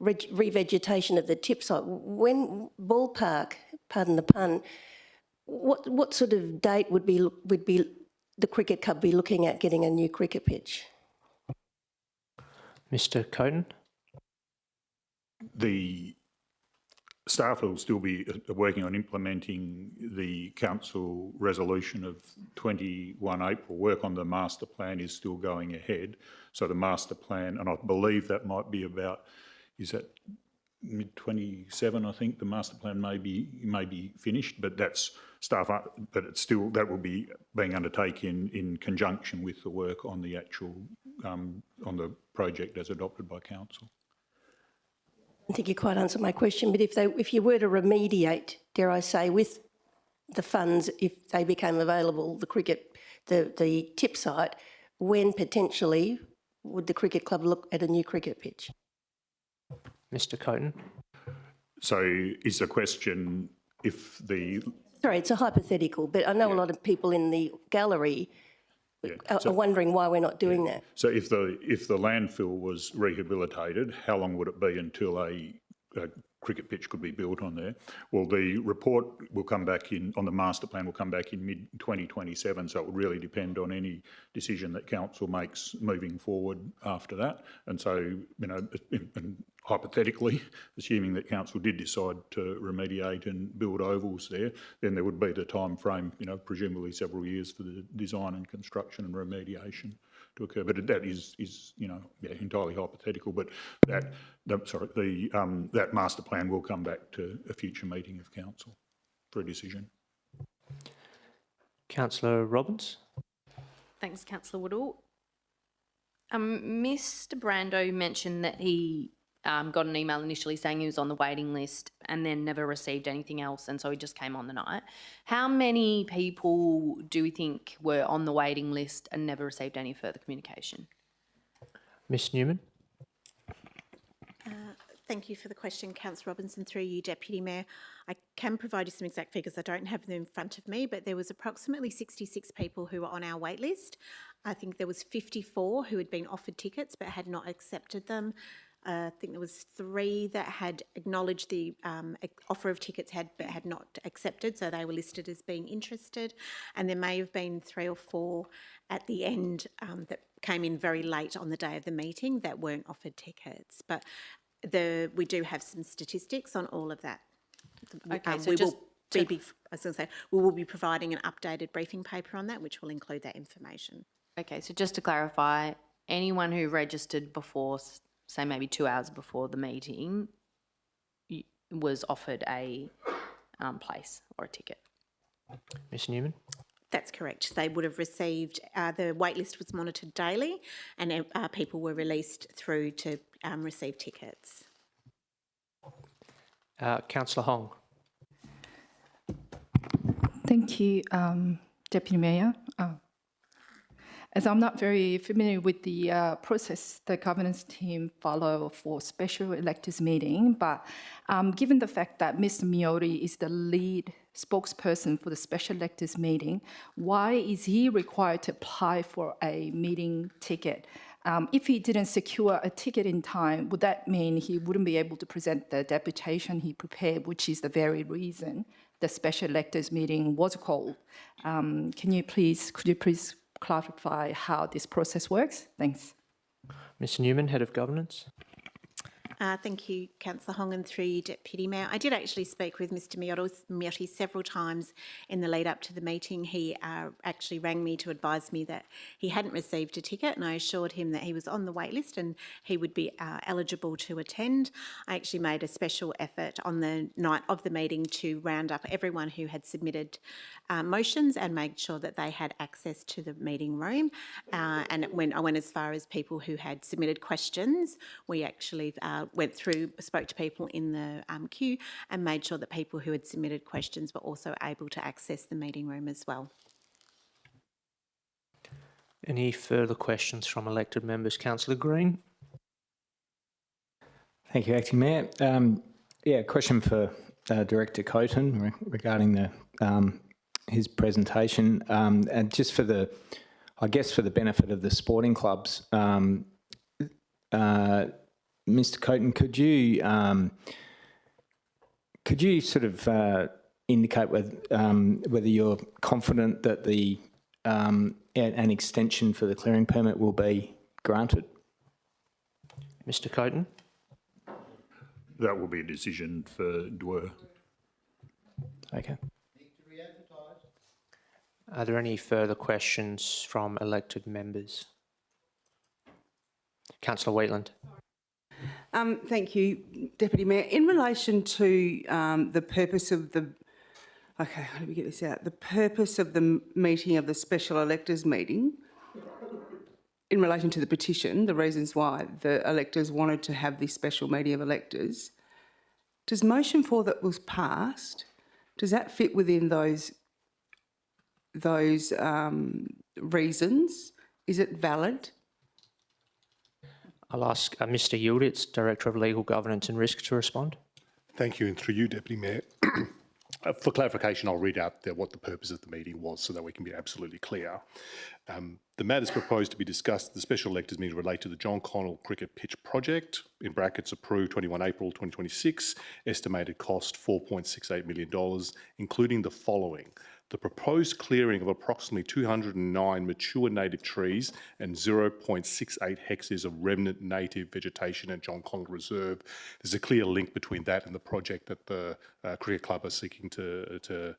revegetation of the tip site, when ballpark, pardon the pun, what sort of date would be the cricket club be looking at getting a new cricket pitch? Mr. Coden. The staff will still be working on implementing the council resolution of 21 April. Work on the master plan is still going ahead. So the master plan, and I believe that might be about, is that mid-27, I think the master plan may be finished, but that's staff, but it's still, that will be being undertaken in conjunction with the work on the actual, on the project as adopted by council. I think you quite answered my question, but if you were to remediate, dare I say, with the funds, if they became available, the tip site, when potentially would the cricket club look at a new cricket pitch? Mr. Coden. So is the question if the... Sorry, it's a hypothetical, but I know a lot of people in the gallery are wondering why we're not doing that. So if the landfill was rehabilitated, how long would it be until a cricket pitch could be built on there? Well, the report will come back in, on the master plan will come back in mid-2027, so it will really depend on any decision that council makes moving forward after that. And so, you know, and hypothetically, assuming that council did decide to remediate and build ovals there, then there would be the time frame, you know, presumably several years for the design and construction and remediation to occur. But that is you know, entirely hypothetical. But that master plan will come back to a future meeting of council for a decision. Councillor Robbins. Thanks, Councillor Woodall. Mr. Brando mentioned that he got an email initially saying he was on the waiting list and then never received anything else, and so he just came on the night. How many people do we think were on the waiting list and never received any further communication? Ms. Newman. Thank you for the question, Councillor Robinson, through you, Deputy Mayor. I can provide you some exact figures. I don't have them in front of me, but there was approximately 66 people who were on our wait list. I think there was 54 who had been offered tickets but had not accepted them. I think there was 3 that had acknowledged the offer of tickets but had not accepted, so they were listed as being interested. And there may have been 3 or 4 at the end that came in very late on the day of the meeting that weren't offered tickets. But we do have some statistics on all of that. Okay, so we will be providing an updated briefing paper on that, which will include that information. Okay, so just to clarify, anyone who registered before, say maybe 2 hours before the meeting, was offered a place or a ticket? Ms. Newman. That's correct. They would have received, the wait list was monitored daily and people were released through to receive tickets. Councillor Hong. Thank you, Deputy Mayor. As I'm not very familiar with the process the governance team follow for special electors meeting, but given the fact that Mr. Miotti is the lead spokesperson for the special electors meeting, why is he required to apply for a meeting ticket? If he didn't secure a ticket in time, would that mean he wouldn't be able to present the deputation he prepared, which is the very reason the special electors meeting was called? Could you please clarify how this process works? Thanks. Ms. Newman, Head of Governance. Thank you, Councillor Hong, and through you, Deputy Mayor. I did actually speak with Mr. Miotti several times in the lead up to the meeting. He actually rang me to advise me that he hadn't received a ticket, and I assured him that he was on the wait list and he would be eligible to attend. I actually made a special effort on the night of the meeting to round up everyone who had submitted motions and make sure that they had access to the meeting room. And when I went as far as people who had submitted questions, we actually spoke to people in the queue and made sure that people who had submitted questions were also able to access the meeting room as well. Any further questions from elected members? Councillor Green. Thank you, Acting Mayor. Yeah, question for Director Coton regarding his presentation, and just for the, I guess for the benefit of the sporting clubs, Mr. Coton, could you sort of indicate whether you're confident that an extension for the clearing permit will be granted? Mr. Coton? That will be a decision for Dwyer. Okay. Are there any further questions from elected members? Councillor Wheatland. Thank you, Deputy Mayor. In relation to the purpose of the, okay, let me get this out. The purpose of the meeting of the special electors meeting, in relation to the petition, the reasons why the electors wanted to have this special meeting of electors, does motion 4 that was passed, does that fit within those reasons? Is it valid? I'll ask Mr. Yilditz, Director of Legal Governance and Risk, to respond. Thank you, and through you, Deputy Mayor. For clarification, I'll read out what the purpose of the meeting was so that we can be absolutely clear. The matters proposed to be discussed at the special electors meeting relate to the John Connell Cricket Pitch Project, in brackets approved 21 April 2026, estimated cost $4.68 million, including the following: the proposed clearing of approximately 209 mature native trees and 0.68 hectares of remnant native vegetation at John Connell Reserve. There's a clear link between that and the project that the Cricket Club are seeking to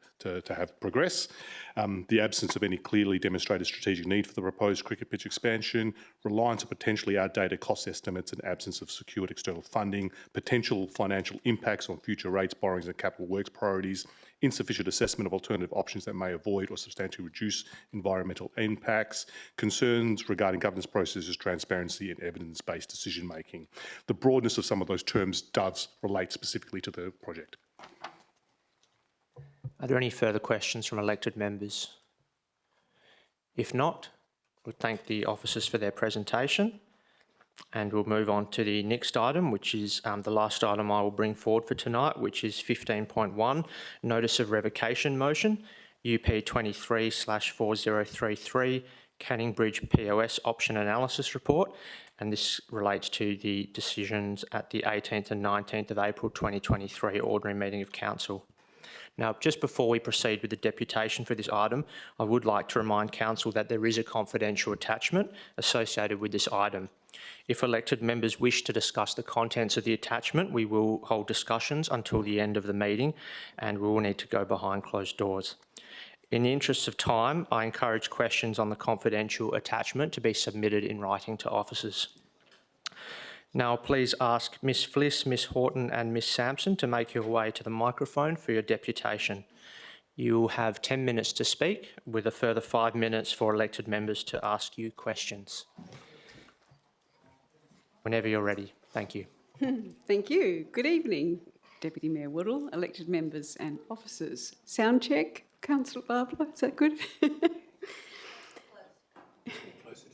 have progress. The absence of any clearly demonstrated strategic need for the proposed cricket pitch expansion, reliance on potentially outdated cost estimates and absence of secured external funding, potential financial impacts on future rates, borrowings and capital works priorities, insufficient assessment of alternative options that may avoid or substantially reduce environmental impacts, concerns regarding governance processes, transparency and evidence-based decision-making. The broadness of some of those terms does relate specifically to the project. Are there any further questions from elected members? If not, we'll thank the officers for their presentation. And we'll move on to the next item, which is the last item I will bring forward for tonight, which is 15.1, Notice of Revocation Motion, UP 23/4033, Canning Bridge POS Option Analysis Report. And this relates to the decisions at the 18th and 19th of April 2023 Ordinary Meeting of Council. Now, just before we proceed with the deputation for this item, I would like to remind Council that there is a confidential attachment associated with this item. If elected members wish to discuss the contents of the attachment, we will hold discussions until the end of the meeting and we will need to go behind closed doors. In the interest of time, I encourage questions on the confidential attachment to be submitted in writing to officers. Now, please ask Ms Fliss, Ms Horton and Ms Sampson to make your way to the microphone for your deputation. You'll have 10 minutes to speak, with a further 5 minutes for elected members to ask you questions. Whenever you're ready. Thank you. Thank you. Good evening, Deputy Mayor Woodall, elected members and officers. Sound check, Councillor Barbara, is that good?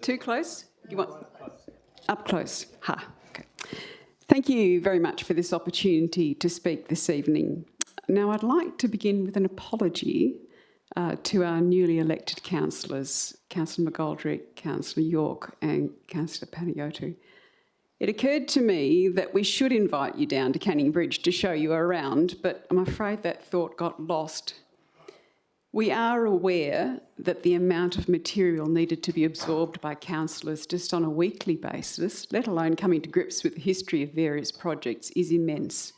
Too close? You want up close? Ha. Okay. Thank you very much for this opportunity to speak this evening. Now, I'd like to begin with an apology to our newly elected councillors, Councillor McGoldrick, Councillor York and Councillor Panayiotou. It occurred to me that we should invite you down to Canning Bridge to show you around, but I'm afraid that thought got lost. We are aware that the amount of material needed to be absorbed by councillors just on a weekly basis, let alone coming to grips with the history of various projects, is immense.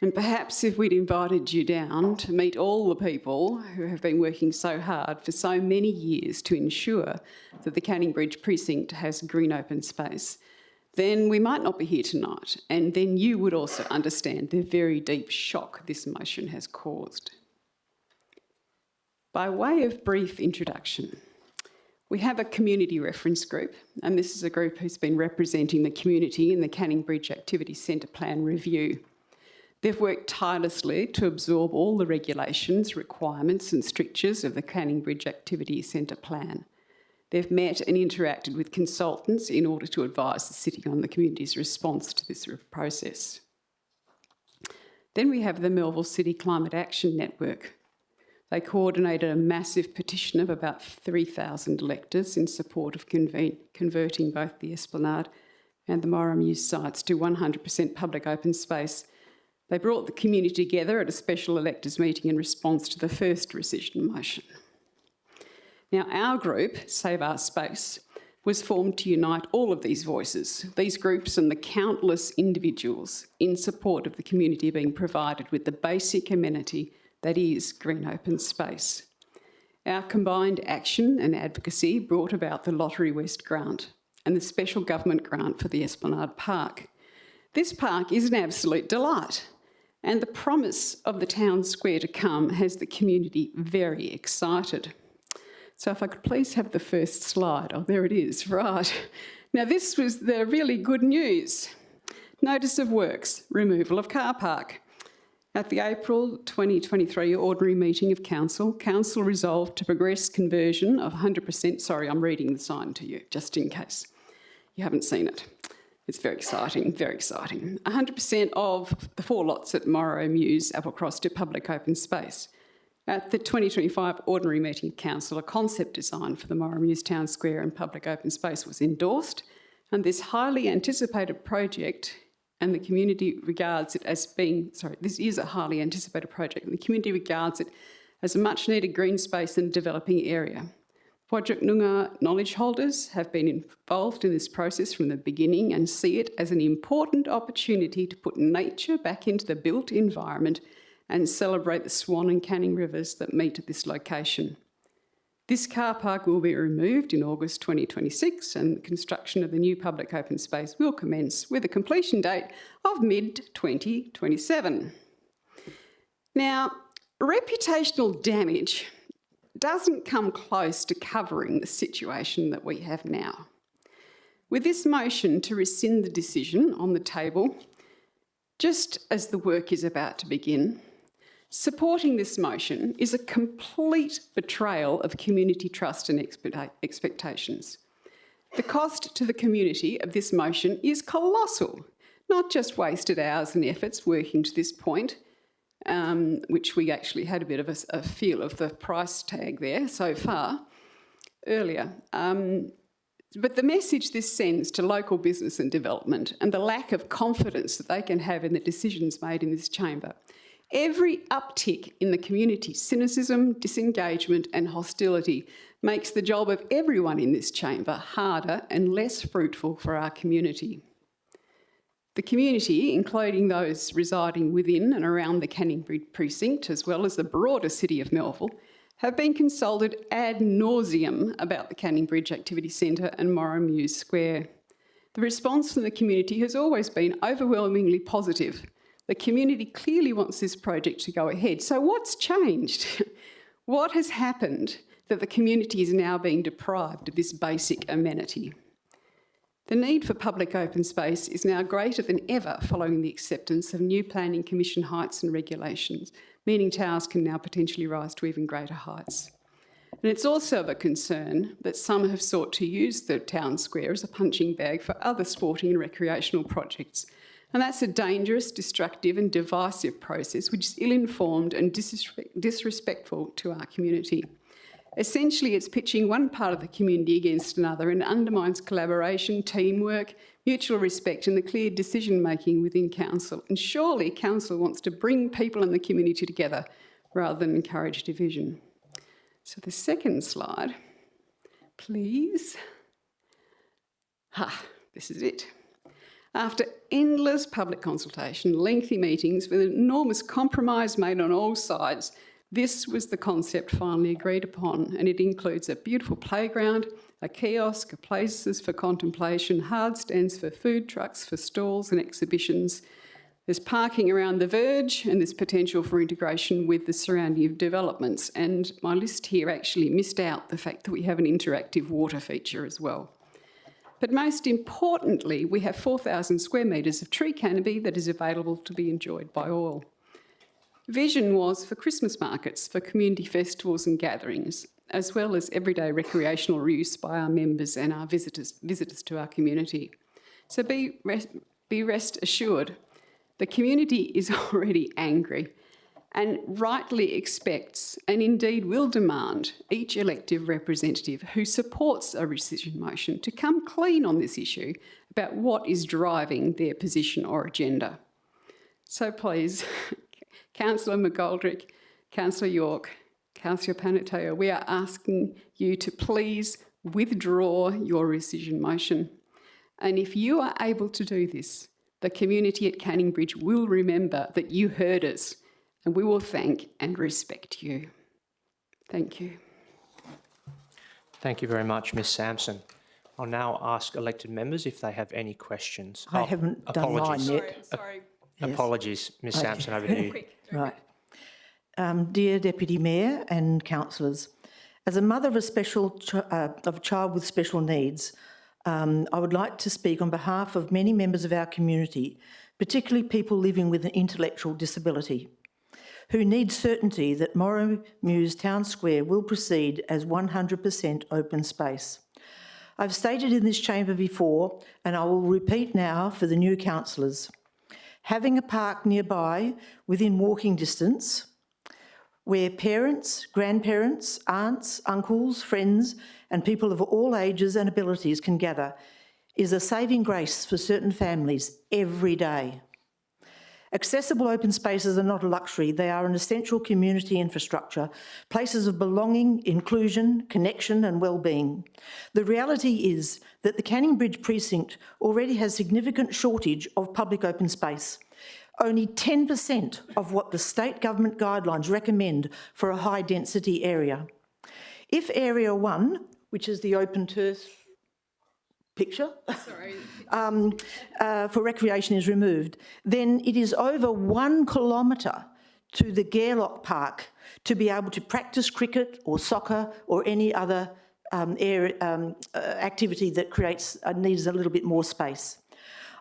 And perhaps if we'd invited you down to meet all the people who have been working so hard for so many years to ensure that the Canning Bridge precinct has green open space, then we might not be here tonight, and then you would also understand the very deep shock this motion has caused. By way of brief introduction, we have a community reference group, and this is a group who's been representing the community in the Canning Bridge Activity Centre Plan review. They've worked tirelessly to absorb all the regulations, requirements and strictures of the Canning Bridge Activity Centre Plan. They've met and interacted with consultants in order to advise the city on the community's response to this process. Then we have the Melville City Climate Action Network. They coordinated a massive petition of about 3,000 electors in support of converting both the Esplanade and the Moira Muse sites to 100% public open space. They brought the community together at a special electors meeting in response to the first rescission motion. Now, our group, Save Our Space, was formed to unite all of these voices, these groups and the countless individuals in support of the community being provided with the basic amenity that is green open space. Our combined action and advocacy brought about the Lottery West grant and the special government grant for the Esplanade Park. This park is an absolute delight, and the promise of the town square to come has the community very excited. So if I could please have the first slide. Oh, there it is, right. Now this was the really good news. Notice of works, removal of car park. At the April 2023 ordinary meeting of Council, Council resolved to progress conversion of 100%, sorry, I'm reading the sign to you, just in case you haven't seen it. It's very exciting, very exciting. 100% of the 4 lots at Moira Muse, Applecross to public open space. At the 2025 ordinary meeting of Council, a concept design for the Moira Muse Town Square and public open space was endorsed, and this highly anticipated project, and the community regards it as being, this is a highly anticipated project, and the community regards it as a much needed green space in a developing area. Whadjuk Noongar knowledge holders have been involved in this process from the beginning and see it as an important opportunity to put nature back into the built environment and celebrate the Swan and Canning rivers that meet at this location. This car park will be removed in August 2026 and the construction of the new public open space will commence with a completion date of mid-2027. Now, reputational damage doesn't come close to covering the situation that we have now. With this motion to rescind the decision on the table, just as the work is about to begin, supporting this motion is a complete betrayal of community trust and expectations. The cost to the community of this motion is colossal, not just wasted hours and efforts working to this point, which we actually had a bit of a feel of the price tag there so far earlier. But the message this sends to local business and development and the lack of confidence that they can have in the decisions made in this chamber. Every uptick in the community's cynicism, disengagement and hostility makes the job of everyone in this chamber harder and less fruitful for our community. The community, including those residing within and around the Canning Bridge precinct, as well as the broader city of Melville, have been consulted ad nauseum about the Canning Bridge Activity Centre and Moira Muse Square. The response from the community has always been overwhelmingly positive. The community clearly wants this project to go ahead. So what's changed? What has happened that the community is now being deprived of this basic amenity? The need for public open space is now greater than ever following the acceptance of new Planning Commission heights and regulations, meaning towers can now potentially rise to even greater heights. And it's also of a concern that some have sought to use the town square as a punching bag for other sporting and recreational projects. And that's a dangerous, destructive and divisive process which is ill-informed and disrespectful to our community. Essentially, it's pitching one part of the community against another and undermines collaboration, teamwork, mutual respect and the clear decision-making within council. And surely council wants to bring people in the community together rather than encourage division. So the second slide, please. This is it. After endless public consultation, lengthy meetings with enormous compromise made on all sides, this was the concept finally agreed upon, and it includes a beautiful playground, a kiosk, places for contemplation, hard stands for food trucks, for stalls and exhibitions. There's parking around the verge and there's potential for integration with the surrounding developments. And my list here actually missed out the fact that we have an interactive water feature as well. But most importantly, we have 4,000 square metres of tree canopy that is available to be enjoyed by all. Vision was for Christmas markets, for community festivals and gatherings, as well as everyday recreational use by our members and our visitors to our community. So be rest assured The community is already angry and rightly expects, and indeed will demand, each elected representative who supports a rescission motion to come clean on this issue about what is driving their position or agenda. So please, Councillor McGoldrick, Councillor York, Councillor Panateo, we are asking you to please withdraw your rescission motion. And if you are able to do this, the community at Canning Bridge will remember that you heard us, and we will thank and respect you. Thank you. Thank you very much, Ms Sampson. I'll now ask elected members if they have any questions. I haven't done mine yet. Sorry. Yes. Apologies, Ms Sampson, over to you. Right. Dear Deputy Mayor and councillors, as a mother of a child with special needs, I would like to speak on behalf of many members of our community, particularly people living with an intellectual disability, who need certainty that Morrow Mews Town Square will proceed as 100% open space. I've stated in this chamber before, and I will repeat now for the new councillors, having a park nearby within walking distance where parents, grandparents, aunts, uncles, friends and people of all ages and abilities can gather is a saving grace for certain families every day. Accessible open spaces are not a luxury, they are an essential community infrastructure, places of belonging, inclusion, connection and well-being. The reality is that the Canning Bridge precinct already has significant shortage of public open space. Only 10% of what the state government guidelines recommend for a high density area. If Area 1, which is the open turf picture, for recreation is removed, then it is over 1 kilometre to the Gairloch Park to be able to practice cricket or soccer or any other activity that needs a little bit more space.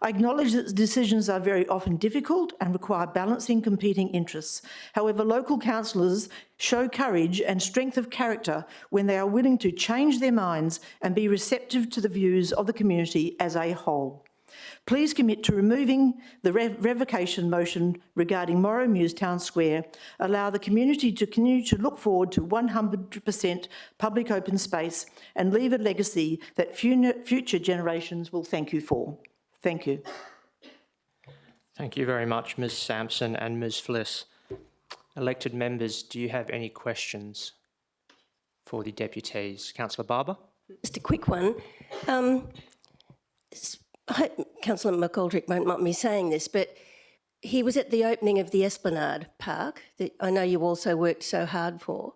I acknowledge that decisions are very often difficult and require balancing competing interests. However, local councillors show courage and strength of character when they are willing to change their minds and be receptive to the views of the community as a whole. Please commit to removing the revocation motion regarding Morrow Mews Town Square, allow the community to continue to look forward to 100% public open space and leave a legacy that future generations will thank you for. Thank you. Thank you very much, Ms Sampson and Ms Fliss. Elected members, do you have any questions for the deputies? Councillor Barber? Just a quick one. I hope Councillor McGoldrick won't mind me saying this, but he was at the opening of the Esplanade Park that I know you also worked so hard for.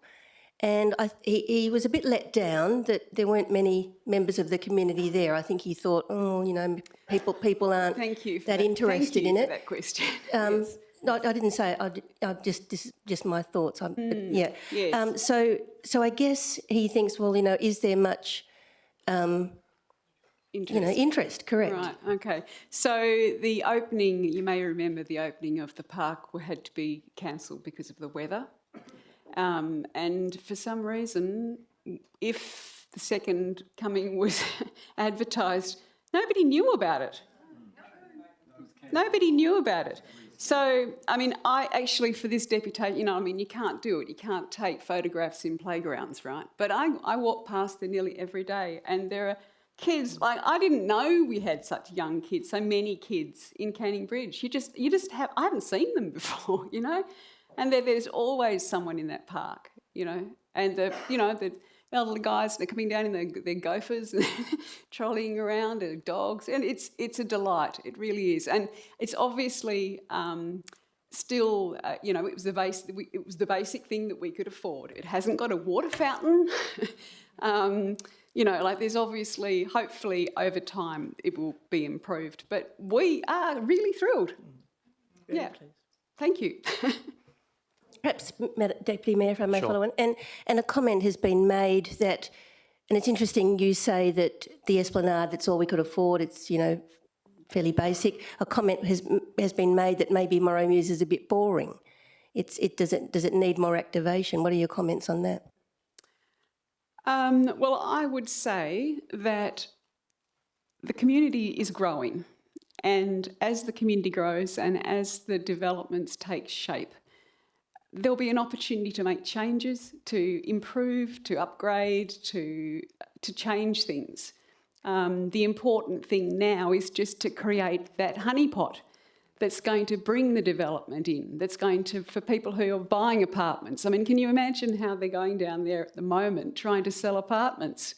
And he was a bit let down that there weren't many members of the community there. I think he thought, oh, you know, people aren't that interested in it. Thank you for that question. Yes. No, I didn't say it. This is just my thoughts. Yeah. Yes. So I guess he thinks, well, you know, is there much, interest? Correct. Right. Okay. So the opening, you may remember, the opening of the park had to be cancelled because of the weather. And for some reason, if the second coming was advertised, nobody knew about it. Nobody knew about it. So, I mean, I actually, for this deputation, you can't do it. You can't take photographs in playgrounds, right? But I walk past there nearly every day and there are kids, I didn't know we had such young kids, so many kids in Canning Bridge. I haven't seen them before, And there's always someone in that park, and the elderly guys, they're coming down in their gophers and trolleying around, their dogs, and it's a delight. It really is, and it's obviously still, it was the basic thing that we could afford. It hasn't got a water fountain. There's obviously, hopefully, over time it will be improved. But we are really thrilled. Yeah, thank you. Perhaps, Deputy Mayor, if I may follow on, and a comment has been made that, and it's interesting you say that the Esplanade, that's all we could afford, it's, fairly basic. A comment has been made that maybe Morrow Mews is a bit boring. Does it need more activation? What are your comments on that? Well, I would say that the community is growing And as the community grows and as the developments take shape, there'll be an opportunity to make changes, to improve, to upgrade, to change things. The important thing now is just to create that honeypot that's going to bring the development in, that's going to, for people who are buying apartments. I mean, can you imagine how they're going down there at the moment trying to sell apartments?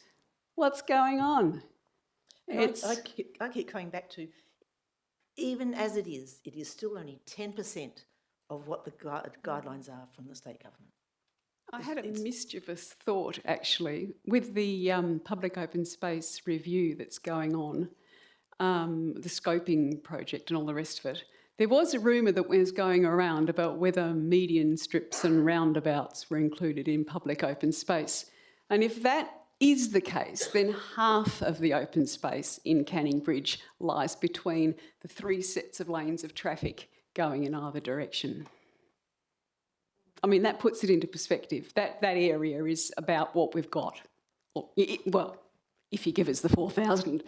What's going on? I keep coming back to, even as it is still only 10% of what the guidelines are from the state government. I had a mischievous thought, actually, with the public open space review that's going on, the scoping project and all the rest of it. There was a rumour that was going around about whether median strips and roundabouts were included in public open space. And if that is the case, then half of the open space in Canning Bridge lies between the 3 sets of lanes of traffic going in either direction. I mean, that puts it into perspective. That area is about what we've got. Well, if you give us the 4,000.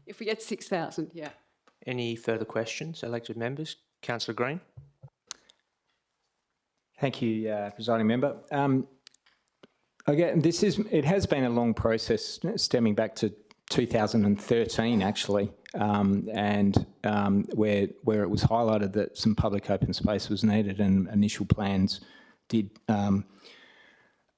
If we get 6,000, yeah. Any further questions, elected members? Councillor Green. Thank you, Presiding Member. Again, it has been a long process stemming back to 2013, actually, and where it was highlighted that some public open space was needed, and initial plans did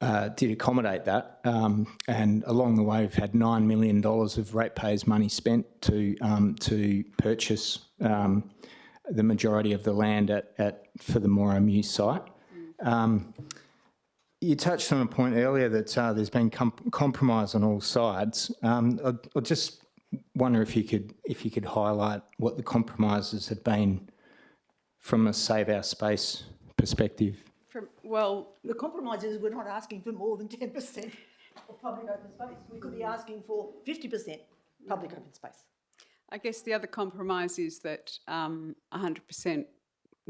accommodate that. And along the way, we've had $9 million of ratepayers' money spent to purchase the majority of the land for the Morrow Mews site. You touched on a point earlier that there's been compromise on all sides. I just wonder if you could highlight what the compromises have been from a Save Our Space perspective. Well, the compromise is we're not asking for more than 10% of public open space. We could be asking for 50% public open space. I guess the other compromise is that 100%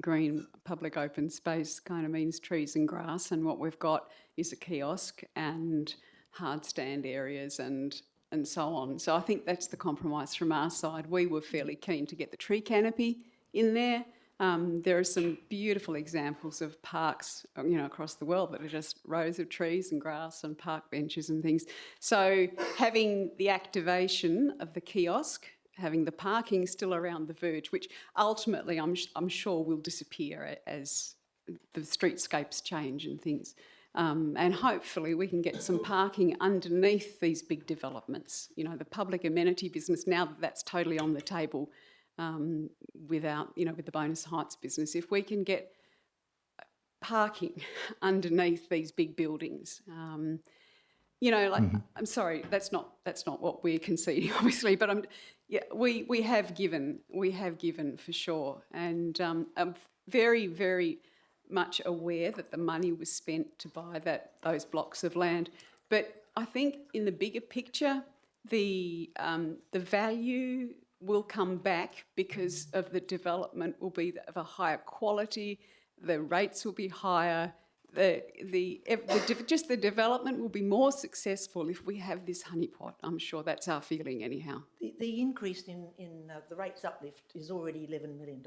green public open space kind of means trees and grass, and what we've got is a kiosk and hard stand areas and so on. So I think that's the compromise from our side. We were fairly keen to get the tree canopy in there. There are some beautiful examples of parks, across the world that are just rows of trees and grass and park benches and things. So having the activation of the kiosk, having the parking still around the verge, which ultimately I'm sure will disappear as the streetscapes change and things. And hopefully we can get some parking underneath these big developments. The public amenity business, now that that's totally on the table, with the Bonus Heights business, if we can get parking underneath these big buildings, I'm sorry, that's not what we're conceding, obviously, but we have given for sure, and I'm very, very much aware that the money was spent to buy those blocks of land, but I think in the bigger picture, the value will come back because of the development will be of a higher quality, the rates will be higher, just the development will be more successful if we have this honeypot. I'm sure that's our feeling anyhow. The increase in the rates uplift is already $11 million.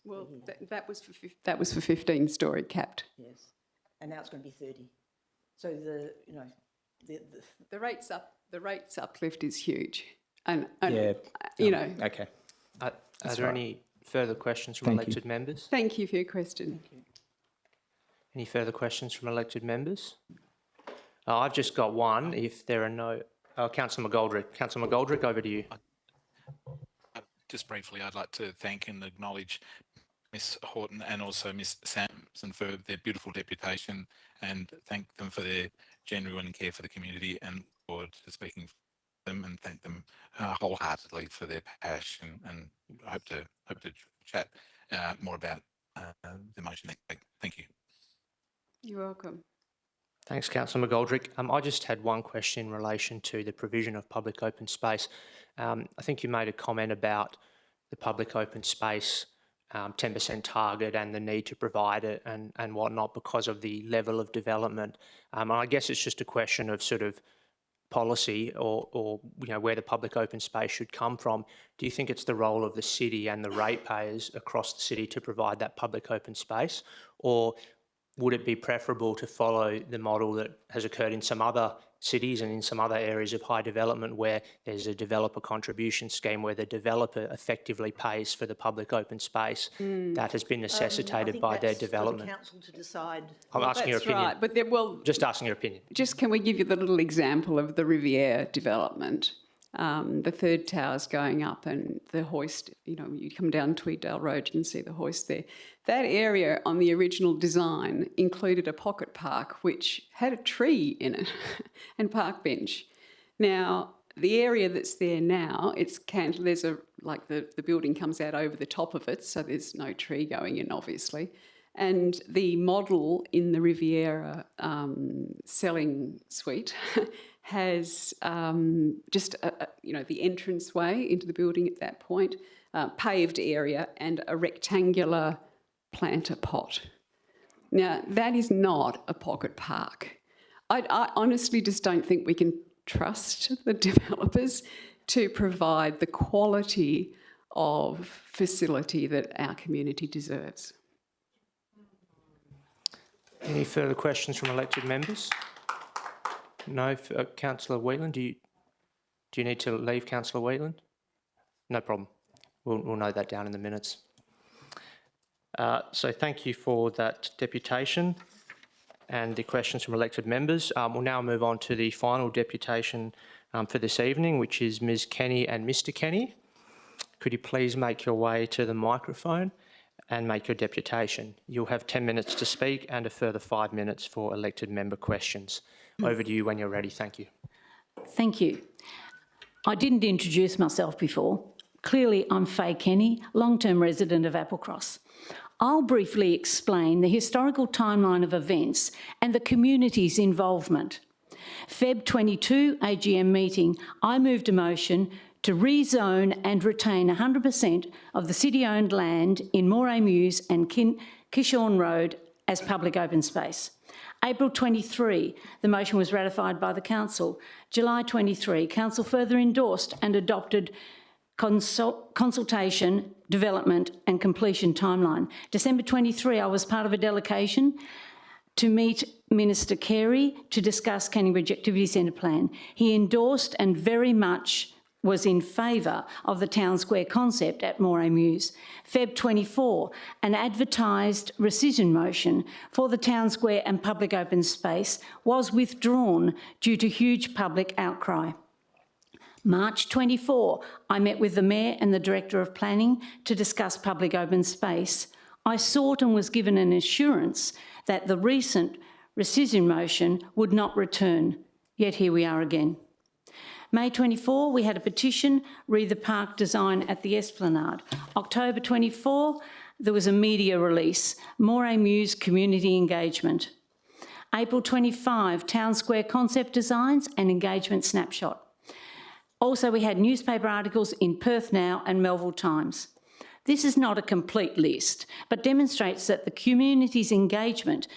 Well, that was for 15-storey capped. Yes, and now it's going to be 30. So the rates uplift is huge, and yeah, Okay. Are there any further questions from elected members? Thank you for your question. Thank you. Any further questions from elected members? I've just got one. If there are no... Councillor McGoldrick. Councillor McGoldrick, over to you. Just briefly, I'd like to thank and acknowledge Ms Horton and also Ms Sampson for their beautiful deputation, and thank them for their genuine care for the community, and look forward to speaking for them and thank them wholeheartedly for their passion, and hope to chat more about the motion next week. Thank you. You're welcome. Thanks, Councillor McGoldrick. I just had one question in relation to the provision of public open space. I think you made a comment about the public open space 10% target and the need to provide it and whatnot because of the level of development. I guess it's just a question of sort of policy or where the public open space should come from, do you think it's the role of the city and the ratepayers across the city to provide that public open space, or would it be preferable to follow the model that has occurred in some other cities and in some other areas of high development where there's a developer contribution scheme where the developer effectively pays for the public open space that has been necessitated by their development? For the council to decide. I'm asking your opinion. Right, but Just asking your opinion. just can we give you the little example of the Riviera development? The third tower's going up and the hoist, you come down Tweeddale Road, you can see the hoist there. That area on the original design included a pocket park which had a tree in it and park bench. Now, the area that's there now, it's canted, there's the building comes out over the top of it, so there's no tree going in, obviously. And the model in the Riviera selling suite has just, the entranceway into the building at that point, paved area and a rectangular planter pot. Now, that is not a pocket park. I honestly just don't think we can trust the developers to provide the quality of facility that our community deserves. Any further questions from elected members? No. Councillor Whelan, do you need to leave, Councillor Whelan? No problem. We'll note that down in the minutes. So thank you for that deputation and the questions from elected members. We'll now move on to the final deputation for this evening, which is Ms Kenny and Mr Kenny. Could you please make your way to the microphone and make your deputation? You'll have 10 minutes to speak and a further 5 minutes for elected member questions. Over to you when you're ready. Thank you. Thank you. I didn't introduce myself before. Clearly, I'm Faye Kenny, long-term resident of Applecross. I'll briefly explain the historical timeline of events and the community's involvement. Feb 22 AGM meeting, I moved a motion to rezone and retain 100% of the city-owned land in Moray Mews and Kishorn Road as public open space. April 23, the motion was ratified by the Council. July 23, Council further endorsed and adopted consultation, development and completion timeline. December 23, I was part of a delegation to meet Minister Carey to discuss Canningbridge Activity Centre plan. He endorsed and very much was in favour of the town square concept at Moray Mews. Feb 24, an advertised rescission motion for the town square and public open space was withdrawn due to huge public outcry. March 24, I met with the Mayor and the Director of Planning to discuss public open space. I sought and was given an assurance that the recent rescission motion would not return, yet here we are again. May 24, we had a petition, re the park design at the Esplanade. October 24, there was a media release, Moray Mews community engagement. April 25, town square concept designs and engagement snapshot. Also, we had newspaper articles in Perth Now and Melville Times. This is not a complete list, but demonstrates that the community's engagement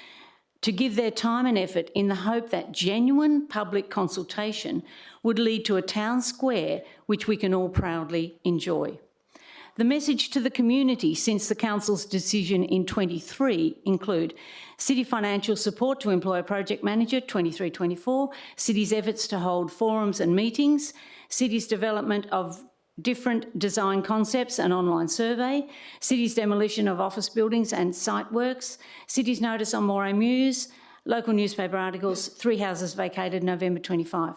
to give their time and effort in the hope that genuine public consultation would lead to a town square which we can all proudly enjoy. The message to the community since the Council's decision in 23 include City financial support to employ a project manager, 23-24, City's efforts to hold forums and meetings, City's development of different design concepts and online survey, City's demolition of office buildings and site works, City's notice on Moray Mews, local newspaper articles, 3 houses vacated November 25.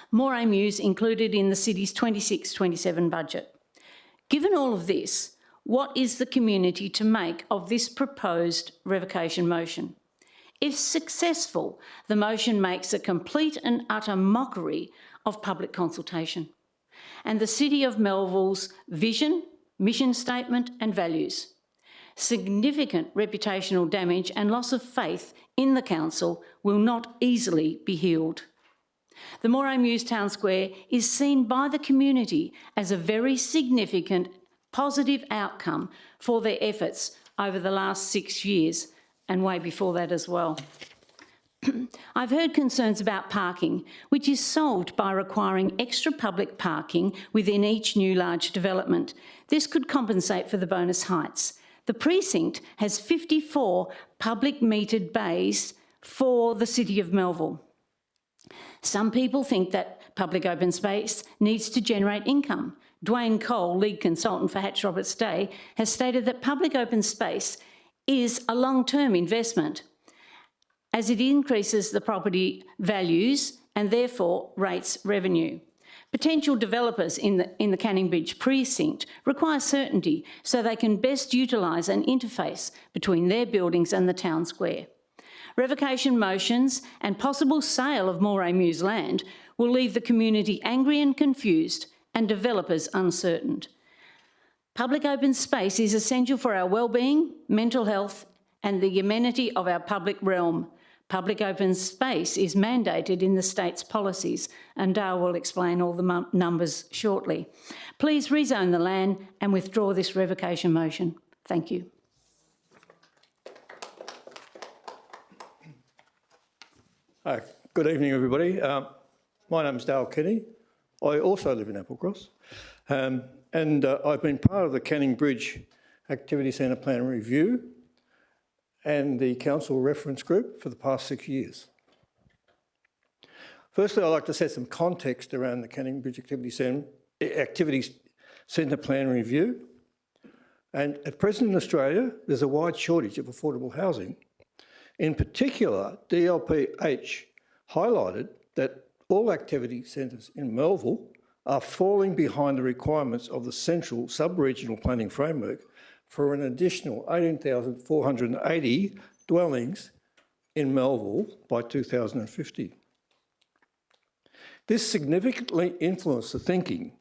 Moray Mews included in the City's 26-27 budget. Given all of this, what is the community to make of this proposed revocation motion? If successful, the motion makes a complete and utter mockery of public consultation and the City of Melville's vision, mission statement and values. Significant reputational damage and loss of faith in the Council will not easily be healed. The Moray Mews Town Square is seen by the community as a very significant positive outcome for their efforts over the last 6 years and way before that as well. I've heard concerns about parking, which is solved by requiring extra public parking within each new large development. This could compensate for the bonus heights. The precinct has 54 public metered bays for the City of Melville. Some people think that public open space needs to generate income. Dwayne Cole, lead consultant for Hatch Roberts Day, has stated that public open space is a long-term investment as it increases the property values and therefore rates revenue. Potential developers in the Canning Bridge precinct require certainty so they can best utilise an interface between their buildings and the town square. Revocation motions and possible sale of Moray Mews land will leave the community angry and confused and developers uncertain. Public open space is essential for our wellbeing, mental health and the amenity of our public realm. Public open space is mandated in the state's policies, and Dale will explain all the numbers shortly. Please rezone the land and withdraw this revocation motion. Thank you. Hi, good evening, everybody. My name is Dale Kenny. I also live in Applecross, and I've been part of the Canning Bridge Activity Centre Plan Review and the Council Reference Group for the past 6 years. Firstly, I'd like to set some context around the Canning Bridge Activity Centre Plan Review. And at present in Australia, there's a wide shortage of affordable housing. In particular, DLPH highlighted that all activity centres in Melville are falling behind the requirements of the Central Sub-Regional Planning Framework for an additional 18,480 dwellings in Melville by 2050. This significantly influenced the thinking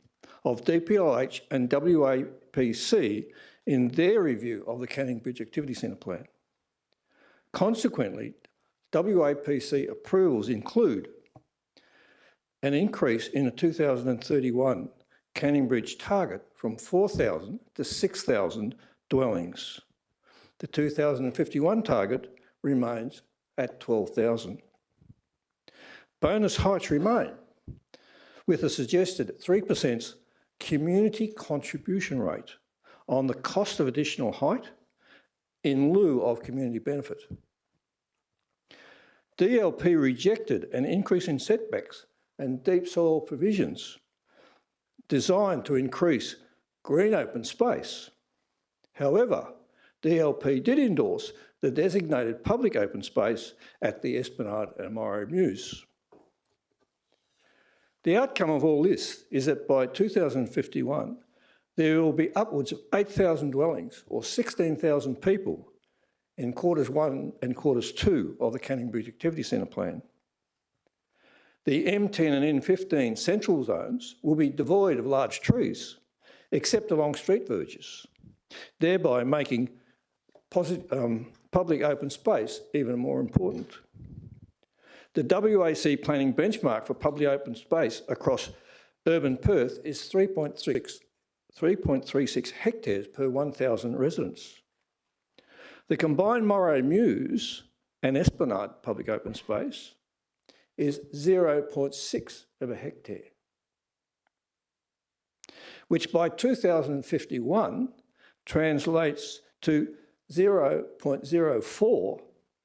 of DPLH and WAPC in their review of the Canning Bridge Activity Centre Plan. Consequently, WAPC approvals include an increase in the 2031 Canning Bridge target from 4,000 to 6,000 dwellings. The 2051 target remains at 12,000. Bonus heights remain, with a suggested 3% community contribution rate on the cost of additional height in lieu of community benefit. DLP rejected an increase in setbacks and deep soil provisions designed to increase green open space. However, DLP did endorse the designated public open space at the Esplanade and Moray Mews. The outcome of all this is that by 2051, there will be upwards of 8,000 dwellings or 16,000 people in quarters 1 and quarters 2 of the Canning Bridge Activity Centre Plan. The M10 and N15 central zones will be devoid of large trees, except along street verges, thereby making public open space even more important. The WAC planning benchmark for public open space across urban Perth is 3.36 hectares per 1,000 residents. The combined Moray Mews and Esplanade public open space is 0.6 of a hectare, which by 2051 translates to 0.04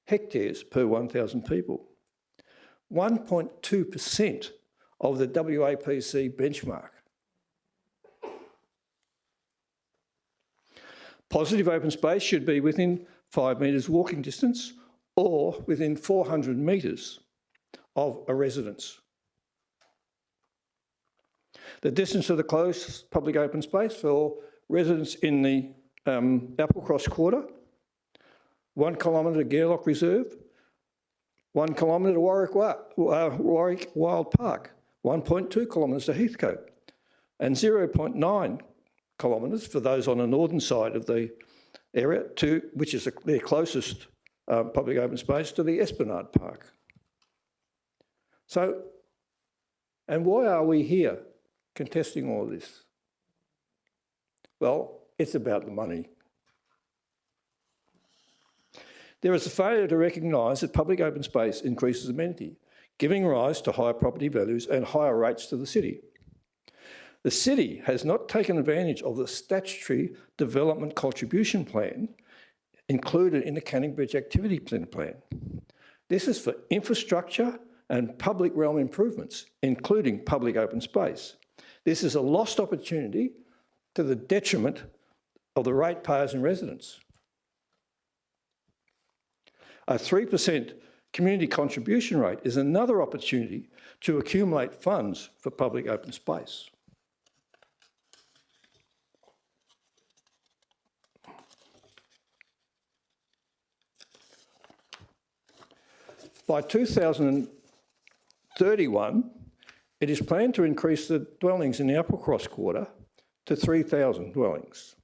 hectares per 1,000 people, 1.2% of the WAPC benchmark. Positive open space should be within 5 metres walking distance or within 400 metres of a residence. The distance to the closest public open space for residents in the Applecross quarter, 1 kilometre to Gairloch Reserve, 1 kilometre to Warwick Wild Park, 1.2 kilometres to Heathcote, and 0.9 kilometres for those on the northern side of the area, which is their closest public open space, to the Esplanade Park. So, and why are we here contesting all this? Well, it's about the money. There is a failure to recognise that public open space increases amenity, giving rise to higher property values and higher rates to the city. The city has not taken advantage of the statutory development contribution plan included in the Canning Bridge Activity Plan. This is for infrastructure and public realm improvements, including public open space. This is a lost opportunity to the detriment of the ratepayers and residents. A 3% community contribution rate is another opportunity to accumulate funds for public open space. By 2031, it is planned to increase the dwellings in the Applecross quarter to 3,000 dwellings,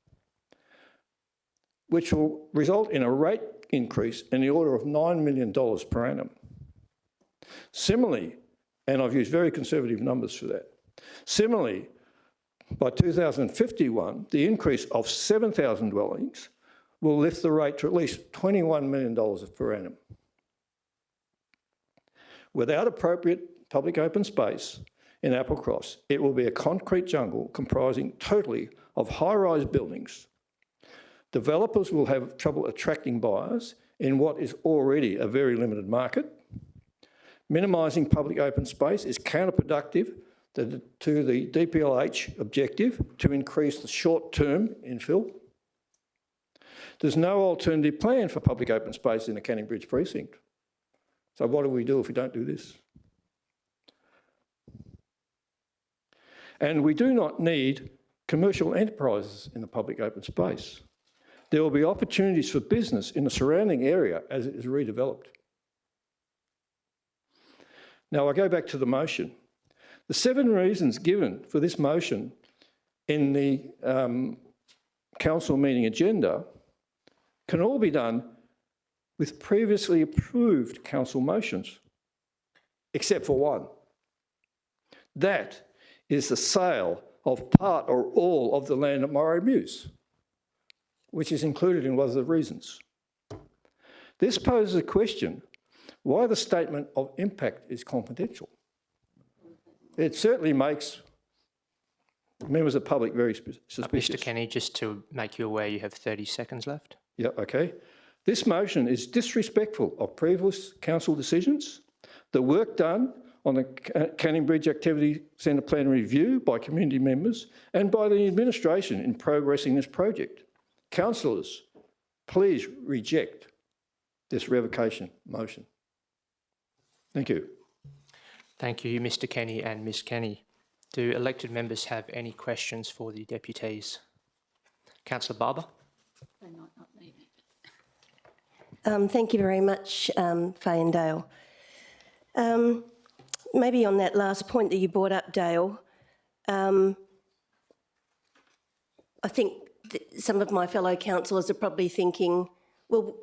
which will result in a rate increase in the order of $9 million per annum. Similarly, and I've used very conservative numbers for that, similarly, by 2051, the increase of 7,000 dwellings will lift the rate to at least $21 million per annum. Without appropriate public open space in Applecross, it will be a concrete jungle comprising totally of high-rise buildings. Developers will have trouble attracting buyers in what is already a very limited market. Minimising public open space is counterproductive to the DPLH objective to increase the short-term infill. There's no alternative plan for public open space in the Canning Bridge precinct. So what do we do if we don't do this? And we do not need commercial enterprises in the public open space. There will be opportunities for business in the surrounding area as it is redeveloped. Now I go back to the motion. The 7 reasons given for this motion in the council meeting agenda can all be done with previously approved council motions, except for one. That is the sale of part or all of the land at Morro Mews, which is included in one of the reasons. This poses a question why the statement of impact is confidential. It certainly makes members of the public very suspicious. Mr. Kenny, just to make you aware, you have 30 seconds left. Yeah, okay. This motion is disrespectful of previous council decisions, the work done on the Canning Bridge Activity Centre Plan review by community members and by the administration in progressing this project. Councillors, please reject this revocation motion. Thank you. Thank you, Mr. Kenny and Ms. Kenny. Do elected members have any questions for the deputies? Councillor Barber. They might not need it. Thank you very much, Faye and Dale. Maybe on that last point that you brought up, Dale, I think some of my fellow councillors are probably thinking, well,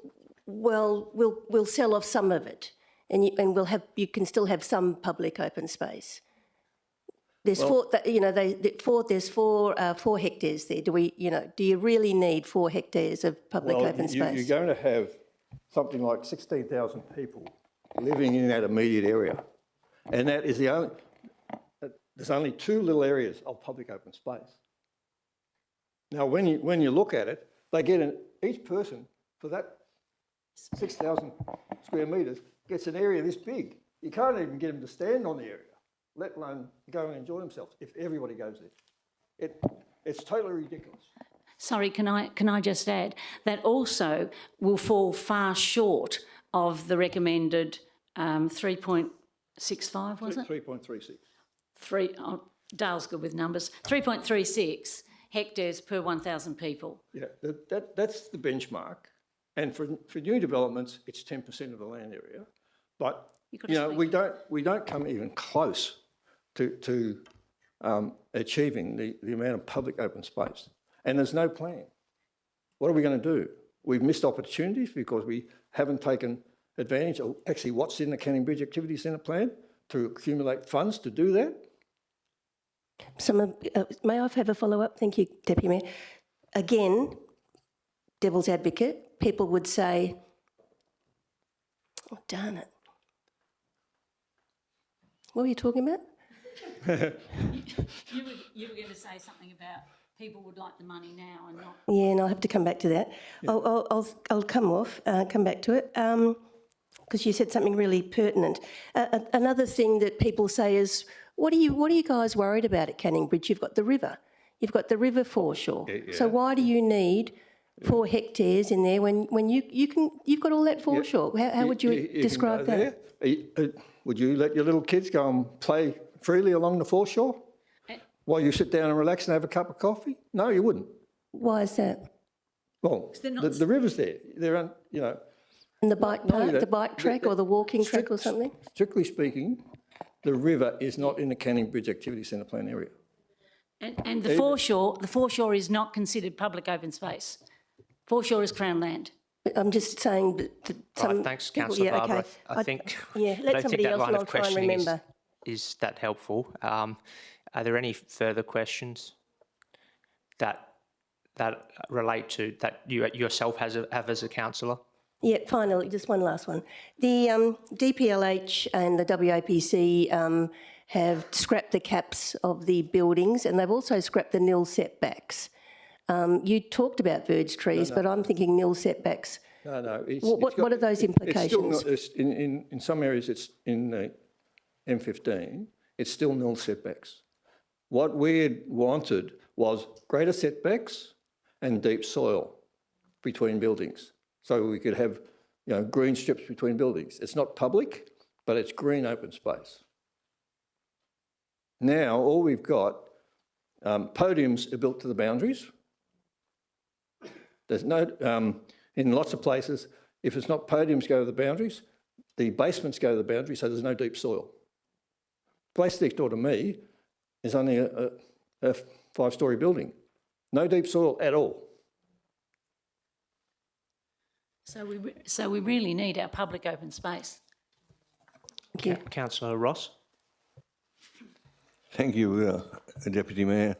we'll sell off some of it, and you can still have some public open space. There's there's 4 hectares there. Do you really need 4 hectares of public open space? You're going to have something like 16,000 people living in that immediate area. And that is there's only 2 little areas of public open space. Now, when you look at it, they get each person for that 6,000 square metres gets an area this big. You can't even get them to stand on the area, let alone go and enjoy themselves if everybody goes there. It's totally ridiculous. Sorry, can I just add that also will fall far short of the recommended 3.65, was it? 3.36. Dale's good with numbers. 3.36 hectares per 1,000 people. Yeah, that's the benchmark. And for new developments, it's 10% of the land area. But we don't come even close to achieving the amount of public open space. And there's no plan. What are we going to do? We've missed opportunities because we haven't taken advantage of actually what's in the Canning Bridge Activity Centre plan to accumulate funds to do that. May I have a follow-up? Thank you, Deputy Mayor. Again, devil's advocate, people would say, Oh, darn it. What were you talking about? You were going to say something about people would like the money now and not... Yeah, and I'll have to come back to that. I'll come back to it, because you said something really pertinent. Another thing that people say is, what are you guys worried about at Canning Bridge? You've got the river. You've got the river foreshore. So why do you need 4 hectares in there when you've got all that foreshore? How would you describe that? Would you let your little kids go and play freely along the foreshore while you sit down and relax and have a cup of coffee? No, you wouldn't. Why is that? Well, the river's there. They're, you know. And the bike park, the bike track or the walking track or something? Strictly speaking, the river is not in the Canning Bridge Activity Centre plan area. And the foreshore is not considered public open space. Foreshore is Crown land. I'm just saying that some thanks, people- Councillor Barbara. okay. I think Yeah, let somebody else and I'll try and remember. Is that helpful? Are there any further questions that relate to that you yourself have as a councillor? Yeah, finally, just one last one. The DPLH and the WAPC have scrapped the caps of the buildings and they've also scrapped the nil setbacks. You talked about verge trees, but I'm thinking nil setbacks. No. What are those implications? It's still not, in some areas, it's in the M15, it's still nil setbacks. What we wanted was greater setbacks and deep soil between buildings, so we could have, you know, green strips between buildings. It's not public, but it's green open space. Now, all we've got, podiums are built to the boundaries. There's no, in lots of places, if it's not podiums go to the boundaries, the basements go to the boundary, so there's no deep soil. The place next door to me is only a 5-storey building. No deep soil at all. So we really need our public open space. Thank you. Councillor Ross. Thank you, Deputy Mayor.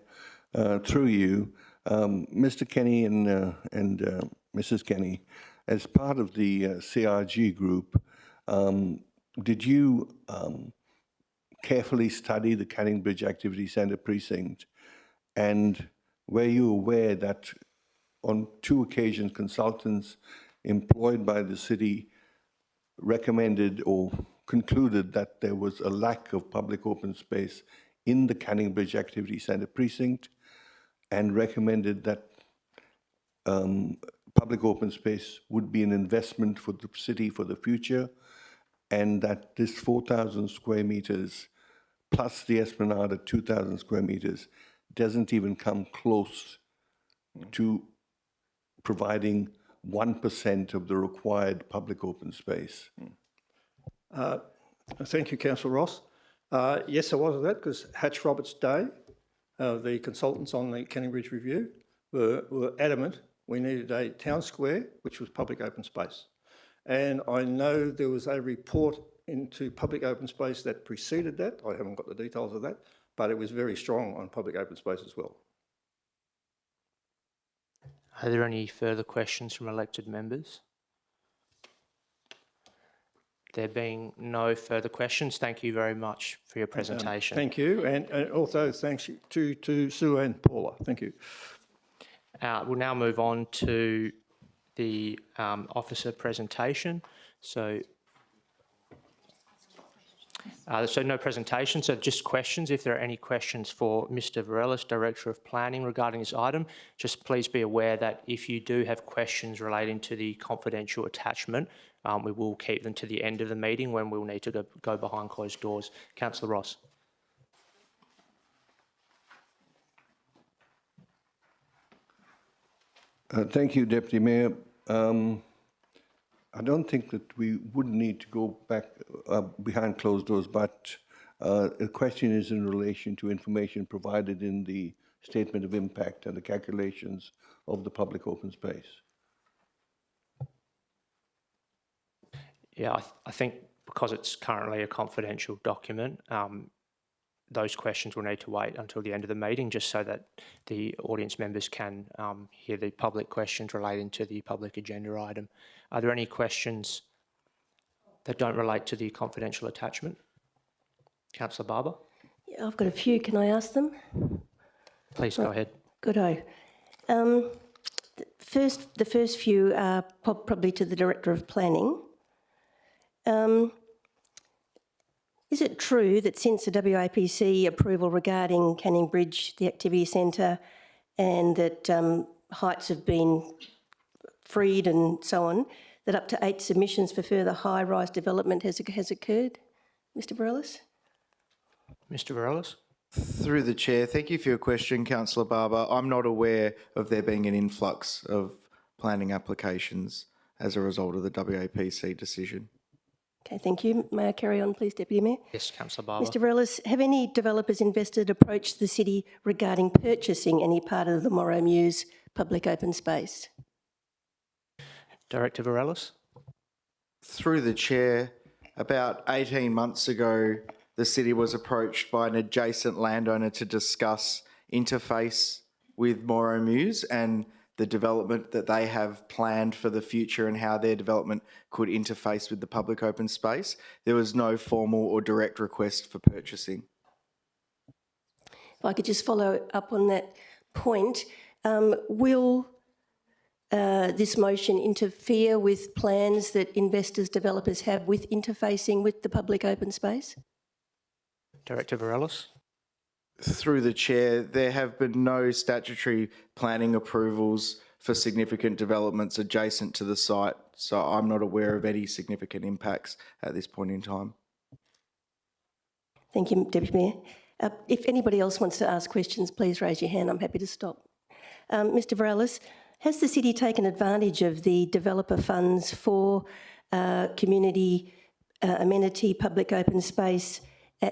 Through you, Mr. Kenny and Mrs. Kenny, as part of the CRG group, did you carefully study the Canning Bridge Activity Centre precinct? And were you aware that on 2 occasions consultants employed by the city recommended or concluded that there was a lack of public open space in the Canning Bridge Activity Centre precinct, and recommended that public open space would be an investment for the city for the future, and that this 4,000 square metres plus the Esplanade at 2,000 square metres doesn't even come close to providing 1% of the required public open space? Thank you, Councillor Ross. Yes, I was of that, because Hatch Roberts Day, the consultants on the Canning Bridge Review, were adamant we needed a town square, which was public open space. And I know there was a report into public open space that preceded that. I haven't got the details of that, but it was very strong on public open space as well. Are there any further questions from elected members? There being no further questions, thank you very much for your presentation. Thank you, and also thanks to Sue and Paula. Thank you. We'll now move on to the officer presentation. So no presentation, so just questions. If there are any questions for Mr. Varelis, Director of Planning, regarding this item, just please be aware that if you do have questions relating to the confidential attachment, we will keep them to the end of the meeting when we'll need to go behind closed doors. Councillor Ross. Thank you, Deputy Mayor. I don't think that we would need to go back behind closed doors, but the question is in relation to information provided in the statement of impact and the calculations of the public open space. Yeah, I think because it's currently a confidential document, those questions will need to wait until the end of the meeting, just so that the audience members can hear the public questions relating to the public agenda item. Are there any questions that don't relate to the confidential attachment. Councillor Barber, Yeah, I've got a few. Can I ask them? please go ahead. Good-o. The first few are probably to the Director of Planning. Is it true that since the WAPC approval regarding Canning Bridge, the activity centre, and that heights have been freed and so on, that up to 8 submissions for further high-rise development has occurred? Mr Bareilles? Mr Bareilles? Through the chair, thank you for your question, Councillor Barber. I'm not aware of there being an influx of planning applications as a result of the WAPC decision. Okay, thank you. May I carry on, please, Deputy Mayor? Yes, Councillor Barber. Mr Bareilles, have any developers invested approached the city regarding purchasing any part of the Morrow Mews public open space? Director Bareilles? Through the chair, about 18 months ago, the city was approached by an adjacent landowner to discuss interface with Morrow Mews and the development that they have planned for the future and how their development could interface with the public open space. There was no formal or direct request for purchasing. If I could just follow up on that point, will this motion interfere with plans that investors, developers have with interfacing with the public open space? Director Bareilles? Through the chair, there have been no statutory planning approvals for significant developments adjacent to the site, so I'm not aware of any significant impacts at this point in time. Thank you, Deputy Mayor. If anybody else wants to ask questions, please raise your hand. I'm happy to stop. Mr Bareilles, has the city taken advantage of the developer funds for community amenity public open space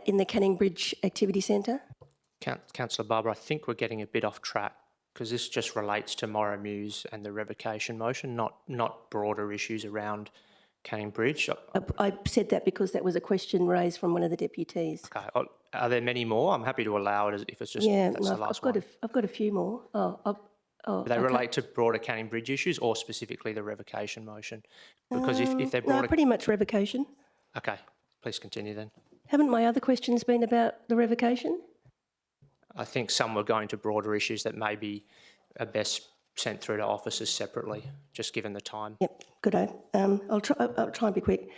in the Canning Bridge Activity Centre? Councillor Barber, I think we're getting a bit off track because this just relates to Morrow Mews and the revocation motion, not broader issues around Canning Bridge. I said that because that was a question raised from one of the deputies. Okay. Are there many more? I'm happy to allow it if it's just that's the last one. I've got a few more. Do they relate to broader Canning Bridge issues or specifically the revocation motion? Because if they're broader... No, pretty much revocation. Okay, please continue then. Haven't my other questions been about the revocation? I think some were going to broader issues that maybe are best sent through to officers separately, just given the time. Yep, good. I'll try and be quick.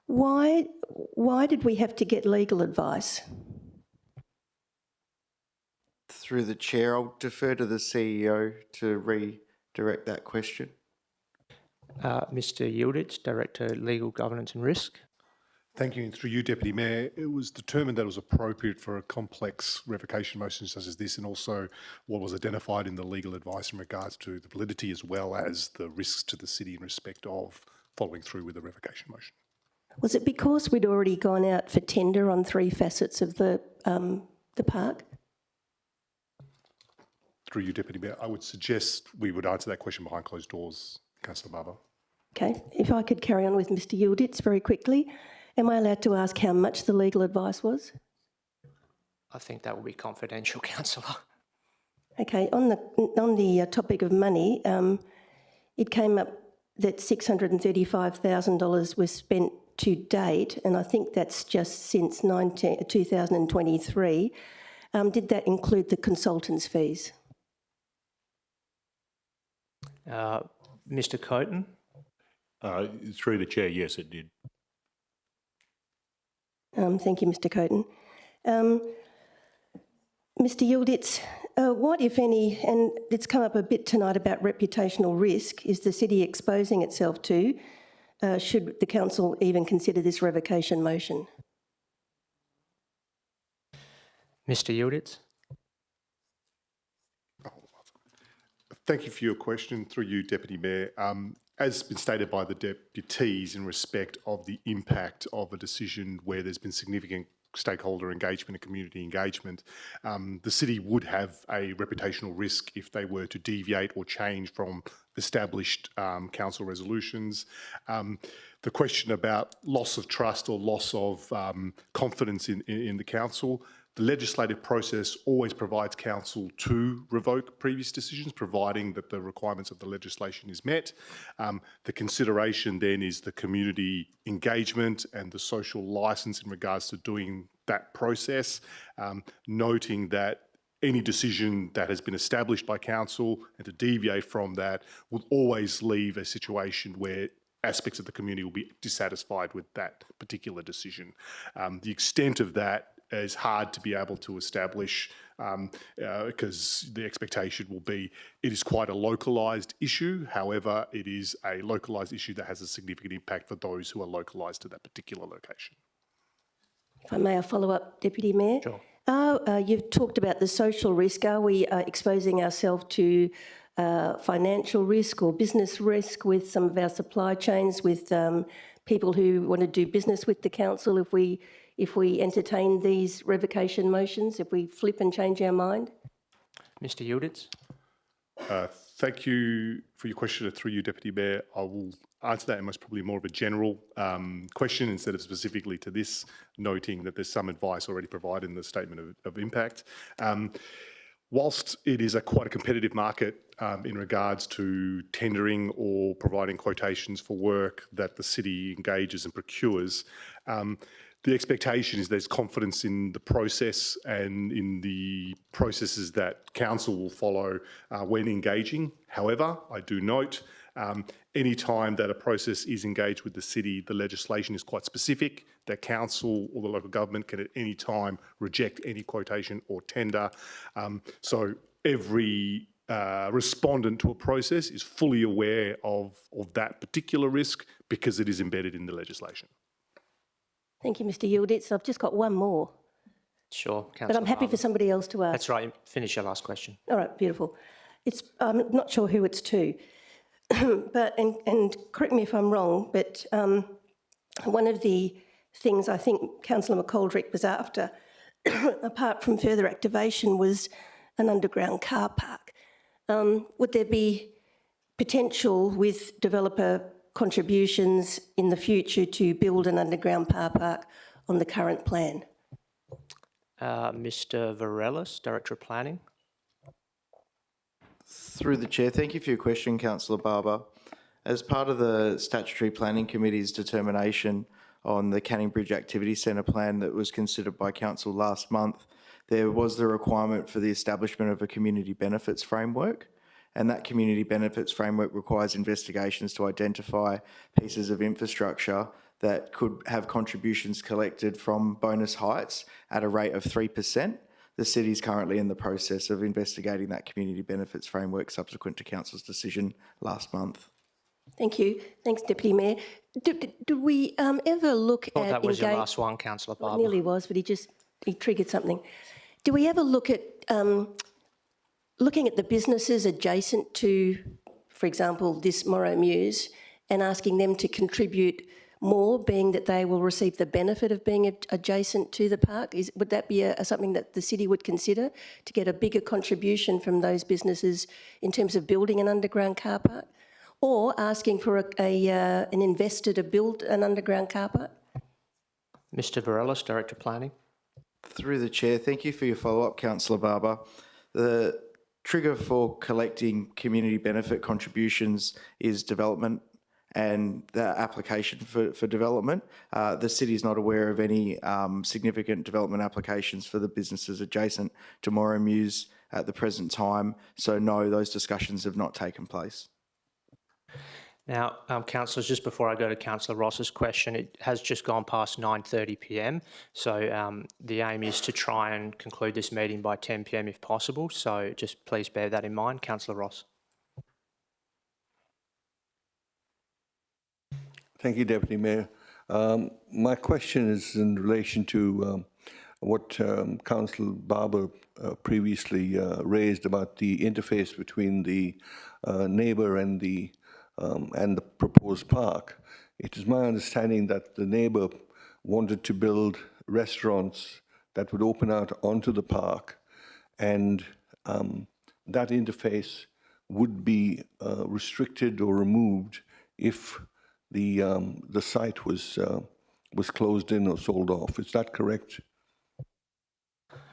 Why did we have to get legal advice? Through the chair, I'll defer to the CEO to redirect that question. Mr Yilditz, Director, Legal Governance and Risk. Thank you. And through you, Deputy Mayor, it was determined that it was appropriate for a complex revocation motion such as this, and also what was identified in the legal advice in regards to the validity as well as the risks to the city in respect of following through with the revocation motion. Was it because we'd already gone out for tender on 3 facets of the park? Through you, Deputy Mayor, I would suggest we would answer that question behind closed doors, Councillor Barber. Okay, if I could carry on with Mr Yilditz very quickly. Am I allowed to ask how much the legal advice was? I think that will be confidential, Councillor. Okay, on the topic of money, it came up that $635,000 was spent to date, and I think that's just since 2023. Did that include the consultants' fees? Mr Coaten? Through the chair, yes, it did. Thank you, Mr Coaten. Mr Yilditz, what, if any, and it's come up a bit tonight about reputational risk, is the city exposing itself to, should the council even consider this revocation motion? Mr Yilditz? Thank you for your question. Through you, Deputy Mayor. As been stated by the deputies in respect of the impact of a decision where there's been significant stakeholder engagement and community engagement, the city would have a reputational risk if they were to deviate or change from established council resolutions. The question about loss of trust or loss of confidence in the council, The legislative process always provides council to revoke previous decisions, providing that the requirements of the legislation is met. The consideration then is the community engagement and the social licence in regards to doing that process, noting that any decision that has been established by council and to deviate from that will always leave a situation where aspects of the community will be dissatisfied with that particular decision. The extent of that is hard to be able to establish because the expectation will be it is quite a localised issue. However, it is a localised issue that has a significant impact for those who are localised to that particular location. If I may, a follow-up, Deputy Mayor. Sure. You've talked about the social risk. Are we exposing ourselves to financial risk or business risk with some of our supply chains, with people who want to do business with the council if we entertain these revocation motions, if we flip and change our mind? Mr Yildiz. Thank you for your question. Through you, Deputy Mayor, I will answer that in most probably more of a general question instead of specifically to this, noting that there's some advice already provided in the statement of impact. Whilst it is quite a competitive market in regards to tendering or providing quotations for work that the city engages and procures, the expectation is there's confidence in the process and in the processes that council will follow when engaging. However, I do note any time that a process is engaged with the city, the legislation is quite specific that council or the local government can at any time reject any quotation or tender. So every respondent to a process is fully aware of that particular risk because it is embedded in the legislation. Thank you, Mr Yildiz. I've just got one more. Sure, Councillor But I'm happy Barber. for somebody else to ask. That's right. Finish your last question. All right, beautiful. I'm not sure who it's to, but and correct me if I'm wrong, but one of the things I think Councillor McGoldrick was after, apart from further activation, was an underground car park. Would there be potential with developer contributions in the future to build an underground car park on the current plan? Mr Varelis, Director of Planning. Through the chair, thank you for your question, Councillor Barber. As part of the Statutory Planning Committee's determination on the Canning Bridge Activity Centre plan that was considered by Council last month, there was the requirement for the establishment of a community benefits framework. And that community benefits framework requires investigations to identify pieces of infrastructure that could have contributions collected from bonus heights at a rate of 3%. The city is currently in the process of investigating that community benefits framework subsequent to Council's decision last month. Thank you. Thanks, Deputy Mayor. Do we ever look I thought at... that was your last one, Councillor Well, Barber. it nearly was, but he triggered something. Do we ever look at looking at the businesses adjacent to, for example, this Morrow Mews, and asking them to contribute more, being that they will receive the benefit of being adjacent to the park? Would that be something that the city would consider, to get a bigger contribution from those businesses in terms of building an underground car park? Or asking for an investor to build an underground car park? Mr Varelis, Director of Planning. Through the chair, thank you for your follow-up, Councillor Barber. The trigger for collecting community benefit contributions is development and the application for development. The city is not aware of any significant development applications for the businesses adjacent to Morrow Mews at the present time. So no, those discussions have not taken place. Now, councillors, just before I go to Councillor Ross's question, it has just gone past 9:30 p.m. So the aim is to try and conclude this meeting by 10 p.m. if possible. So just please bear that in mind. Councillor Ross. Thank you, Deputy Mayor. My question is in relation to what Councillor Barber previously raised about the interface between the neighbour and the proposed park. It is my understanding that the neighbour wanted to build restaurants that would open out onto the park, and that interface would be restricted or removed if the site was closed in or sold off. Is that correct?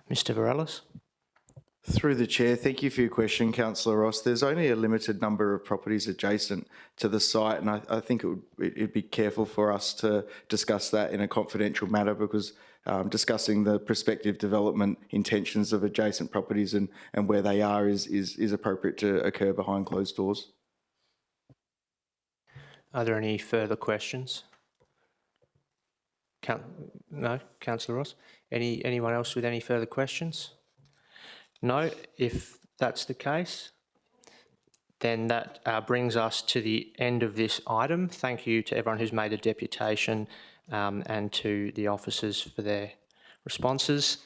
Mr Varelis. Through the chair, thank you for your question, Councillor Ross. There's only a limited number of properties adjacent to the site, and I think it'd be careful for us to discuss that in a confidential matter, because discussing the prospective development intentions of adjacent properties and where they are is appropriate to occur behind closed doors. Are there any further questions? No, Councillor Ross. Anyone else with any further questions? No. If that's the case, then that brings us to the end of this item. Thank you to everyone who's made a deputation and to the officers for their responses.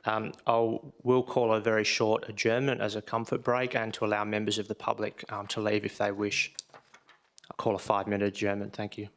We'll call a very short adjournment as a comfort break and to allow members of the public to leave if they wish. I'll call a 5-minute adjournment. Thank you.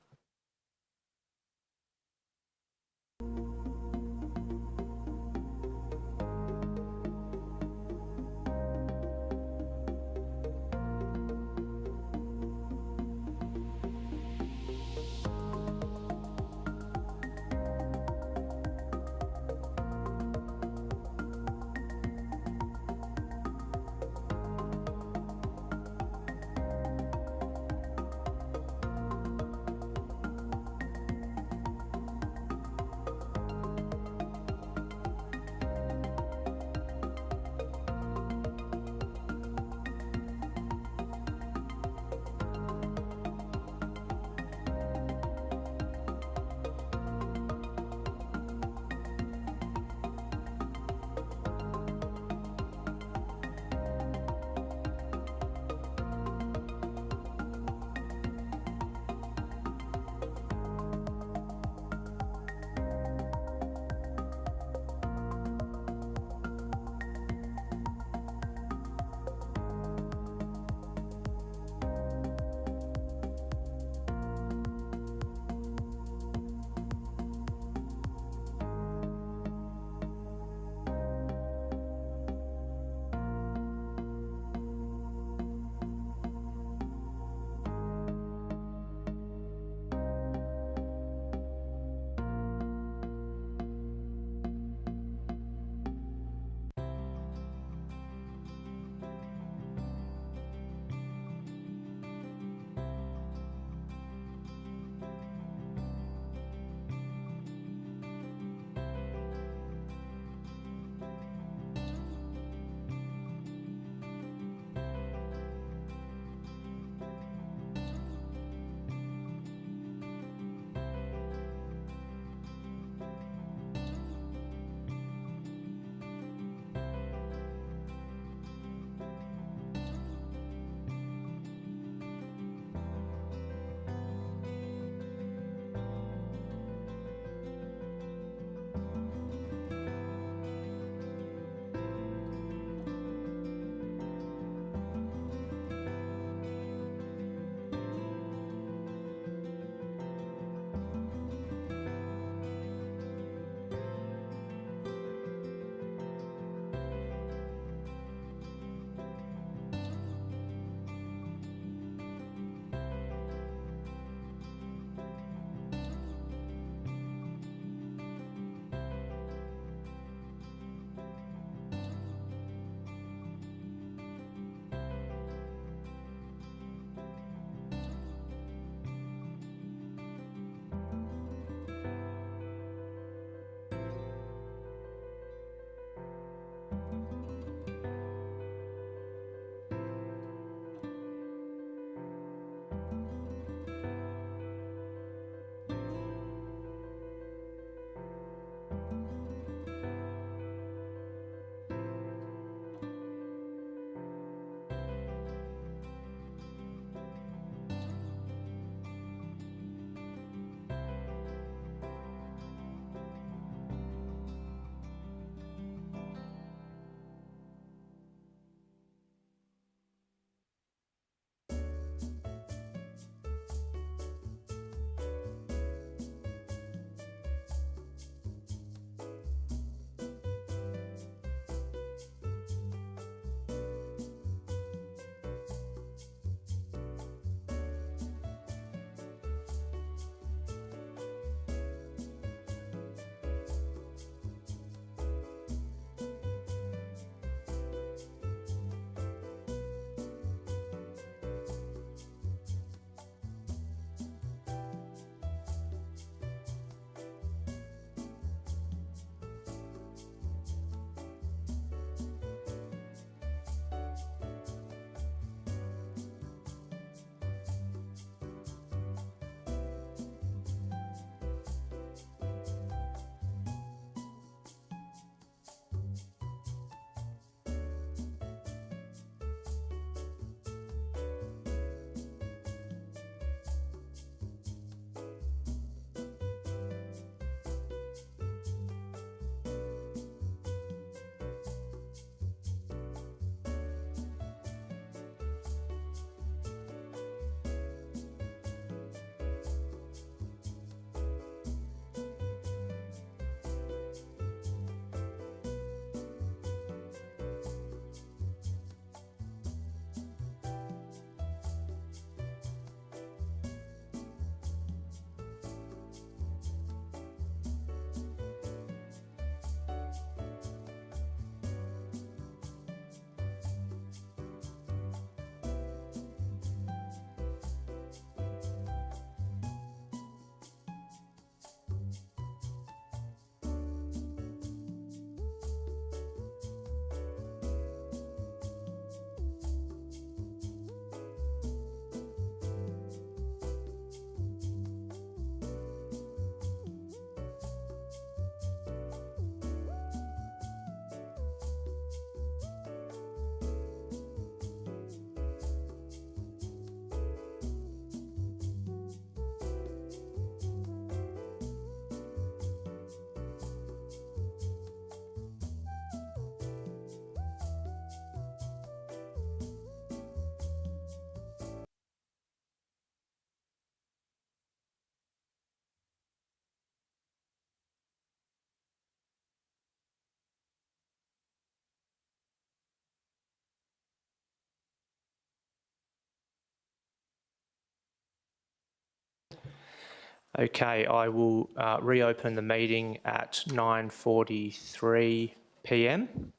Okay, I will reopen the meeting at 9:43 p.m.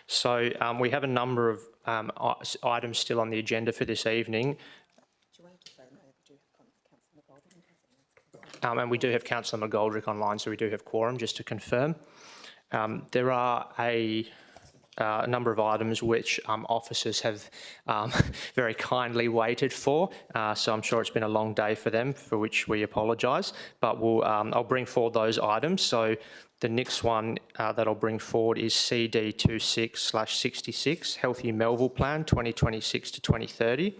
So we have a number of items still on the agenda for this evening. And we do have Councillor McGoldrick online, so we do have quorum, just to confirm. There are a number of items which officers have very kindly waited for, so I'm sure it's been a long day for them, for which we apologise, but I'll bring forward those items. So the next one that I'll bring forward is CD 26/66, Healthy Melville Plan 2026 to 2030.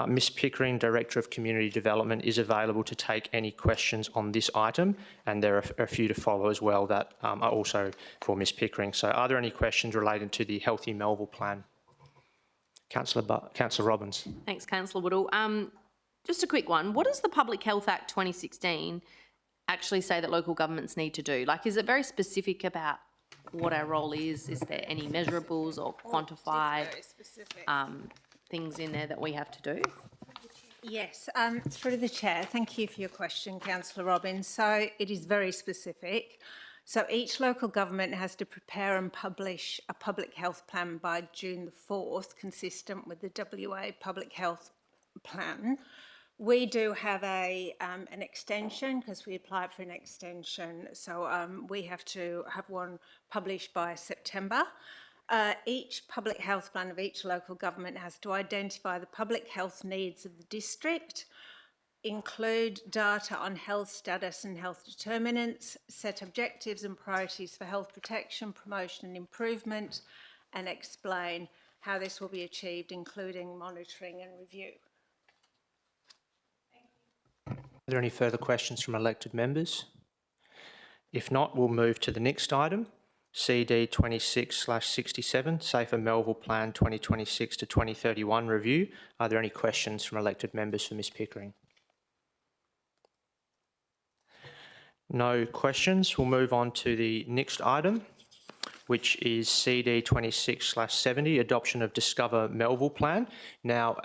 Ms Pickering, Director of Community Development, is available to take any questions on this item, and there are a few to follow as well that are also for Ms Pickering. So are there any questions related to the Healthy Melville Plan? Councillor Robbins. Thanks, Councillor Woodall. Just a quick one. What does the Public Health Act 2016 actually say that local governments need to do? Like, is it very specific about what our role is? Is there any measurables or quantified things in there that we have to do? Yes, through the chair. Thank you for your question, Councillor Robbins. So it is very specific. So each local government has to prepare and publish a public health plan by June the 4th, consistent with the WA Public Health Plan. We do have an extension because we applied for an extension. So we have to have one published by September. Each public health plan of each local government has to identify the public health needs of the district, include data on health status and health determinants, set objectives and priorities for health protection, promotion and improvement, and explain how this will be achieved, including monitoring and review. Are there any further questions from elected members? If not, we'll move to the next item. CD 26/67, Safer Melville Plan 2026 to 2031 review. Are there any questions from elected members for Ms Pickering? No questions. We'll move on to the next item, which is CD 26/70, Adoption of Discover Melville Plan. Now,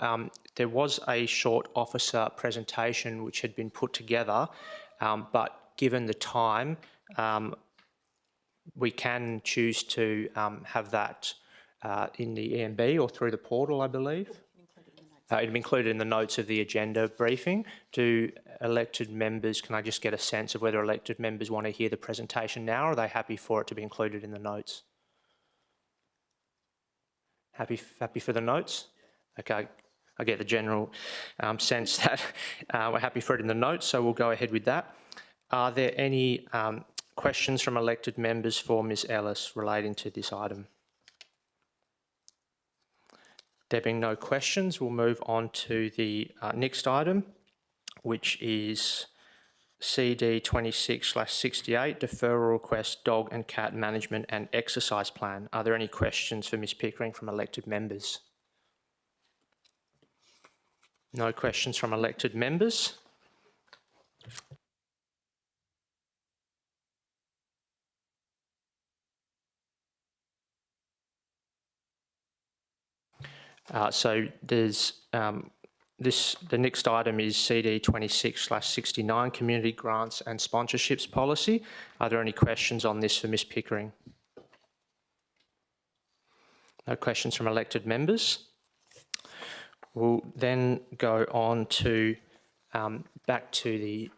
there was a short officer presentation which had been put together, but given the time, we can choose to have that in the EMB or through the portal, I believe. It'll be included in the notes of the agenda briefing. Do elected members, can I just get a sense of whether elected members want to hear the presentation now, or are they happy for it to be included in the notes? Happy for the notes? Okay, I get the general sense that we're happy for it in the notes, so we'll go ahead with that. Are there any questions from elected members for Ms Ellis relating to this item? There being no questions, we'll move on to the next item, which is CD 26/68, Deferral Request Dog and Cat Management and Exercise Plan. Are there any questions for Ms Pickering from elected members? No questions from elected members. So there's the next item is CD 26/69, Community Grants and Sponsorships Policy. Are there any questions on this for Ms Pickering? No questions from elected members. We'll then go on to back to the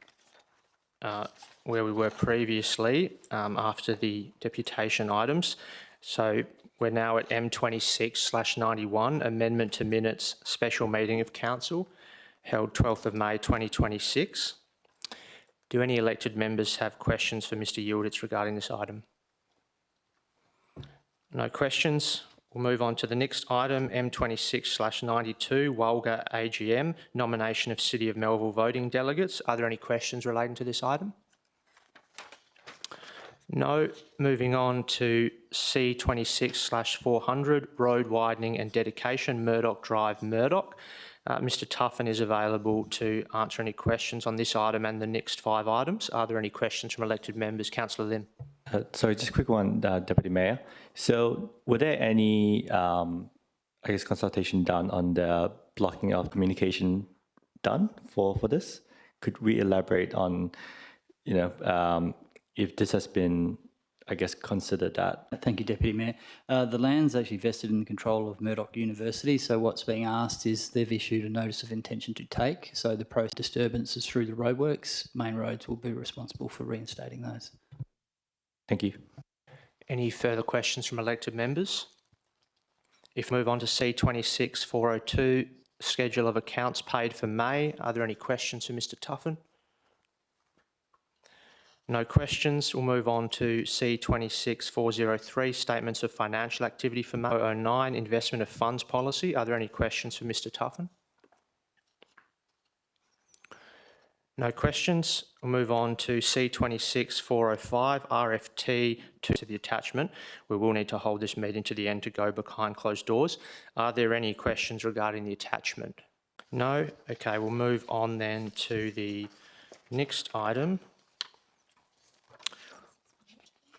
where we were previously after the deputation items. So we're now at M26/91, Amendment to Minutes, Special Meeting of Council, held 12th of May 2026. Do any elected members have questions for Mr Yilditz regarding this item? No questions. We'll move on to the next item, M26/92, Walga AGM, Nomination of City of Melville Voting Delegates. Are there any questions relating to this item? No. Moving on to C26/400, Road Widening and Dedication, Murdoch Drive, Murdoch. Mr Tuffin is available to answer any questions on this item and the next 5 items. Are there any questions from elected members? Councillor Lim. Sorry, just a quick one, Deputy Mayor. So were there any, consultation done on the blocking of communication done for this? could we elaborate on, if this has been, I guess, considered that? Thank you, Deputy Mayor. The land's actually vested in the control of Murdoch University, so what's being asked is they've issued a notice of intention to take, so the process disturbances through the roadworks, Main Roads will be responsible for reinstating those. Thank you. Any further questions from elected members? If we move on to C26-402, schedule of accounts paid for May. Are there any questions for Mr Tuffin? No questions. We'll move on to C26-403, statements of financial activity for May. 09, investment of funds policy. Are there any questions for Mr Tuffin? No questions. We'll move on to C26-405, RFT to the attachment. We will need to hold this meeting to the end to go behind closed doors. Are there any questions regarding the attachment? No? Okay, we'll move on then to the next item,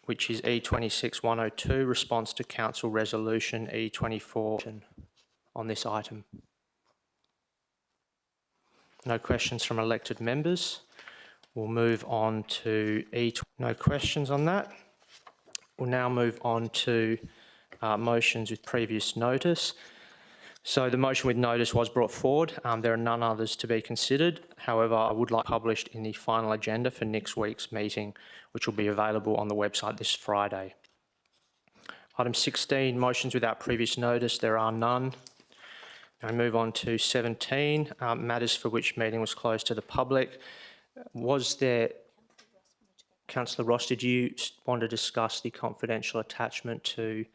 which is E26-102, response to Council Resolution E24 on this item. No questions from elected members. We'll move on to no questions on that. We'll now move on to motions with previous notice. So the motion with notice was brought forward. There are none others to be considered. However, I would like published in the final agenda for next week's meeting, which will be available on the website this Friday. Item 16, motions without previous notice. There are none. I move on to 17, matters for which meeting was closed to the public. Was there, Councillor Ross, did you want to discuss the confidential attachment to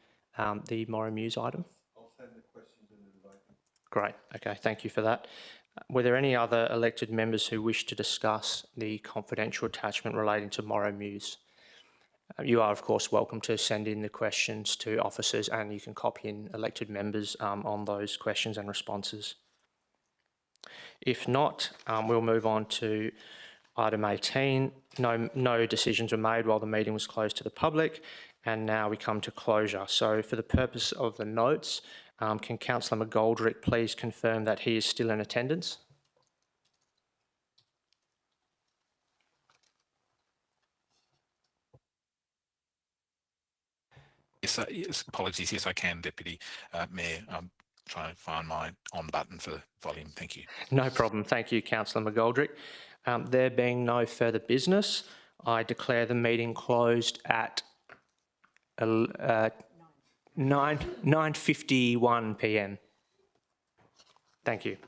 the Morrow Muse item? I'll send the questions in writing. Great, okay, thank you for that. Were there any other elected members who wish to discuss the confidential attachment relating to Morrow Muse? You are, of course, welcome to send in the questions to officers, and you can copy in elected members on those questions and responses. If not, we'll move on to item 18. No decisions were made while the meeting was closed to the public, and now we come to closure. So for the purpose of the notes, can Councillor McGoldrick please confirm that he is still in attendance? Yes, apologies. Yes, I can, Deputy Mayor. I'm trying to find my on button for volume. Thank you. No problem. Thank you, Councillor McGoldrick. There being no further business, I declare the meeting closed at 9:51 p.m. Thank you.